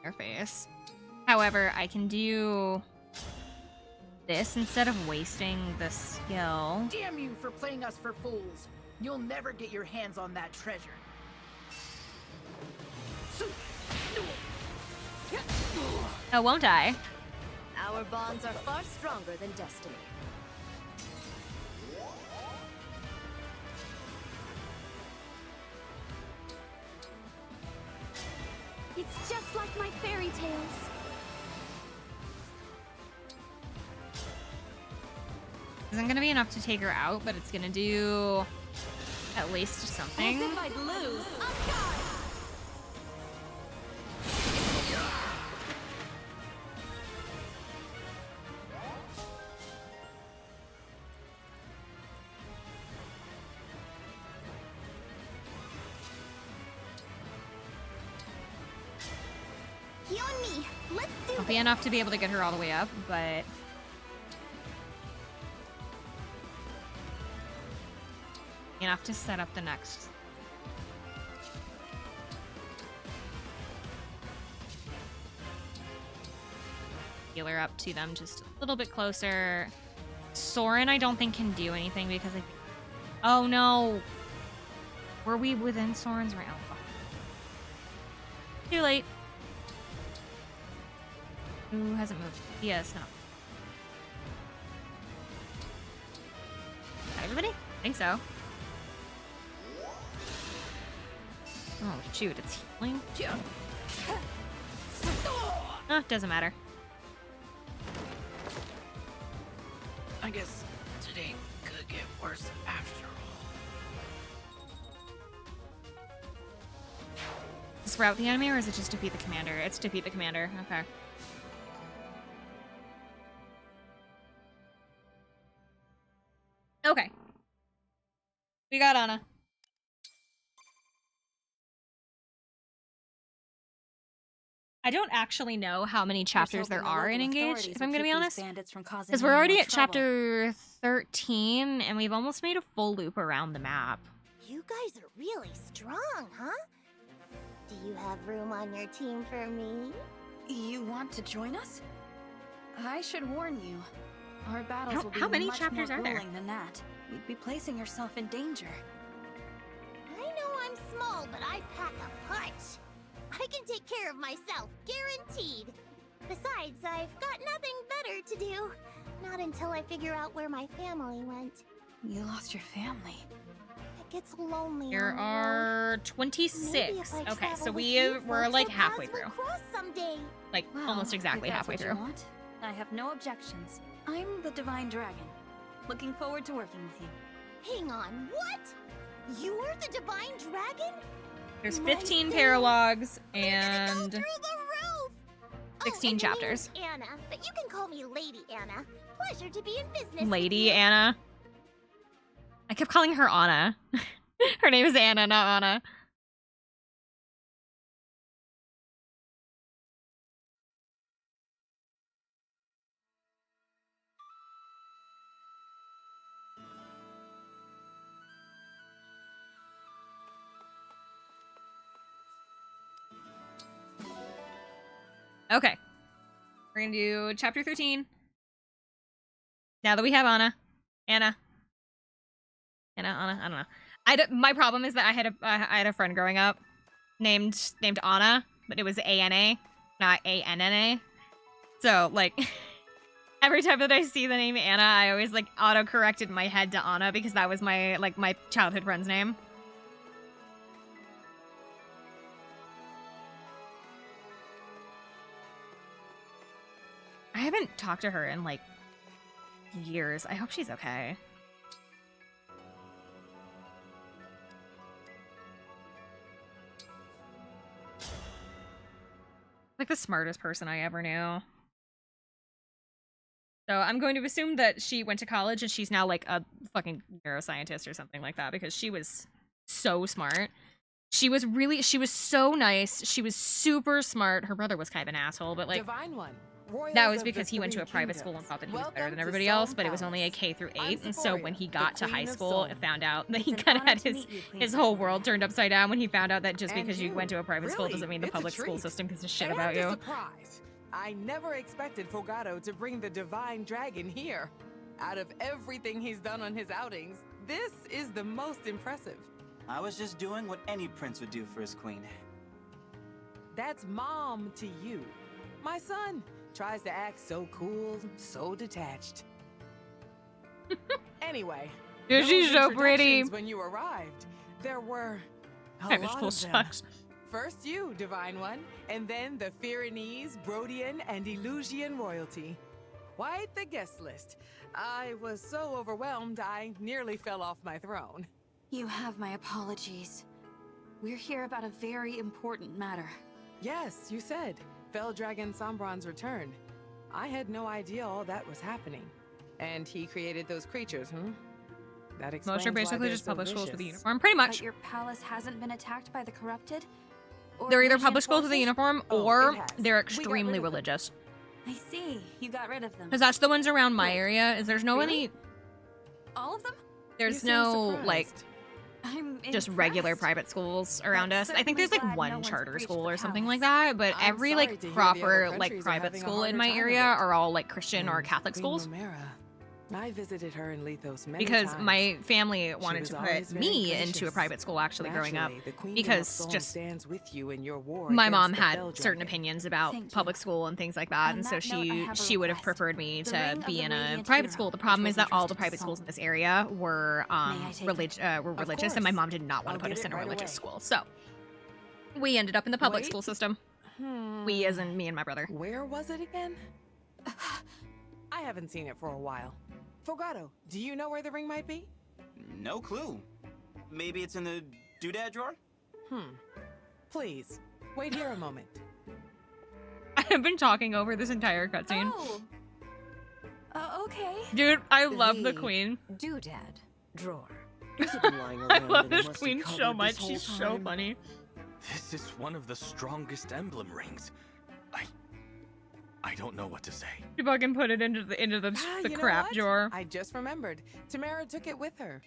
your face. However, I can do this instead of wasting the skill. Damn you for playing us for fools. You'll never get your hands on that treasure. Oh, won't I? Our bonds are far stronger than destiny. It's just like my fairy tales. Isn't gonna be enough to take her out, but it's gonna do at least something. As if I'd lose. You and me. Let's do Won't be enough to be able to get her all the way up, but enough to set up the next. Healer up to them just a little bit closer. Soren, I don't think can do anything because I think. Oh no! Were we within Soren's realm? Too late. Who hasn't moved? Yes, no. Everybody? I think so. Oh, shoot, it's healing? Oh, doesn't matter. I guess today could get worse after all. Is route the enemy or is it just defeat the commander? It's defeat the commander. Okay. Okay. We got Anna. I don't actually know how many chapters there are in Engage, if I'm gonna be honest. Because we're already at chapter 13, and we've almost made a full loop around the map. You guys are really strong, huh? Do you have room on your team for me? You want to join us? I should warn you. Our battles will be how many much chapters more are there? grueling than that. You'd be placing yourself in danger. I know I'm small, but I pack a punch. I can take care of myself, guaranteed. Besides, I've got nothing better to do. Not until I figure out where my family went. You lost your family. I gets lonely There on the road. are Maybe 26. if I Okay, travel so with we you were folks, like our halfway paths will through. cross someday. Like Well, almost exactly if that's halfway what through. You want, I have no objections. I'm the Divine Dragon. Looking forward to working with you. Hang on, what? You're the Divine Dragon? There's My 15 faith. paralogs Go and through the roof! 16 and chapters. My name is Anna, but you can call me Lady Anna. Pleasure to be in business with Lady you. Anna. I kept calling her Anna. Her name is Anna, not Anna. Okay. We're gonna do chapter 13. Now that we have Anna. Anna, Anna, I don't know. My problem is that I had a friend growing up named Anna, but it was A-N-A, not A-N-N-A. So, like, every time that I see the name Anna, I always, like, auto-corrected my head to Anna because that was my, like, my childhood friend's name. I haven't talked to her in, like, years. I hope she's okay. Like the smartest person I ever knew. So I'm going to assume that she went to college and she's now like a fucking neuroscientist or something like that because she was so smart. She was so nice. She was super smart. Her brother was kind of an asshole, but like Divine One. that was because he went to a private school and thought that he was better than everybody else, but it was only a K through 8, and so when he got to high school, it found out that he kind of had his whole world turned upside down when he found out that just because you went to a private school doesn't mean the public school system gives a shit about you. Surprise! I never expected Fogado to bring the Divine Dragon here. Out of everything he's done on his outings, this is the most impressive. I was just doing what any prince would do for his queen. That's mom to you. My son tries to act so cool, so detached. Anyway, She's so pretty. When you arrived, there were a Private lot school of them. sucks. First you, Divine One, and then the Pyrenees, Brodian, and Elusian royalty. Quite the guest list. I was so overwhelmed, I nearly fell off my throne. You have my apologies. We're here about a very important matter. Yes, you said. Fell Dragon Sombron's return. I had no idea all that was happening. And he created those creatures, That explains Most are why basically they're just so public schools with a vicious. uniform, pretty much. But your palace hasn't been attacked by the corrupted? Or They're either Legion public schools with a forces? uniform, Oh, or it has. they're We got extremely rid of them. religious. I see. You got rid of them. Because that's the ones around my area. Is there's no Really? any. All of them? There's You seem no like surprised. I'm just regular impressed. private schools around But us. I think there's certainly like glad one no one's charter breached school the or something palace. like that, but I'm every sorry like to hear the proper other like countries are private having a school in harder my time of area it. are all like Christian or And Catholic Queen schools. Lumera. I visited her in Lethos many Because times. my family wanted was to always put very me into a gracious. private school actually growing up Naturally, the Queendom of because Solm just stands with you in your war my against mom the had Fell certain Dragon. opinions about Thank you. public school and things like that, On and so that note, I have a she would have request. preferred me The to Ring of be the in a Radiant private Hero, school. The which problem was is that all the entrusted to private schools in Solm. this area were I take it? religious, and my course. mom did not want I'll to put get us it in a right religious away. school. So we ended up in the public Wait. school system. We, as in me and my brother. Where was it again? I haven't seen it for a while. Fogado, do you know where the ring might be? No clue. Maybe it's in the doodad drawer? Please, wait here a moment. I have been talking over this entire cutscene. Oh. Okay. Dude, I love the The queen. doodad drawer. Has it been lying I around love in a this musty queen so cupboard much. this whole She's so time? funny. This is one of the strongest emblem rings. I don't know what to say. You fucking put it into the You know crap what? drawer. I just remembered. Tamara took it with her.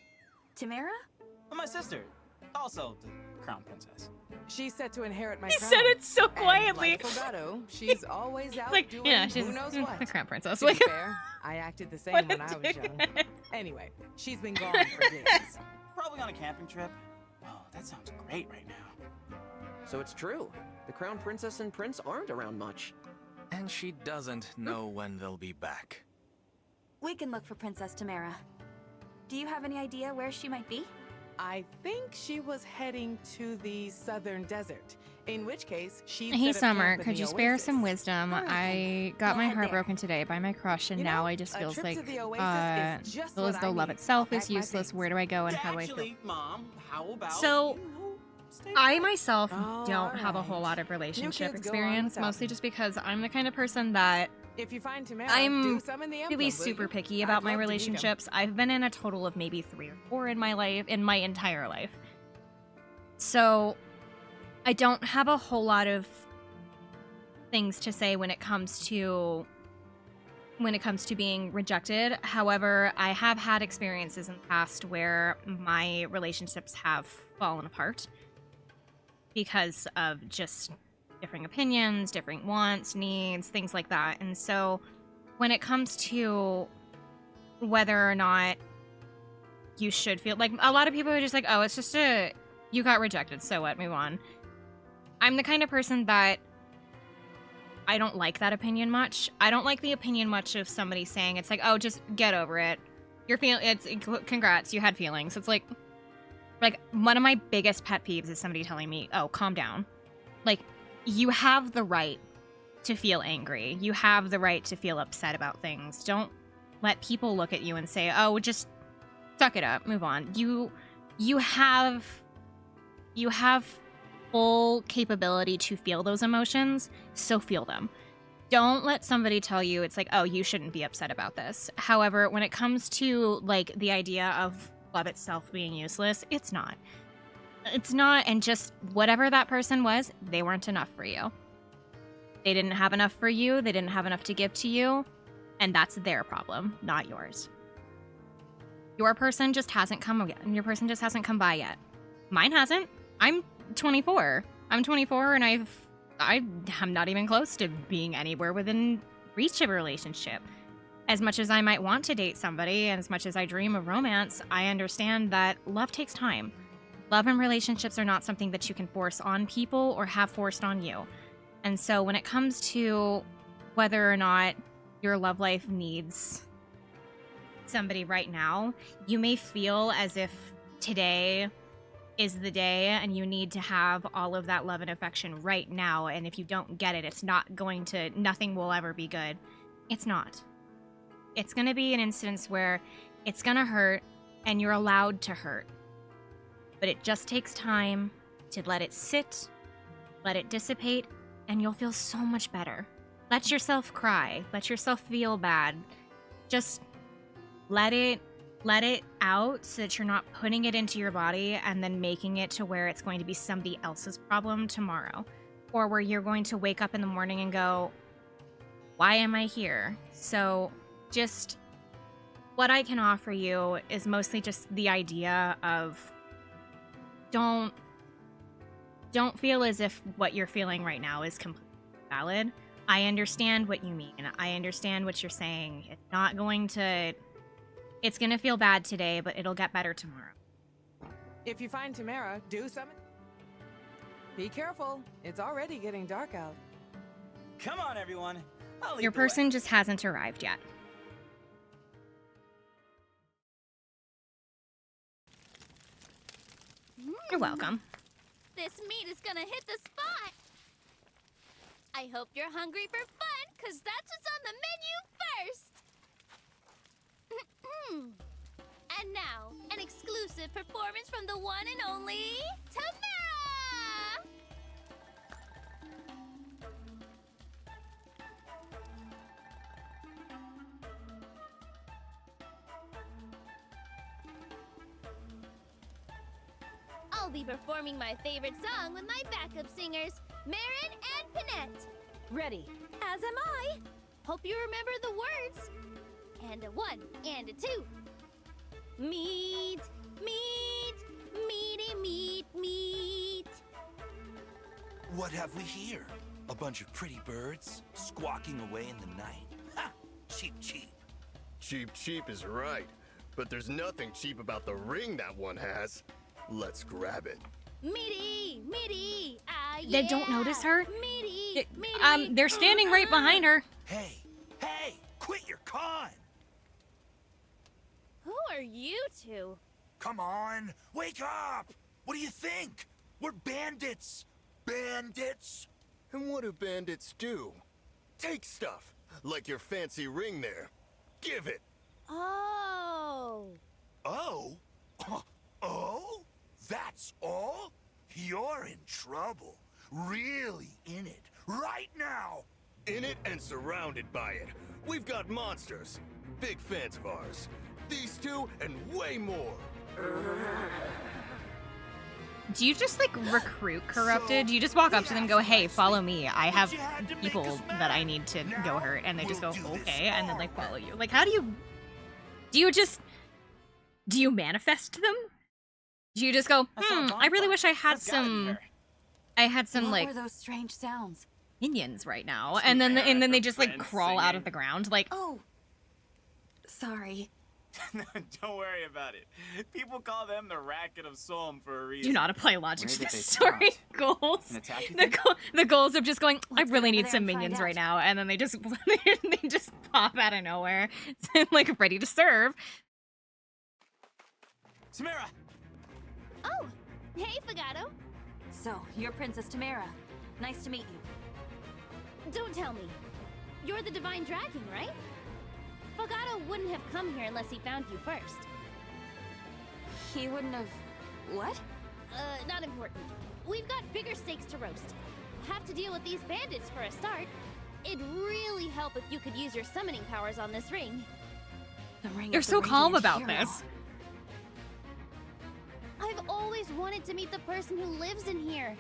Tamara? My sister. Also the crown princess. She's set to inherit my He crown. said it so And quietly. like Fogado, she's always out Like, doing yeah, she's who knows the what. crown princess. To be Like, fair, I acted the same What when a I was young. dickhead. Anyway, she's been gone for days. Probably on a camping trip. Oh, that sounds great right now. So it's true. The crown princess and prince aren't around much. And she doesn't know when they'll be back. We can look for Princess Tamara. Do you have any idea where she might be? I think she was heading to the southern desert. In which case, she'd Hey, set up Summer, camp in could the you spare oasis. some wisdom? All right, I then. got my We'll head heart there. broken today by my crush, and You now know, I just a feels trip like, to the oasis is just feel as what though I love need. itself I'll is pack my useless. things. Where do I go and how do I feel? Actually, Mom, how about So, I myself Oh, don't have a whole alright. lot of You relationship kids go on experience, without mostly me. just because I'm the kind of person that If you find Tamara, I'm do some in the really Emblem, will super you? picky I'd about my love to meet 'em. relationships. I've been in a total of maybe 3 or 4 in my life, in my entire life. So, I don't have a whole lot of things to say when it comes to being rejected. However, I have had experiences in the past where my relationships have fallen apart because of just differing opinions, different wants, needs, things like that. And so when it comes to whether or not you should feel like, a lot of people are just like, oh, it's just you got rejected, so what, move on. I'm the kind of person that I don't like that opinion much. I don't like the opinion much of somebody saying it's like, oh, just get over it. Congrats, you had feelings. It's like one of my biggest pet peeves is somebody telling me, oh, calm down. Like, you have the right to feel angry. You have the right to feel upset about things. Don't let people look at you and say, oh, just suck it up, move on. You have full capability to feel those emotions, so feel them. Don't let somebody tell you it's like, oh, you shouldn't be upset about this. However, when it comes to like the idea of love itself being useless, it's not. It's not, and just whatever that person was, they weren't enough for you. They didn't have enough for you, they didn't have enough to give to you, and that's their problem, not yours. Your person just hasn't come yet, and your person just hasn't come by yet. Mine hasn't. I'm 24. I'm 24 and I'm not even close to being anywhere within reach of a relationship. As much as I might want to date somebody and as much as I dream of romance, I understand that love takes time. Love and relationships are not something that you can force on people or have forced on you. And so when it comes to whether or not your love life needs somebody right now, you may feel as if today is the day and you need to have all of that love and affection right now, and if you don't get it, nothing will ever be good. It's not. It's gonna be an instance where it's gonna hurt and you're allowed to hurt. But it just takes time to let it sit, let it dissipate, and you'll feel so much better. Let yourself cry, let yourself feel bad. Just let it out so that you're not putting it into your body and then making it to where it's going to be somebody else's problem tomorrow. Or where you're going to wake up in the morning and go, why am I here? So just what I can offer you is mostly just the idea of don't feel as if what you're feeling right now is completely valid. I understand what you mean. I understand what you're saying. It's gonna feel bad today, but it'll get better tomorrow. If you find Tamara, do something. Be careful. It's already getting dark out. Come on, everyone. I'll lead Your the way. person just hasn't arrived yet. You're welcome. This meat is gonna hit the spot. I hope you're hungry for fun, cause that's what's on the menu first. And now, an exclusive performance from the one and only Tamara! I'll be performing my favorite song with my backup singers, Marin and Pinette. Ready. As am I. Hope you remember the words. And a 1 and a 2. Meat, meat, meaty meat, meat. What have we here? A bunch of pretty birds squawking away in the night. Ha! Cheap, cheap. Cheap, cheap is right. But there's nothing cheap about the ring that one has. Let's grab it. Meaty, meaty, They don't notice her? Meaty, They're standing right behind her. Hey, hey, quit your con! Who are you two? Come on, wake up! What do you think? We're bandits! Bandits! And what do bandits do? Take stuff, like your fancy ring there. Give it! Oh. Oh? Oh? That's all? You're in trouble. Really in it. Right now! In it and surrounded by it. We've got monsters. Big fans of ours. These two and way more. Do you just like recruit corrupted? Do you just walk up to them and go, hey, follow me. I have people that I need to go hurt. And they just go, okay. And then like follow you. Like, how do you manifest them? Do you just go, I really wish I had some What like were those strange sounds? minions right now. And then they just like crawl out of the ground. Like, oh, sorry. Don't worry about it. People call them the Racket of Solm for a reason. do not apply logic Where to did this they story. spawn? Goals. An attack, you think? The goals of just going, I really need there some and find minions out. right now. And then they just they just pop out of nowhere. Like ready to serve. Tamara! Oh, hey, Fagato. So, you're Princess Tamara. Nice to meet you. Don't tell me. You're the Divine Dragon, right? Fagato wouldn't have come here unless he found you first. He wouldn't have... what? Not important. We've got bigger stakes to roast. Have to deal with these bandits for a start. It'd really help if you could use your summoning powers on this ring. The ring You're of the so calm Radiant about Hero. this. I've always wanted to meet the person who lives in here.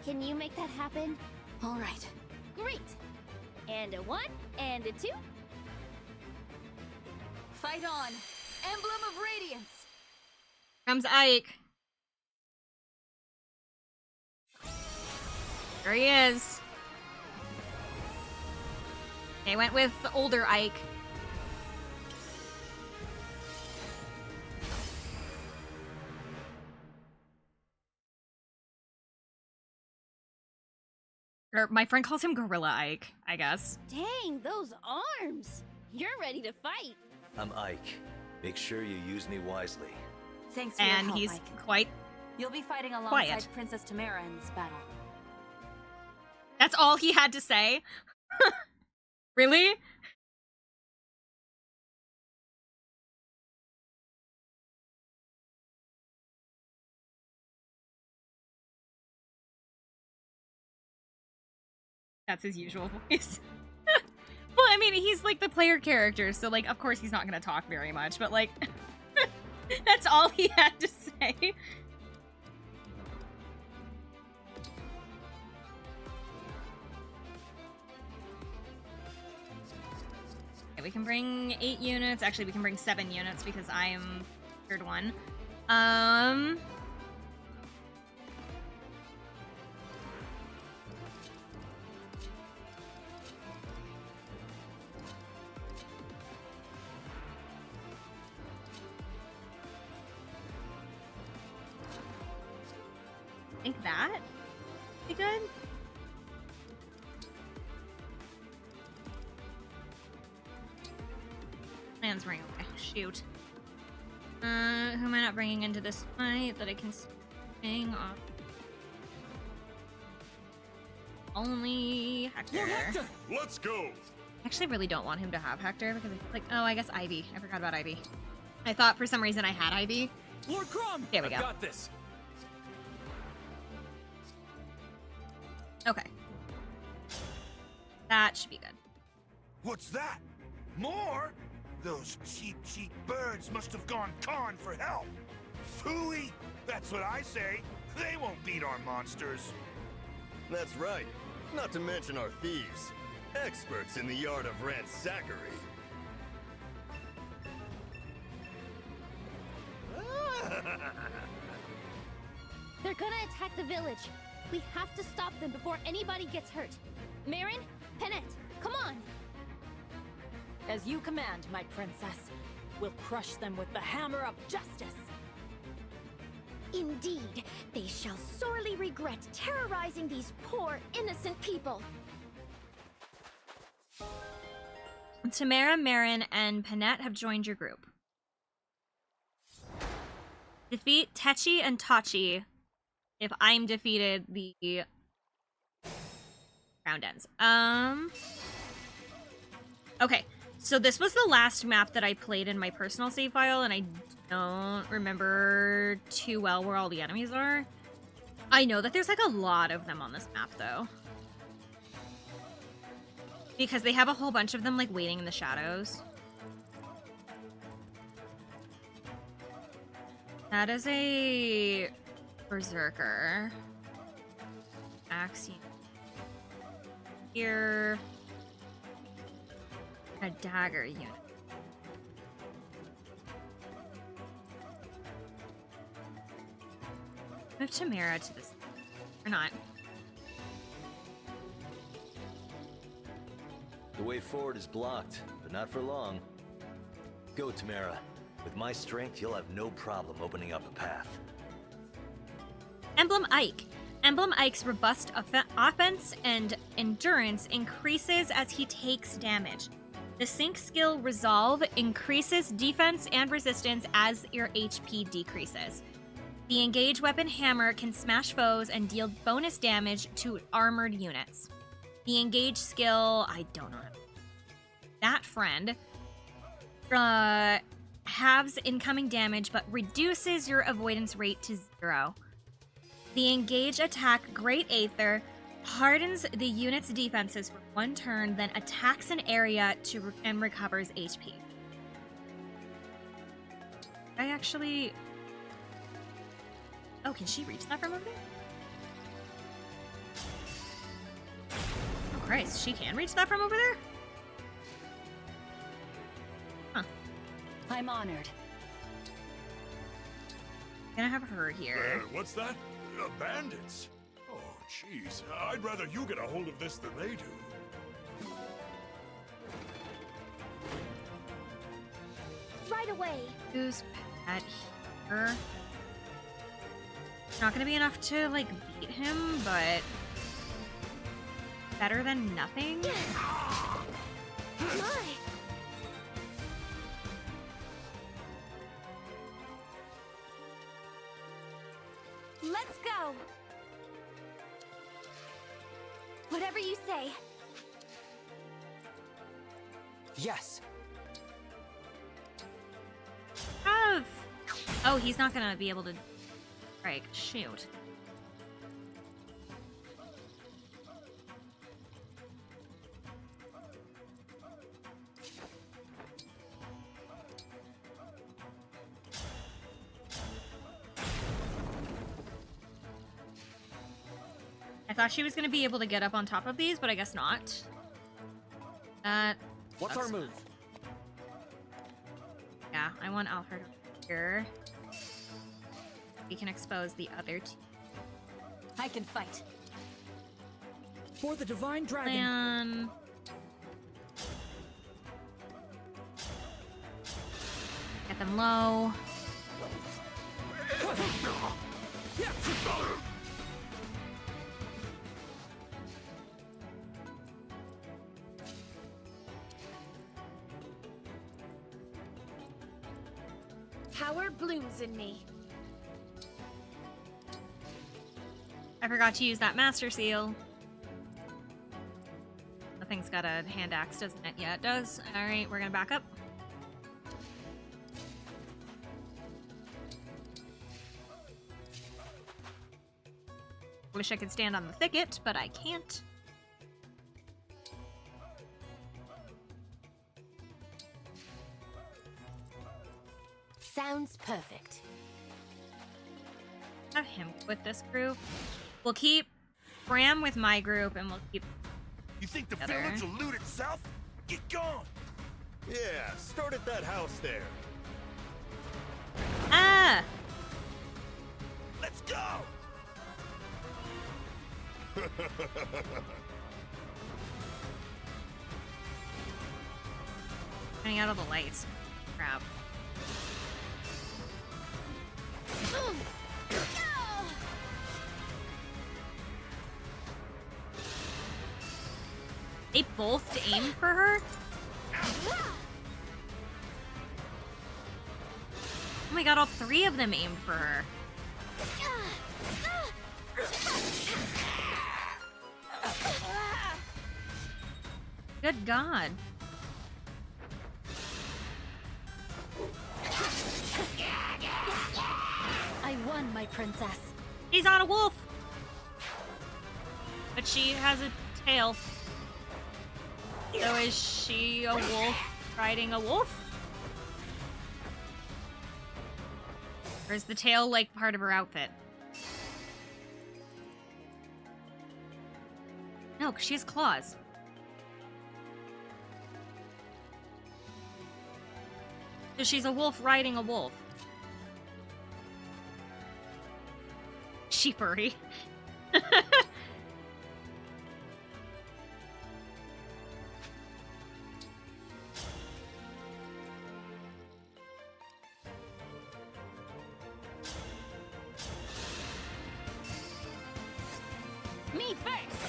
Can you make that happen? All right. Great. And a 1, and a 2. Fight on! Emblem of Radiance! Comes Ike. There he is. They went with the older Ike. Or my friend calls him Gorilla Ike, I guess. Dang, those arms! You're ready to fight. I'm Ike. Make sure you use me wisely. Thanks for your And help, he's Mike. quite You'll be fighting alongside quiet. Princess Tamara in this battle. That's all he had to say? Really? That's his usual voice. Well, I mean, he's like the player character, so like, of course he's not gonna talk very much, but like, that's all he had to say. Okay, we can bring 8 units. Actually, we can bring 7 units because I am third one. I think that be good. Plans ring away. Shoot. Who am I not bringing into this fight that I can swing off? Only Hector. Let's go! I actually really don't want him to have Hector because I feel like, oh, I guess Ivy. I forgot about Ivy. I thought for some reason I had Ivy. Lord Crumb! Here we go. I've got this. Okay. That should be good. What's that? More? Those cheap birds must have gone con for help. Phooey! That's what I say. They won't beat our monsters. That's right. Not to mention our thieves. Experts in the art of ransackery. They're gonna attack the village. We have to stop them before anybody gets hurt. Marin, Penette, come on! As you command, my princess. We'll crush them with the hammer of justice. Indeed, they shall sorely regret terrorizing these poor, innocent people. Tamara, Marin, and Penette have joined your group. Defeat Techi and Tachi. If I'm defeated, the round ends. Okay, so this was the last map that I played in my personal save file, and I don't remember too well where all the enemies are. I know that there's like a lot of them on this map, though. Because they have a whole bunch of them, like, waiting in the shadows. That is a Berserker. Axiom. Here. A dagger unit. Move Tamara to this. Or not. The way forward is blocked, but not for long. Go, Tamara. With my strength, you'll have no problem opening up a path. Emblem Ike. Emblem Ike's robust offense and endurance increases as he takes damage. The sync skill Resolve increases defense and resistance as your HP decreases. The engaged weapon Hammer can smash foes and deal bonus damage to armored units. The engaged skill, I don't know. That friend halves incoming damage but reduces your avoidance rate to 0. The engaged attack Great Aether hardens the unit's defenses for 1 turn, then attacks an area and recovers HP. I actually... Oh, can she reach that from over there? Oh, Christ, she can reach that from over there? Huh. I'm honored. Gonna have her here. What's that? Bandits? Oh, jeez. I'd rather you get a hold of this than they do. Right away. Who's pet here? Not gonna be enough to, like, beat him, but better than nothing. My. Let's go. Whatever you say. Yes. Oh, he's not gonna be able to strike. Shoot. I thought she was gonna be able to get up on top of these, but I guess not. What's our move? Yeah, I want Alfred here. We can expose the other two. I can fight. For the Divine Dragon. Plan. Get them low. Power blooms in me. I forgot to use that Master Seal. The thing's got a hand axe, doesn't it? Yeah, it does. Alright, we're gonna back up. Wish I could stand on the thicket, but I can't. Sounds perfect. Have him with this group. We'll keep Bram with my group, and we'll keep. You think the together. village will loot itself? Get going! Yeah, start at that house there. Ah! Let's go! Running out of the lights. Crap. They both aimed for her? Oh my god, all 3 of them aimed for her. Good god. I won, my princess. He's on a wolf! But she has a tail. So is she a wolf riding a wolf? Or is the tail like part of her outfit? No, because she has claws. So she's a wolf riding a wolf. Sheepery. Me first!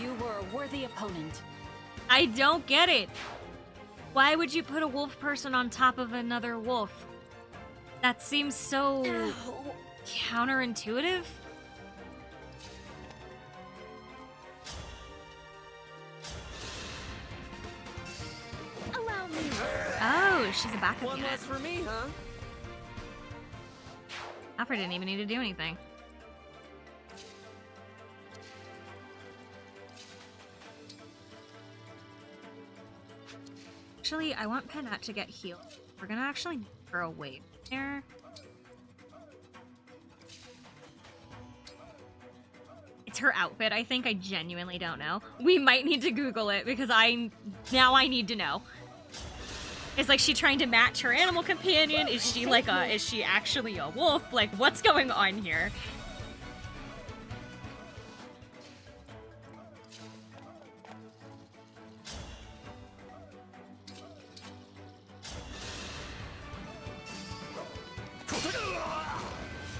You were a worthy opponent. I don't get it. Why would you put a wolf person on top of another wolf? That seems so counterintuitive. Allow me. Oh, she's a backup One unit. less for me, huh? Alfred didn't even need to do anything. Actually, I want Penat to get healed. We're gonna actually need her away there. It's her outfit, I think. I genuinely don't know. We might need to Google it because now I need to know. Is like she trying to match her animal companion? Is she actually a wolf? Like, what's going on here?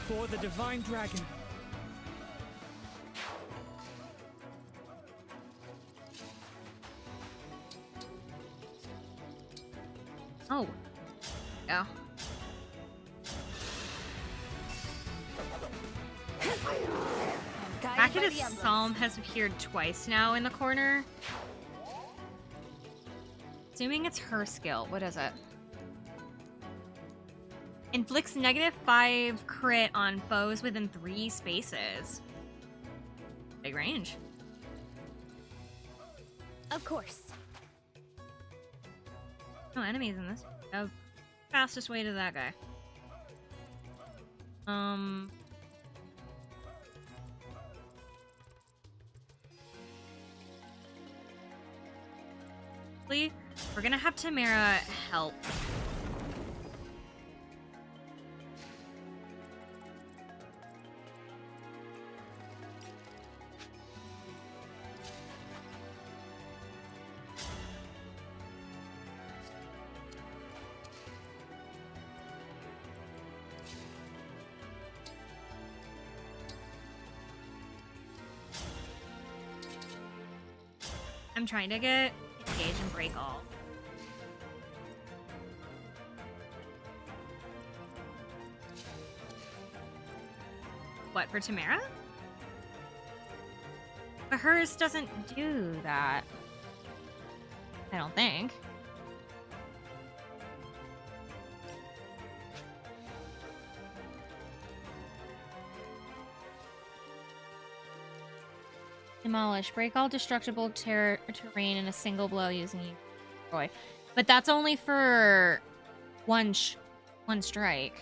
For the Divine Dragon. Oh. Yeah. Miraculous Solm has appeared twice now in the corner. Assuming it's her skill. What is it? Inflicts -5 crit on foes within 3 spaces. Big range. Of course. No enemies in this. Oh, fastest way to that guy. We're gonna have Tamara help. I'm trying to get engage and break all. What, for Tamara? But hers doesn't do that. I don't think. Demolish. Break all destructible terrain in a single blow using destroy. But that's only for one strike.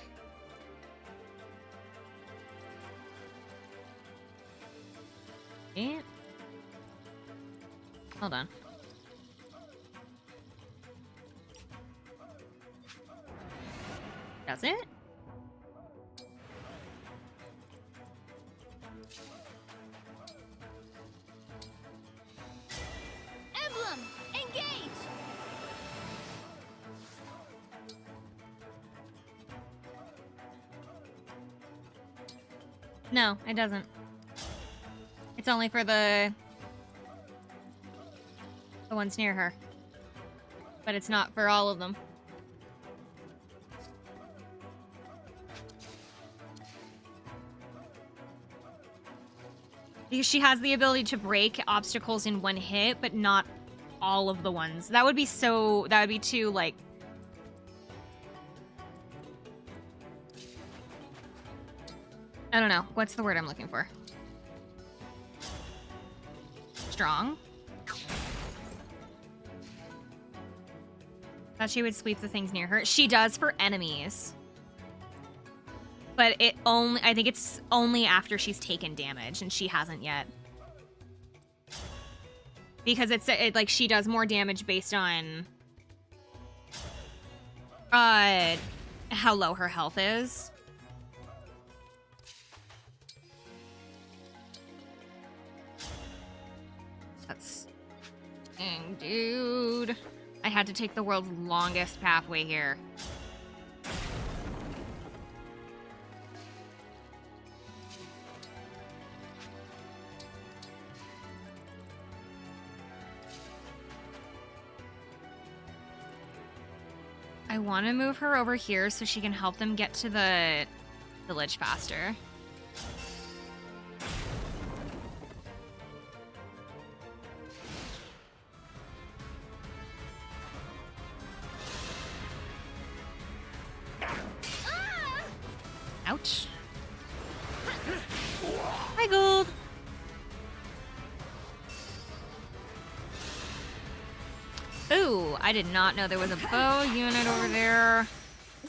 Wait. Hold on. Does it? Emblem, engage! No, it doesn't. It's only for the ones near her. But it's not for all of them. Because she has the ability to break obstacles in one hit, but not all of the ones. That would be too, like... I don't know. What's the word I'm looking for? Strong? Thought she would sweep the things near her. She does for enemies. But I think it's only after she's taken damage, and she hasn't yet. Because like she does more damage based on how low her health is. That's dang, dude. I had to take the world's longest pathway here. I want to move her over here so she can help them get to the village faster. Ouch. Hi, Gold. Ooh, I did not know there was a bow unit over there.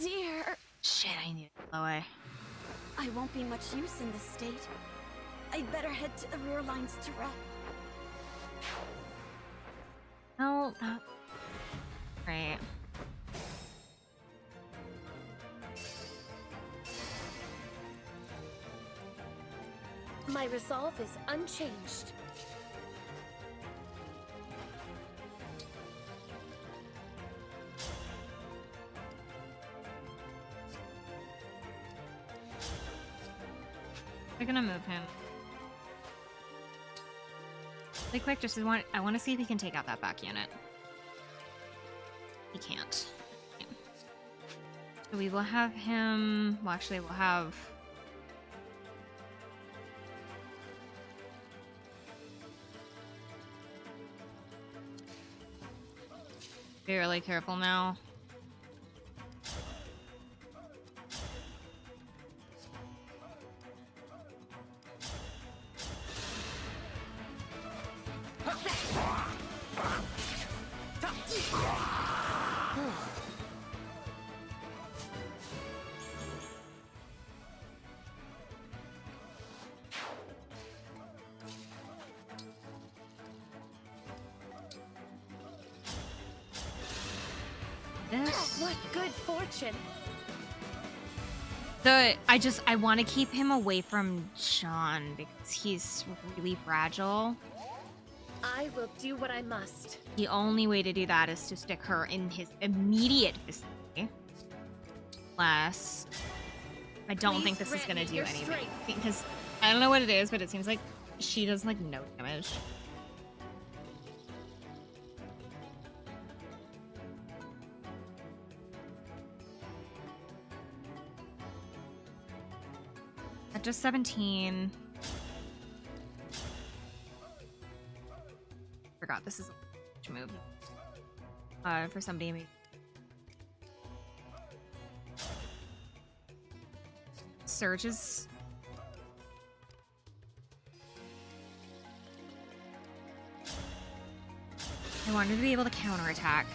Dear. Shit, I need to blow away. I won't be much use in this state. I'd better head to the rear lines to rest. Oh, right. My resolve is unchanged. We're gonna move him. Really quick, I want to see if he can take out that back unit. He can't. Okay. So we will have him. Well, actually, we'll have. Be really careful now. What good fortune. I want to keep him away from John because he's really fragile. I will do what I must. The only way to do that is to stick her in his immediate vicinity. Unless I don't think this is going to do anything. Because I don't know what it is, but it seems like she does like no damage. At just 17. Forgot this is a move. For somebody maybe. Surges. I wanted to be able to counterattack.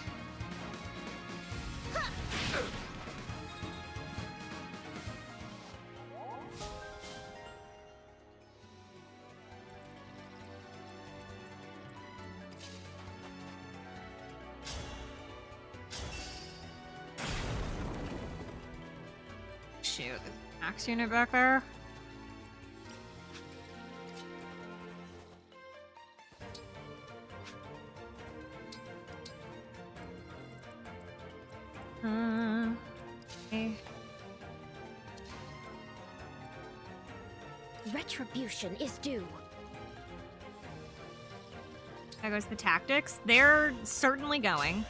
Shoot, there's an axe unit back there. Okay. Retribution is due. There goes the tactics. They're certainly going.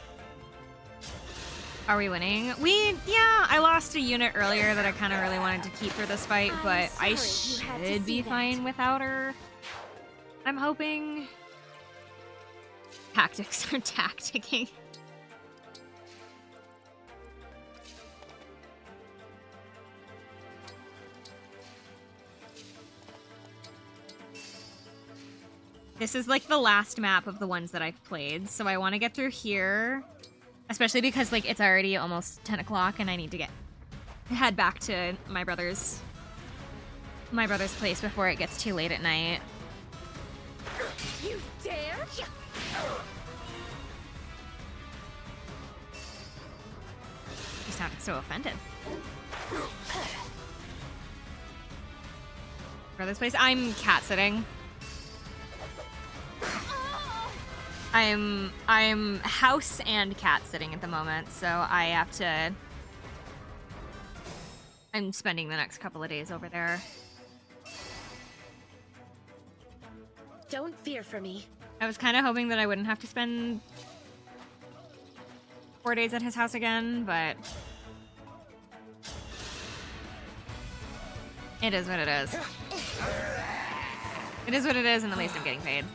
Are we winning? Yeah, I lost a unit earlier that I kind of really wanted to keep for this fight, but I should be fine without her. I'm hoping tactics are tacticking. This is like the last map of the ones that I've played, so I want to get through here, especially because like it's already almost 10 o'clock and I need to head back to my brother's place before it gets too late at night. You dare? You sounded so offended. Brother's place? I'm cat sitting. I'm house and cat sitting at the moment, so I have to... I'm spending the next couple of days over there. Don't fear for me. I was kind of hoping that I wouldn't have to spend 4 days at his house again, but... It is what it is. It is what it is, and at least I'm getting paid.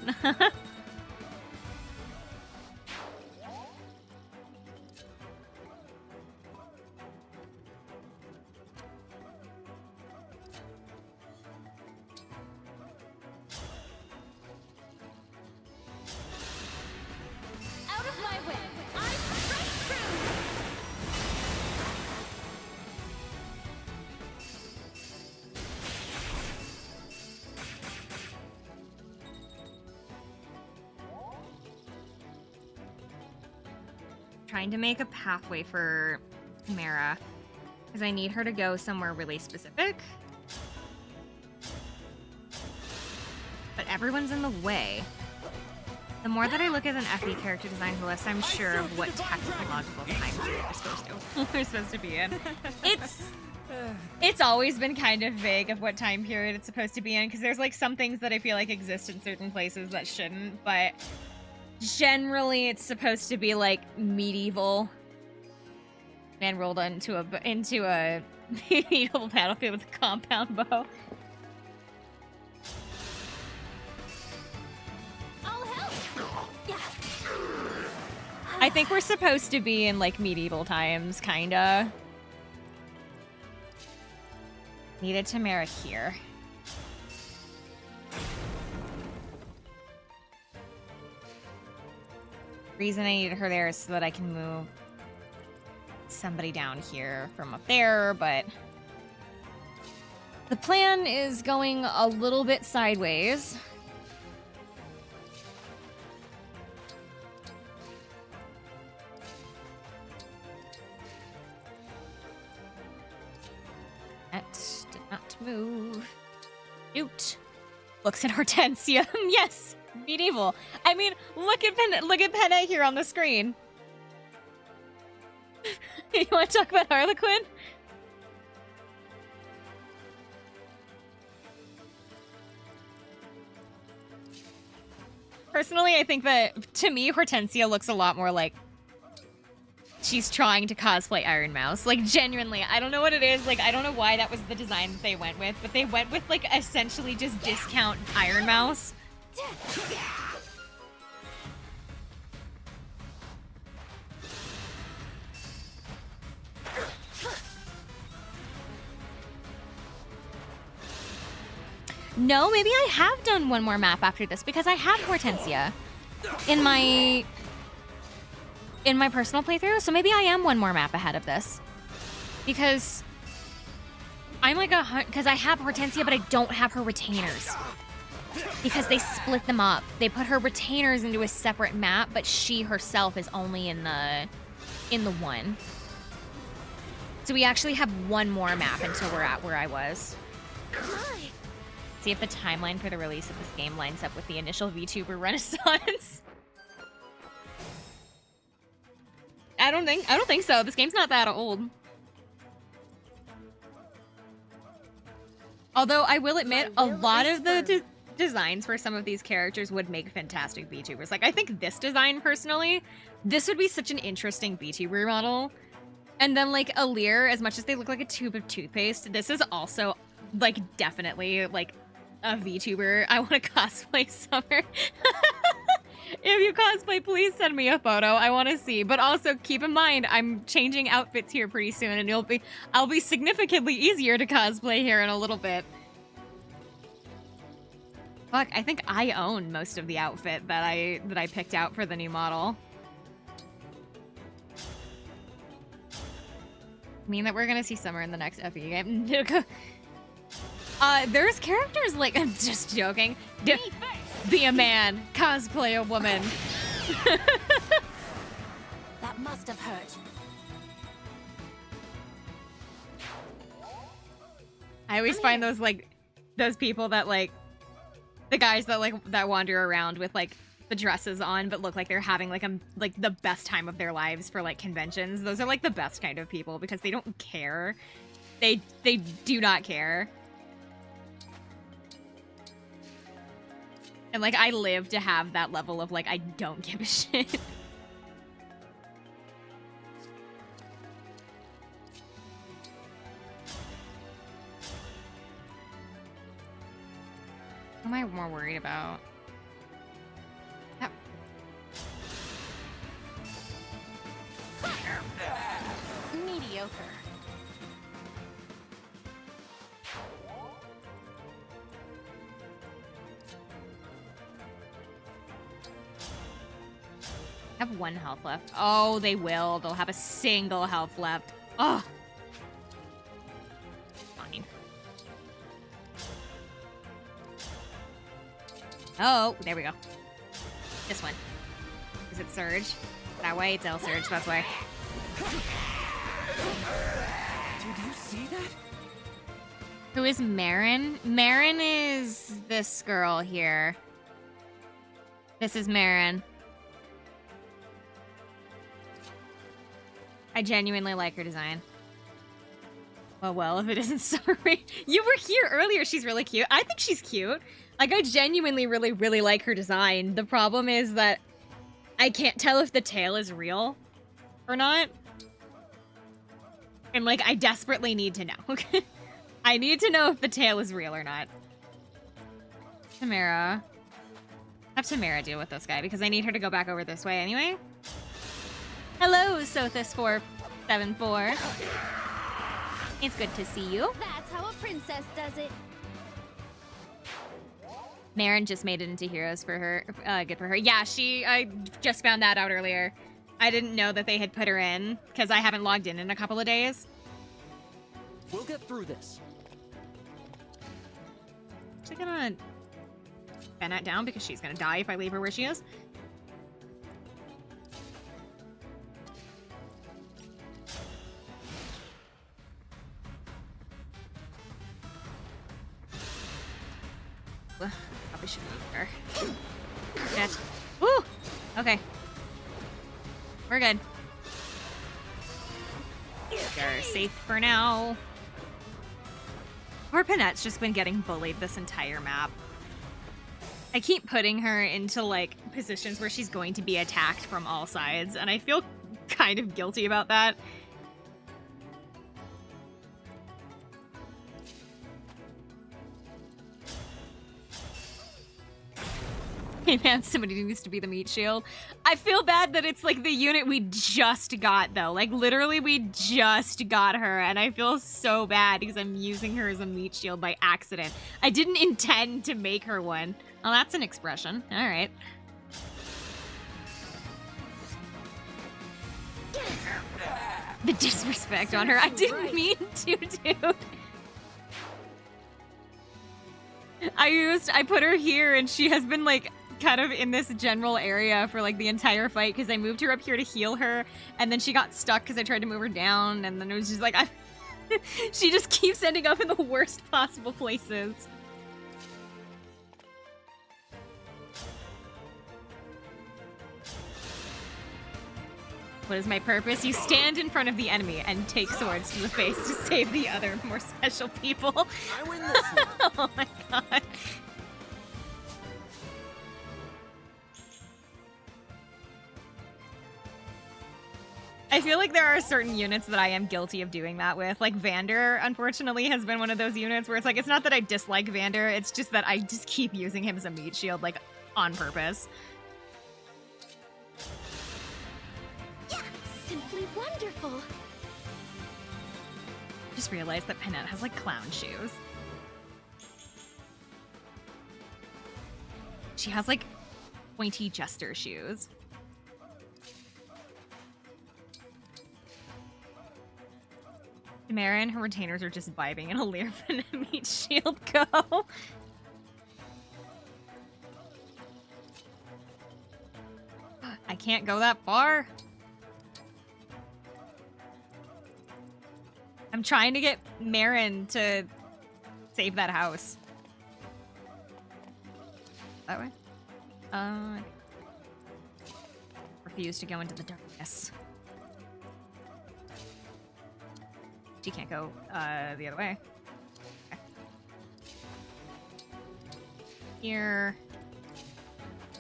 Out of my way. I'm straight through. Trying to make a pathway for Mara, because I need her to go somewhere really specific. But everyone's in the way. The more that I look at an FE character design, the less I'm sure of what technological time period they're supposed to be in. It's always been kind of vague of what time period it's supposed to be in, because there's like some things that I feel like exist in certain places that shouldn't, but generally it's supposed to be like medieval. Man rolled into a medieval battlefield with a compound bow. I think we're supposed to be in like medieval times, kinda. Needed Tamara here. Reason I needed her there is so that I can move somebody down here from up there, but the plan is going a little bit sideways. That did not move. Newt looks at Hortensia. Yes, medieval. I mean, look at Penna here on the screen. You want to talk about Harlequin? Personally, I think that, to me, Hortensia looks a lot more like she's trying to cosplay Iron Mouse. Like, genuinely, I don't know what it is. Like, I don't know why that was the design that they went with, but they went with, like, essentially just discount Iron Mouse. No, maybe I have done one more map after this, because I have Hortensia in my personal playthrough, so maybe I am one more map ahead of this. Because I'm like because I have Hortensia, but I don't have her retainers. Because they split them up. They put her retainers into a separate map, but she herself is only in the one. So we actually have one more map until we're at where I was. See if the timeline for the release of this game lines up with the initial VTuber renaissance. I don't think so. This game's not that old. Although I will admit, a lot of the designs for some of these characters would make fantastic VTubers. Like, I think this design, personally, this would be such an interesting VTuber model. And then, like, Alir, as much as they look like a tube of toothpaste, this is also, like, definitely, like, a VTuber. I want to cosplay Summer. If you cosplay, please send me a photo. I want to see. But also keep in mind, I'm changing outfits here pretty soon, and I'll be significantly easier to cosplay here in a little bit. Fuck, I think I own most of the outfit that I picked out for the new model. Mean that we're gonna see Summer in the next FE game. There's characters like, I'm just joking. Be a man, cosplay a woman. That must have hurt. I always find those people that like, the guys that like that wander around with like the dresses on but look like they're having like the best time of their lives for like conventions. Those are like the best kind of people because they don't care. They do not care. And like I live to have that level of like I don't give a shit. What am I more worried about? Mediocre. I have 1 health left. Oh, they will. They'll have a single health left. Oh. Fine. Oh, there we go. This one. Is it Surge? That way, it's L Surge, that's why. Did you see that? Who is Marin? Marin is this girl here. This is Marin. I genuinely like her design. Well, if it isn't sorry. You were here earlier. She's really cute. I think she's cute. Like, I genuinely really, really like her design. The problem is that I can't tell if the tail is real or not. And, like, I desperately need to know. I need to know if the tail is real or not. Tamara. Have Tamara deal with this guy because I need her to go back over this way anyway. Hello, Sothis474. It's good to see you. That's how a princess does it. Marin just made it into heroes for her. Good for her. Yeah, I just found that out earlier. I didn't know that they had put her in because I haven't logged in a couple of days. We'll get through this. She's gonna bend that down because she's gonna die if I leave her where she is. Probably should leave her. Shit. Woo! Okay. We're good. You're safe for now. Poor Panette's just been getting bullied this entire map. I keep putting her into, like, positions where she's going to be attacked from all sides, and I feel kind of guilty about that. Hey man, somebody needs to be the meat shield. I feel bad that it's like the unit we just got though. Like literally we just got her and I feel so bad because I'm using her as a meat shield by accident. I didn't intend to make her one. Oh, that's an expression. All right. The disrespect on her. I didn't mean to, dude. I put her here and she has been like kind of in this general area for like the entire fight because I moved her up here to heal her and then she got stuck because I tried to move her down and then it was just like she just keeps ending up in the worst possible places. What is my purpose? You stand in front of the enemy and take swords to the face to save the other more special people. I win this one. Oh my god. I feel like there are certain units that I am guilty of doing that with. Like Vander, unfortunately, has been one of those units where it's like, it's not that I dislike Vander, it's just that I just keep using him as a meat shield, like, on purpose. Yeah, simply wonderful. Just realized that Panette has, like, clown shoes. She has, like, pointy jester shoes. Tamara and her retainers are just vibing in a Lear and a meat shield go. I can't go that far. I'm trying to get Marin to save that house. That way? Refuse to go into the darkness. She can't go the other way. Okay. Here.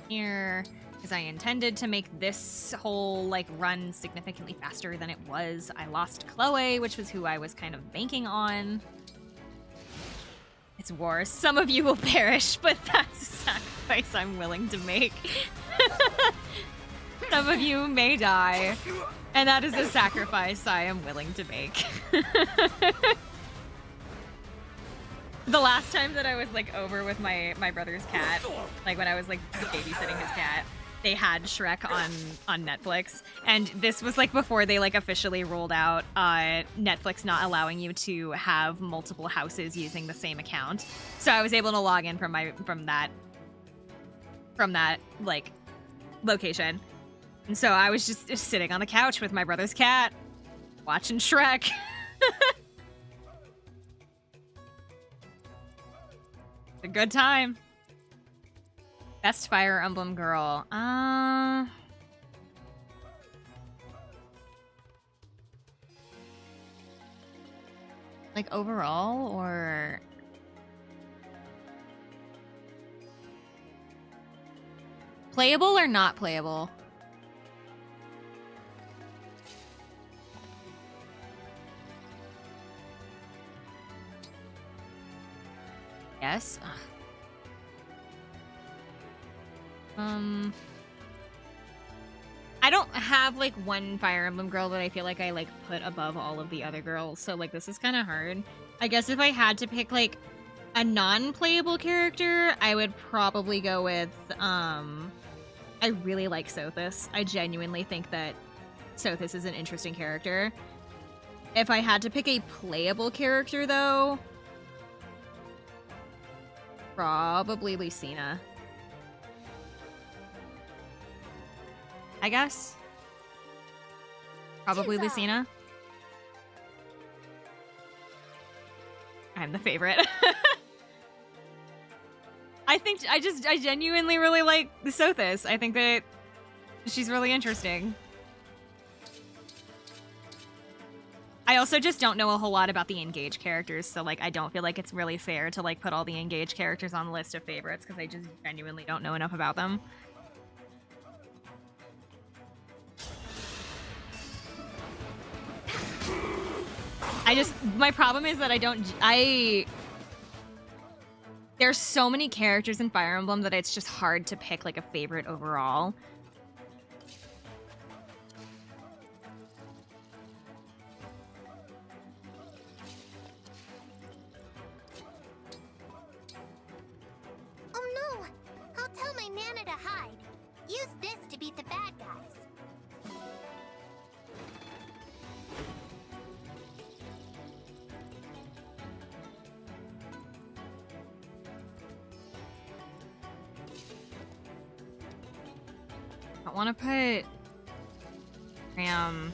Here. Because I intended to make this whole, like, run significantly faster than it was. I lost Chloe, which was who I was kind of banking on. It's war. Some of you will perish, but that's a sacrifice I'm willing to make. Some of you may die, and that is a sacrifice I am willing to make. The last time that I was, like, over with my brother's cat, like when I was, like, babysitting his cat, they had Shrek on Netflix, and this was, like, before they, like, officially rolled out Netflix not allowing you to have multiple houses using the same account. So I was able to log in from that like location. And so I was just sitting on the couch with my brother's cat, watching Shrek. A good time. Best Fire Emblem girl. Like overall, or playable or not playable? Yes. Ugh. I don't have, like, one Fire Emblem girl that I feel like I, like, put above all of the other girls, so, like, this is kind of hard. I guess if I had to pick, like, a non-playable character, I would probably go with, I really like Sothis. I genuinely think that Sothis is an interesting character. If I had to pick a playable character, though, probably Lucina. I guess. Probably Lucina. I'm the favorite. I genuinely really like Sothis. I think that she's really interesting. I also just don't know a whole lot about the Engage characters, so, like, I don't feel like it's really fair to, like, put all the Engage characters on the list of favorites, because I just genuinely don't know enough about them. My problem is that there's so many characters in Fire Emblem that it's just hard to pick, like, a favorite overall. Oh no! I'll tell my Nana to hide. Use this to beat the bad guys. I want to put Ram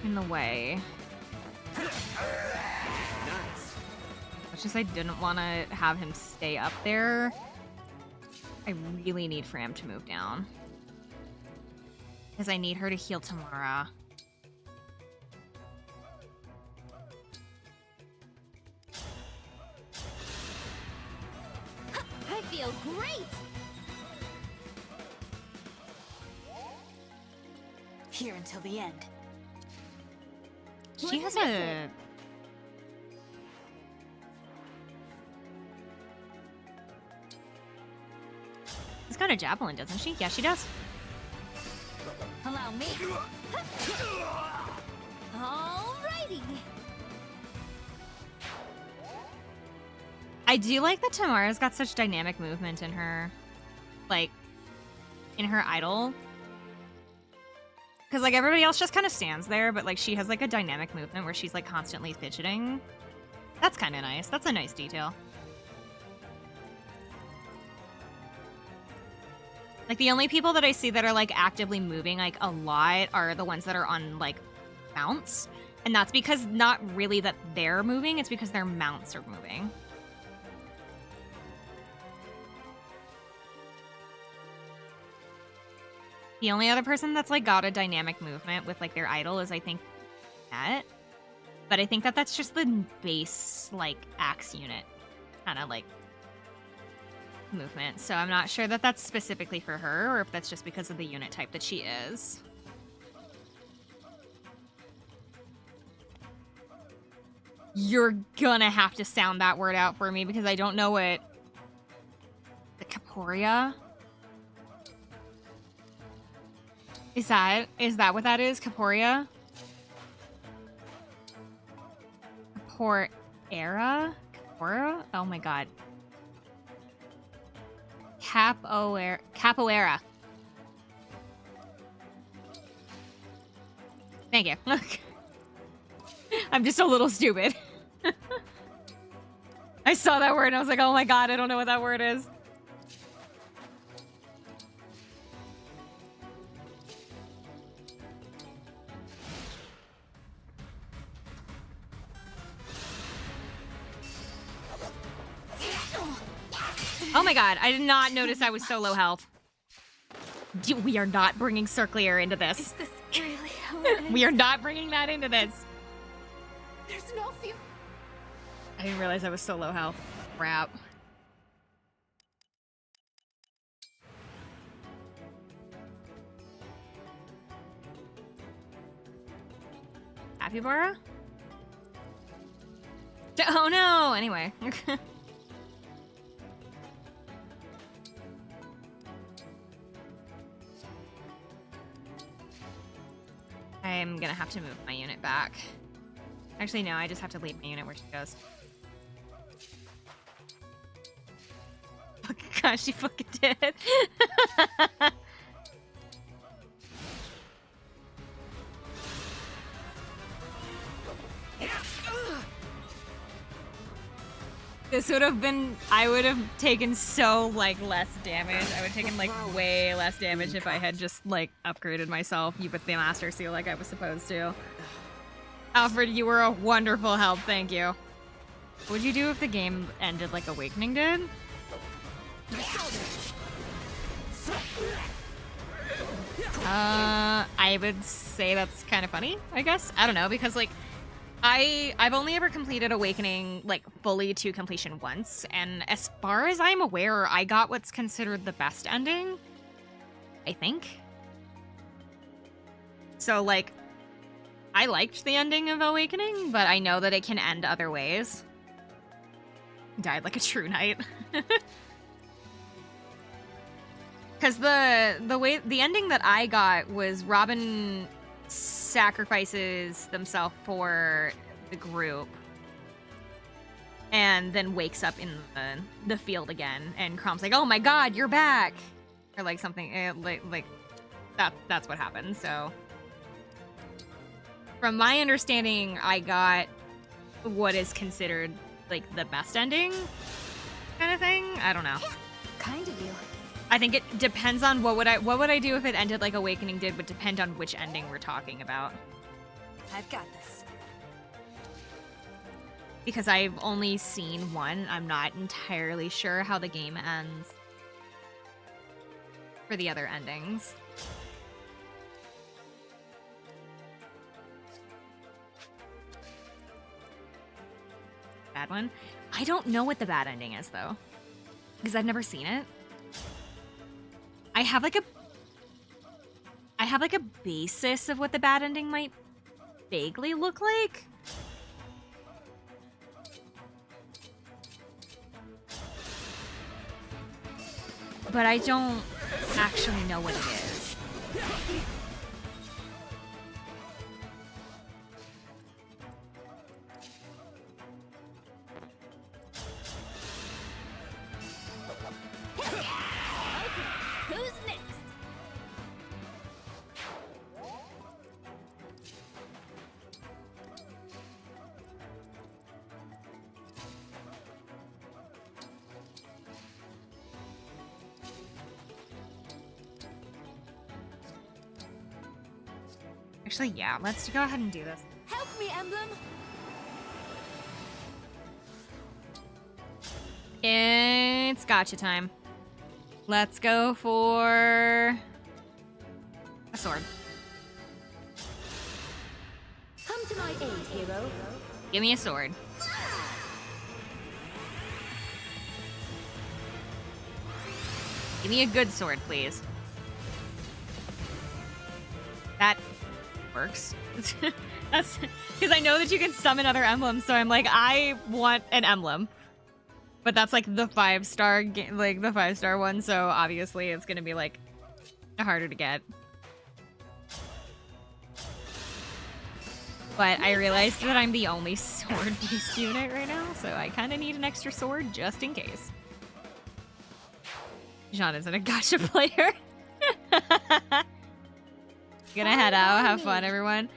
in the way. Nice. It's just I didn't want to have him stay up there. I really need Fram to move down. Because I need her to heal Tamara. I feel great! here until the end. She has a... She's got a javelin, doesn't she? Yeah, she does. Allow me. Alrighty. I do like that Tamara's got such dynamic movement in her, like, in her idol. Because, like, everybody else just kind of stands there, but, like, she has, like, a dynamic movement where she's, like, constantly fidgeting. That's kind of nice. That's a nice detail. Like, the only people that I see that are, like, actively moving, like, a lot are the ones that are on, like, mounts. And that's because not really that they're moving, it's because their mounts are moving. The only other person that's, like, got a dynamic movement with, like, their idol is, I think, Net. But I think that that's just the base, like, axe unit kind of, like, movement. So I'm not sure that that's specifically for her or if that's just because of the unit type that she is. You're gonna have to sound that word out for me because I don't know what... The Caporia? Is that what that is? Caporia? Capoeira? Capoeira? Oh my god. Capoeira. Thank you. I'm just a little stupid. I saw that word and I was like, oh my god, I don't know what that word is. Oh my god, I did not notice I was so low health. We are not bringing Circlier into this. Is this really how it ends? We are not bringing that into this. There's no fear. I didn't realize I was so low health. Crap. Capybara? Oh no! Anyway. I'm gonna have to move my unit back. Actually, no, I just have to leave my unit where she goes. Gosh, she fucking did. This would have been, I would have taken so, like, less damage. I would have taken, like, way less damage if I had just, like, upgraded myself with the Master Seal like I was supposed to. Alfred, you were a wonderful help, thank you. What would you do if the game ended like Awakening did? I would say that's kind of funny, I guess. I don't know, because, like, I've only ever completed Awakening, like, fully to completion once, and as far as I'm aware, I got what's considered the best ending, I think. So, like, I liked the ending of Awakening, but I know that it can end other ways. Died like a true knight. Because the ending that I got was Robin sacrifices themselves for the group and then wakes up in the field again, and Crom's like, oh my god, you're back, or like something like that's what happened. So from my understanding, I got what is considered like the best ending kind of thing. I don't know. Kind of you. I think it depends on what would I do if it ended like Awakening did would depend on which ending we're talking about. I've got this. Because I've only seen one, I'm not entirely sure how the game ends for the other endings. Bad one? I don't know what the bad ending is though, because I've never seen it. I have have like a basis of what the bad ending might vaguely look like. But I don't actually know what it is. Who's next? Actually, yeah, let's go ahead and do this. Help me, Emblem. It's gotcha time. Let's go for a sword. Come to my aid, hero. Give me a sword. Give me a good sword, please. That works. That's because I know that you can summon other emblems, so I'm like, I want an emblem. But that's like the 5-star, like the 5-star one, so obviously it's gonna be like harder to get. But I realized that I'm the only sword-based unit right now, so I kind of need an extra sword just in case. Jean isn't a gacha player. Gonna head out. Have fun, everyone.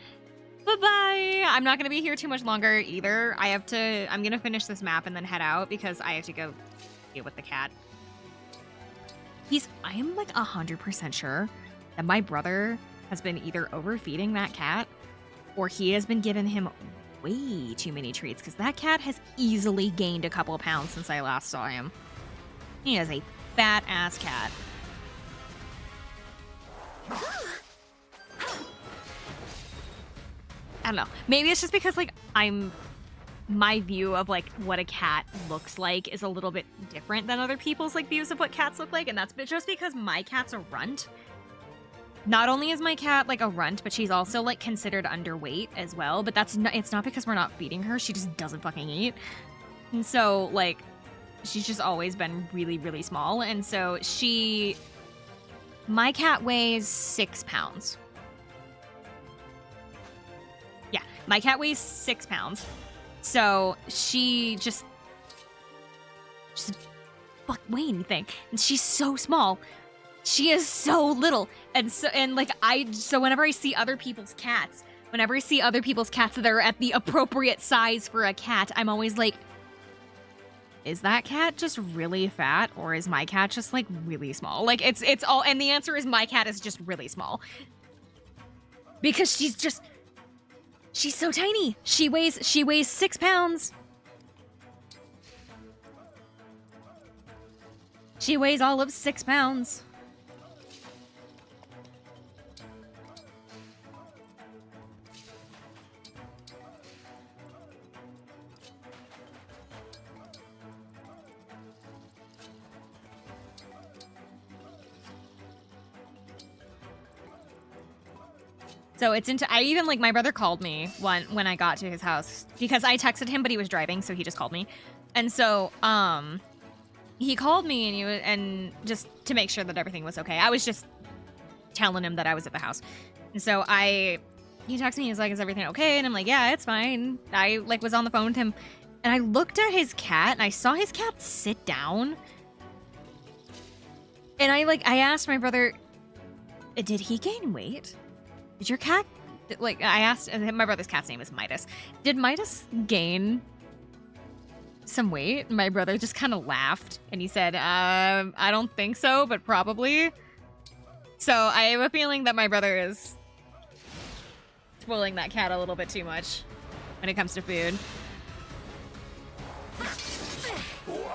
Bye-bye. I'm not gonna be here too much longer either. I'm gonna finish this map and then head out because I have to go deal with the cat. I am like 100% sure that my brother has been either overfeeding that cat or he has been giving him way too many treats because that cat has easily gained a couple of pounds since I last saw him. He is a fat ass cat. I don't know. Maybe it's just because like my view of like what a cat looks like is a little bit different than other people's like views of what cats look like, and that's just because my cat's a runt. Not only is my cat like a runt, but she's also like considered underweight as well. But it's not because we're not feeding her. She just doesn't fucking eat. And so like she's just always been really, really small. And so my cat weighs 6 pounds. Yeah, my cat weighs 6 pounds. So she just fuck weigh anything. And she's so small. She is so little. And so whenever I see other people's cats that are at the appropriate size for a cat, I'm always like, is that cat just really fat or is my cat just like really small? Like it's all, and the answer is my cat is just really small. Because she's so tiny. She weighs 6 pounds. She weighs all of 6 pounds. So it's I even like my brother called me when I got to his house because I texted him, but he was driving, so he just called me. And so he called me and just to make sure that everything was okay. I was just telling him that I was at the house. And so he texted me, he was like, is everything okay? And I'm like, yeah, it's fine. I like was on the phone with him and I looked at his cat and I saw his cat sit down. And I asked my brother, did he gain weight? Did your cat, like, I asked, my brother's cat's name is Midas. Did Midas gain some weight? My brother just kind of laughed and he said, I don't think so, but probably. So I have a feeling that my brother is spoiling that cat a little bit too much when it comes to food.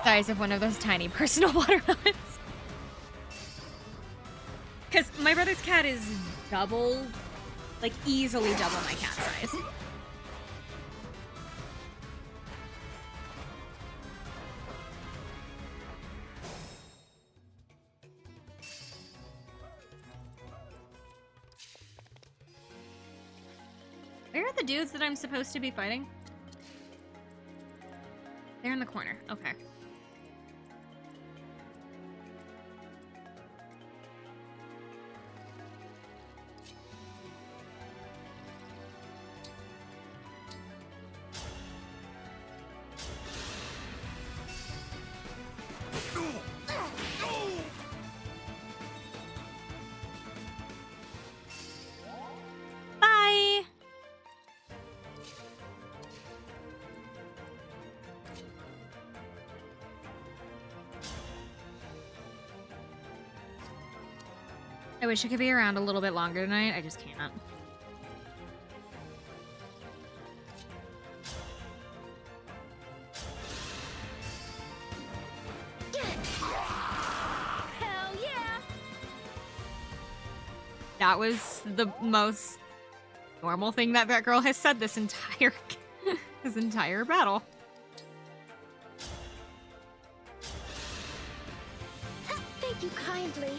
Size of one of those tiny personal watermelons. Because my brother's cat is double, like easily double my cat size. Where are the dudes that I'm supposed to be fighting? They're in the corner. Okay. Bye! I wish I could be around a little bit longer tonight. I just can't. Hell yeah! That was the most normal thing that girl has said this entire this entire battle. Thank you kindly.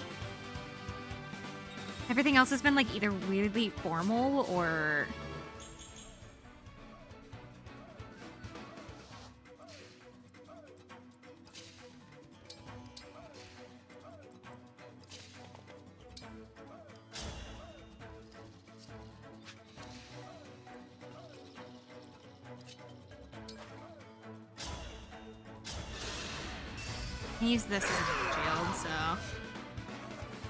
Everything else has been like either weirdly formal or I use this as a shield, so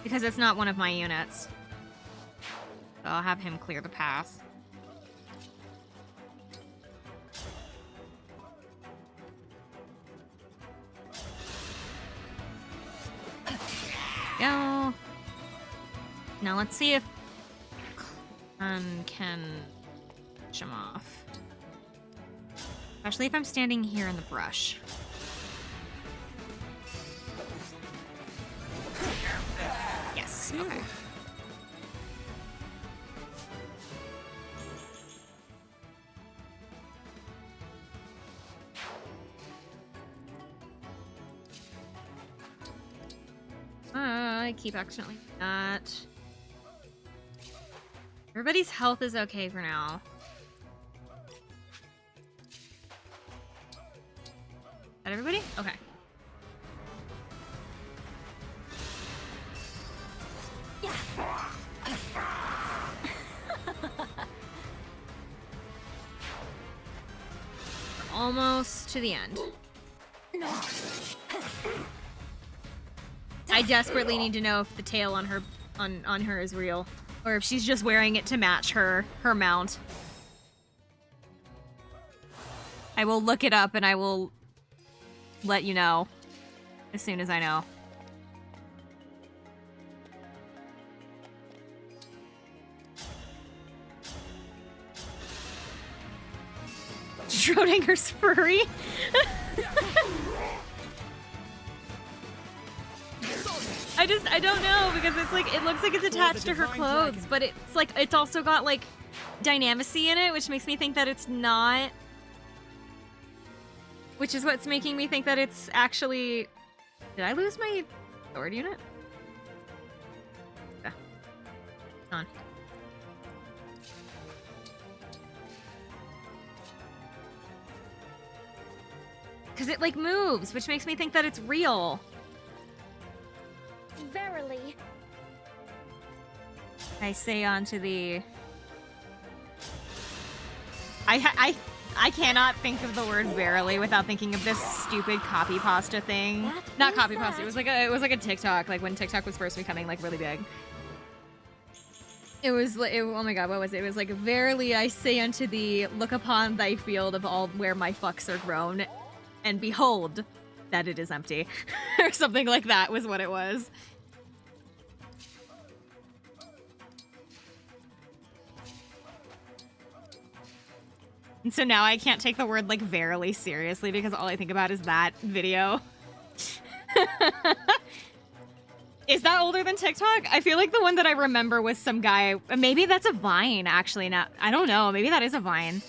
because it's not one of my units. So I'll have him clear the path. Go. Now let's see if can push him off. Especially if I'm standing here in the brush. Yes, okay. I keep accidentally doing that. Everybody's health is okay for now. Is that everybody? Okay. We're almost to the end. I desperately need to know if the tail on her on her is real, or if she's just wearing it to match her mount. I will look it up and I will let you know as soon as I know. Schrodinger's furry. I don't know, because it's like, it looks like it's attached to her clothes, but it's like, it's also got like dynamacy in it, which makes me think that it's not. Which is what's making me think that it's actually... Did I lose my sword unit? Yeah. On. Because it like moves, which makes me think that it's real. Verily. I say onto the... I cannot think of the word verily without thinking of this stupid copy pasta thing. Not copy pasta. It was like a TikTok, like when TikTok was first becoming like really big. It was like, oh my god, what was it? It was like, verily I say unto thee, look upon thy field of all where my fucks are grown, and behold that it is empty. Or something like that was what it was. And so now I can't take the word like verily seriously because all I think about is that video. Is that older than TikTok? I feel like the one that I remember was some guy. Maybe that's a Vine, actually. Now I don't know. Maybe that is a Vine.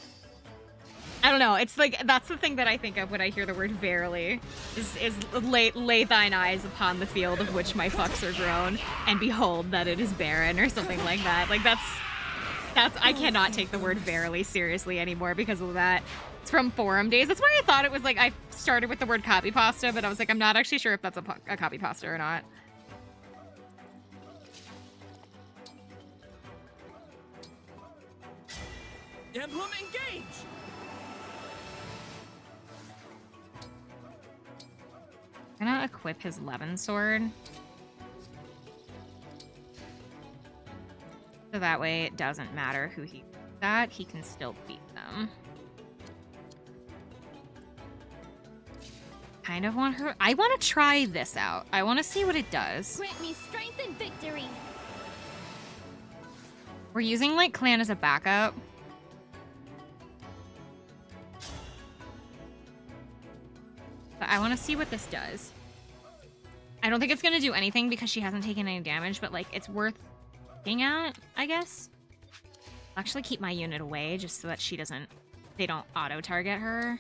I don't know. It's like, that's the thing that I think of when I hear the word verily. Is lay thine eyes upon the field of which my fucks are grown, and behold that it is barren, or something like that. Like, that's I cannot take the word verily seriously anymore because of that. It's from forum days. That's why I thought it was like, I started with the word copy pasta, but I was like, I'm not actually sure if that's a copy pasta or not. Emblem engage! I'm gonna equip his Levin sword. So that way it doesn't matter who he that, he can still beat them. Kind of want her. I want to try this out. I want to see what it does. Grant me strength and victory. We're using like Clan as a backup. But I want to see what this does. I don't think it's going to do anything because she hasn't taken any damage, but like it's worth looking at, I guess. I'll actually keep my unit away just so that they don't auto-target her.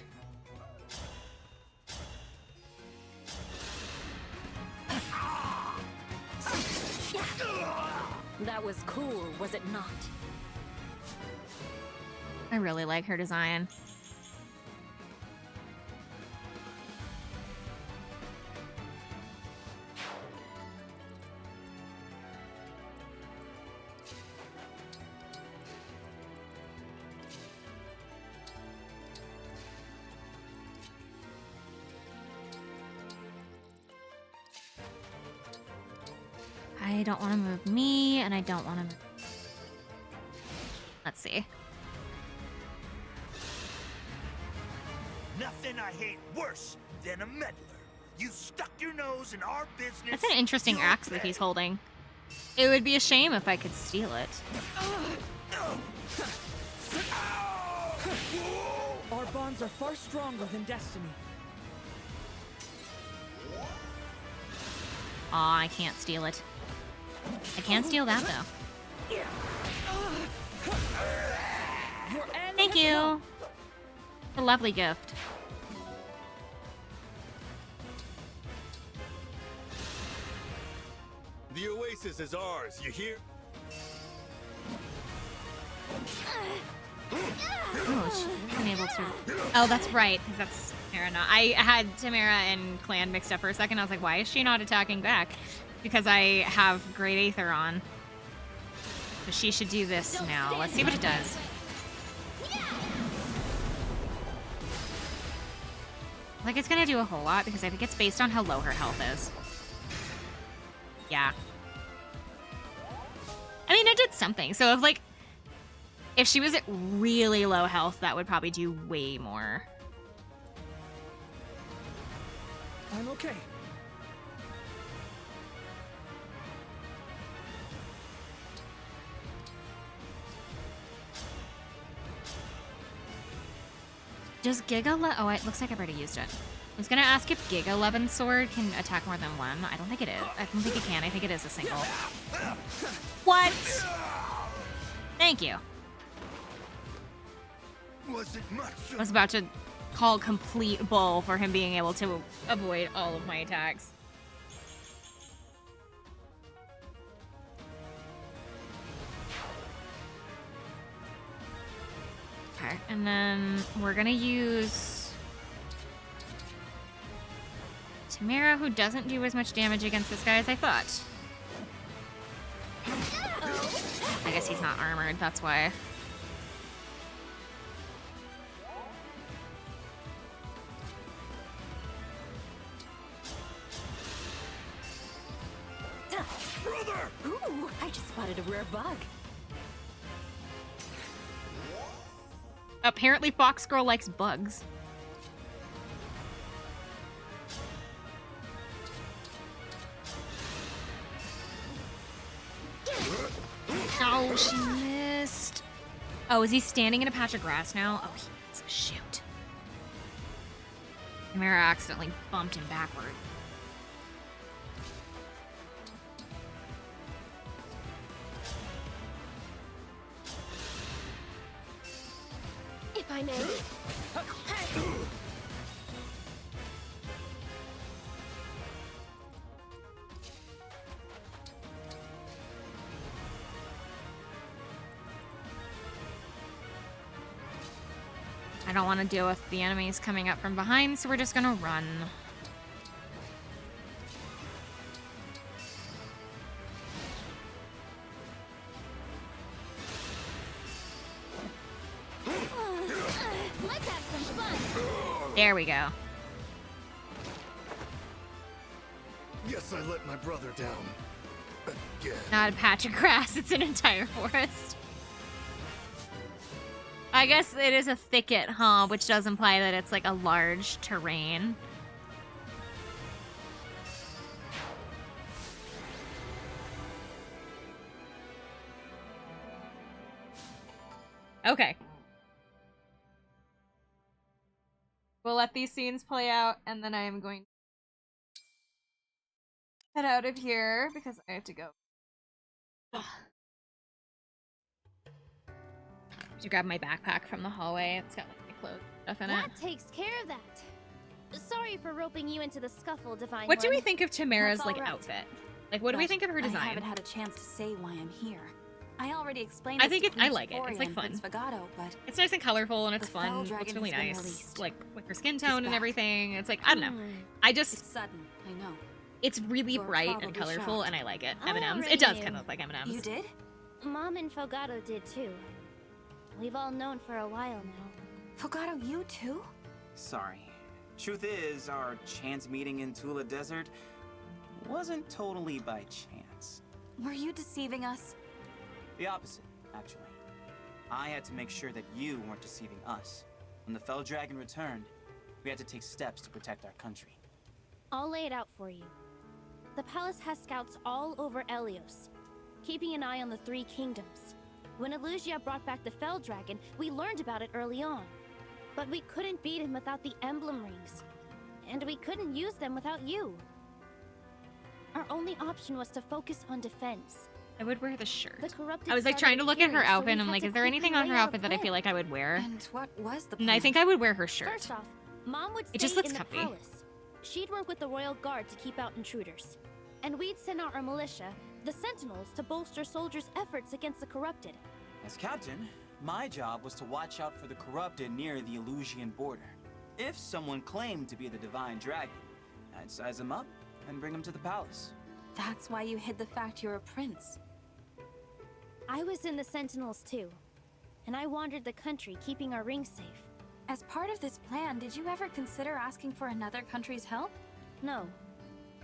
That was cool, was it not? I really like her design. I don't want to move me, and I don't want to move... Let's see. Nothing I hate worse than a meddler. You stuck your nose in our business. That's an interesting axe that he's holding. It would be a shame if I could steal it. Our bonds are far stronger than destiny. Aw, I can't steal it. I can't steal that, though. Thank you. A lovely gift. The oasis is ours, you hear? Oh, she's unable to... Oh, that's right, because that's Tamara not... I had Tamara and Clan mixed up for a second. I was like, why is she not attacking back? Because I have Great Aether on. So she should do this now. Let's see what it does. Like, it's gonna do a whole lot because I think it's based on how low her health is. Yeah. I mean, it did something. So if she was at really low health, that would probably do way more. I'm okay. Does oh, it looks like I've already used it. I was gonna ask if Giga Levin's sword can attack more than one. I don't think it is. I don't think it can. I think it is a single. What? Thank you. I was about to call complete bull for him being able to avoid all of my attacks. Okay, and then we're gonna use Tamara, who doesn't do as much damage against this guy as I thought. I guess he's not armored, that's why. Brother! Ooh, I just spotted a rare bug. Apparently Fox Girl likes bugs. Oh, she missed. Oh, is he standing in a patch of grass now? Oh, he is. Shoot. Tamara accidentally bumped him backward. If I may. I don't want to deal with the enemies coming up from behind, so we're just gonna run. Let's have some fun. There we go. Guess I let my brother down. Again. Not a patch of grass, it's an entire forest. I guess it is a thicket, huh? Which does imply that it's like a large terrain. Okay. We'll let these scenes play out, and then I am going to head out of here because I have to go. To grab my backpack from the hallway. It's got like my clothes and stuff in it. That takes care of that. Sorry for roping you into the scuffle, Divine What do One. we think of Tamara's That's like all right. outfit? Like, what do we But think of her I design? haven't had a chance to say why I'm here. I already explained. I this think to I Queen like it. It's like Sephora fun. and Prince Vagato, but It's nice and colorful and it's the Fell fun. It's Dragon really has been nice. released. Like with her skin tone and back. everything. It's like I don't know. I just it's sudden. I know. it's really You're bright and probably colorful shocked. and I like it. I M&Ms. already It does knew. kind of look like M&Ms. You did? Mom and Fogato did too. We've all known for a while now. Fogato, you too? Sorry. Truth is, our chance meeting in Tula Desert wasn't totally by chance. Were you deceiving us? The opposite, actually. I had to make sure that you weren't deceiving us. When the Fell Dragon returned, we had to take steps to protect our country. I'll lay it out for you. The palace has scouts all over Elios, keeping an eye on the Three Kingdoms. When Elusia brought back the Fell Dragon, we learned about it early on. But we couldn't beat him without the Emblem Rings. And we couldn't use them without you. Our only option was to focus on defense. I would wear the shirt. The corrupted I was like started trying to look at her appearing, so outfit we and I'm had like, to is there quickly anything on her lay out a outfit that I plan. feel like I would wear? And what was the And I think I would wear her shirt. First off, Mom would stay It just looks in the comfy. palace. She'd work with the royal guard to keep out intruders. And we'd send out our militia, the Sentinels, to bolster soldiers' efforts against the corrupted. As captain, my job was to watch out for the corrupted near the Elusian border. If someone claimed to be the Divine Dragon, I'd size them up and bring them to the palace. That's why you hid the fact you're a prince. I was in the Sentinels too, and I wandered the country keeping our rings safe. As part of this plan, did you ever consider asking for another country's help? No,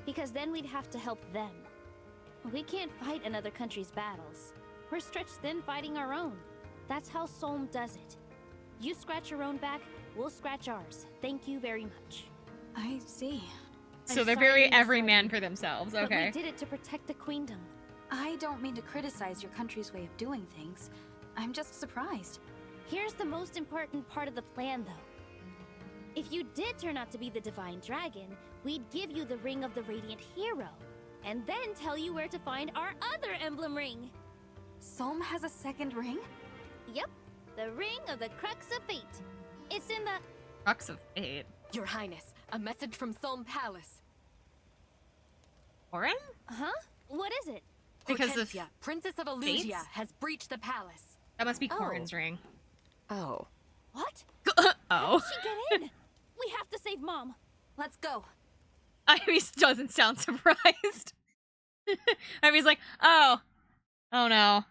because then we'd have to help them. We can't fight another country's battles. We're stretched thin fighting our own. That's how Solm does it. You scratch your own back, we'll scratch ours. Thank you very much. I see. So I'm they're sorry very we every misled man you, for themselves. But Okay. we did it to protect the queendom. I don't mean to criticize your country's way of doing things. I'm just surprised. Here's the most important part of the plan, though. If you did turn out to be the Divine Dragon, we'd give you the Ring of the Radiant Hero, and then tell you where to find our other emblem ring. Solm has a second ring? Yep, the Ring of the Crux of Fate. It's in the... Crux of Fate. Your Highness, a message from Solm Palace. Orin? Huh? What is it? Because of Hortensia, Princess of Elusia, fates? has breached the palace. That must be Corin's ring. Oh. What? Oh. How'd she get in? We have to save Mom. Let's go. Ivy doesn't sound surprised. Ivy's like, oh no.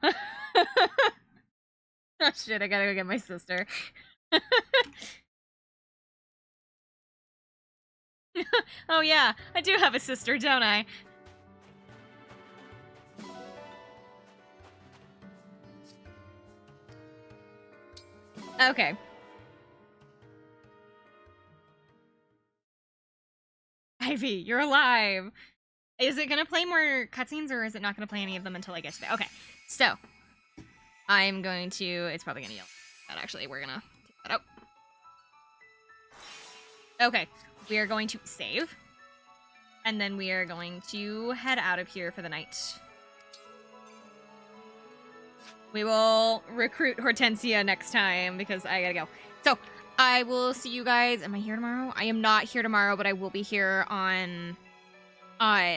Oh shit, I gotta go get my sister. Oh yeah, I do have a sister, don't I? Okay. Ivy, you're alive. Is it gonna play more cutscenes or is it not gonna play any of them until I get to there? Okay, so I'm going to. It's probably gonna yell that actually. We're gonna take that out. Okay, we are going to save. And then we are going to head out of here for the night. We will recruit Hortensia next time because I gotta go. So, I will see you guys. Am I here tomorrow? I am not here tomorrow, but I will be here on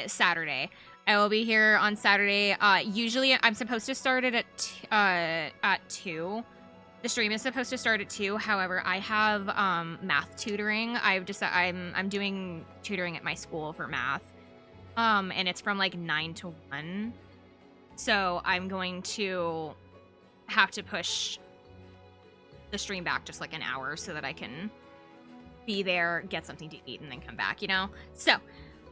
Saturday. I will be here on Saturday. Usually, I'm supposed to start it at 2. The stream is supposed to start at 2. However, I have math tutoring. I'm doing tutoring at my school for math. And it's from like 9 to 1. So I'm going to have to push the stream back just like an hour so that I can be there, get something to eat, and then come back, you know? So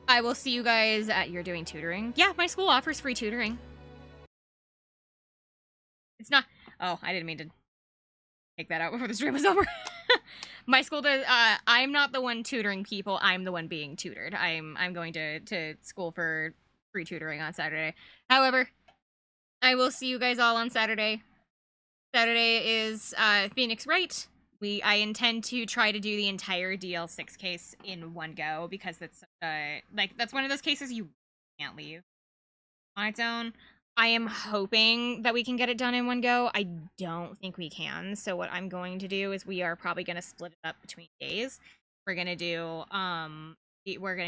I will see you guys at you're doing tutoring. Yeah, my school offers free tutoring. It's not... Oh, I didn't mean to take that out before the stream was over. My school does... I'm not the one tutoring people. I'm the one being tutored. I'm going to school for free tutoring on Saturday. However, I will see you guys all on Saturday. Saturday is Phoenix Wright. I intend to try to do the entire DL6 case in one go because that's that's one of those cases you can't leave on its own. I am hoping that we can get it done in one go. I don't think we can. So what I'm going to do is we are probably going to split it up between days. We're going to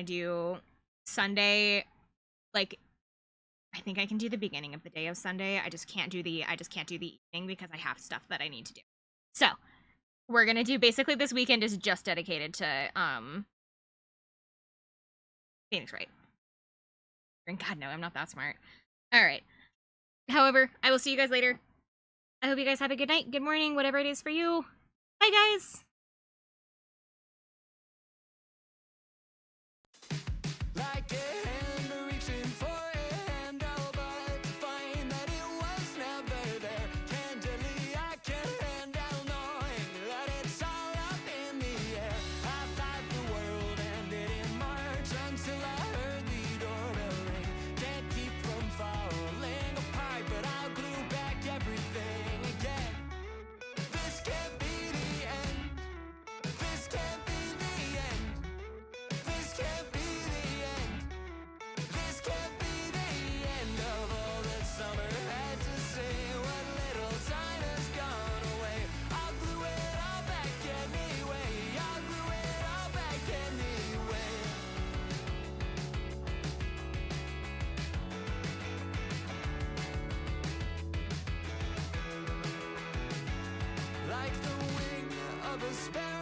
do Sunday, like I think I can do the beginning of the day of Sunday. I just can't do the evening because I have stuff that I need to do. So, we're going to do basically this weekend is just dedicated to Phoenix Wright. God no, I'm not that smart. All right. However, I will see you guys later. I hope you guys have a good night, good morning, whatever it is for you. Bye, guys. Like a hand reaching for a handle, but to find that it was never there. Candidly, I can't handle knowing that it's all up in the air. I thought the world ended in March until I heard the doorbell ring. Can't keep from falling apart, but I'll glue back everything again. This can't be the end. This can't be the end. This can't be the end. This can't be the end of all that summer had to say. What little time has gone away. I'll glue it all back anyway. I'll glue it all back anyway. Like the wing of a sparrow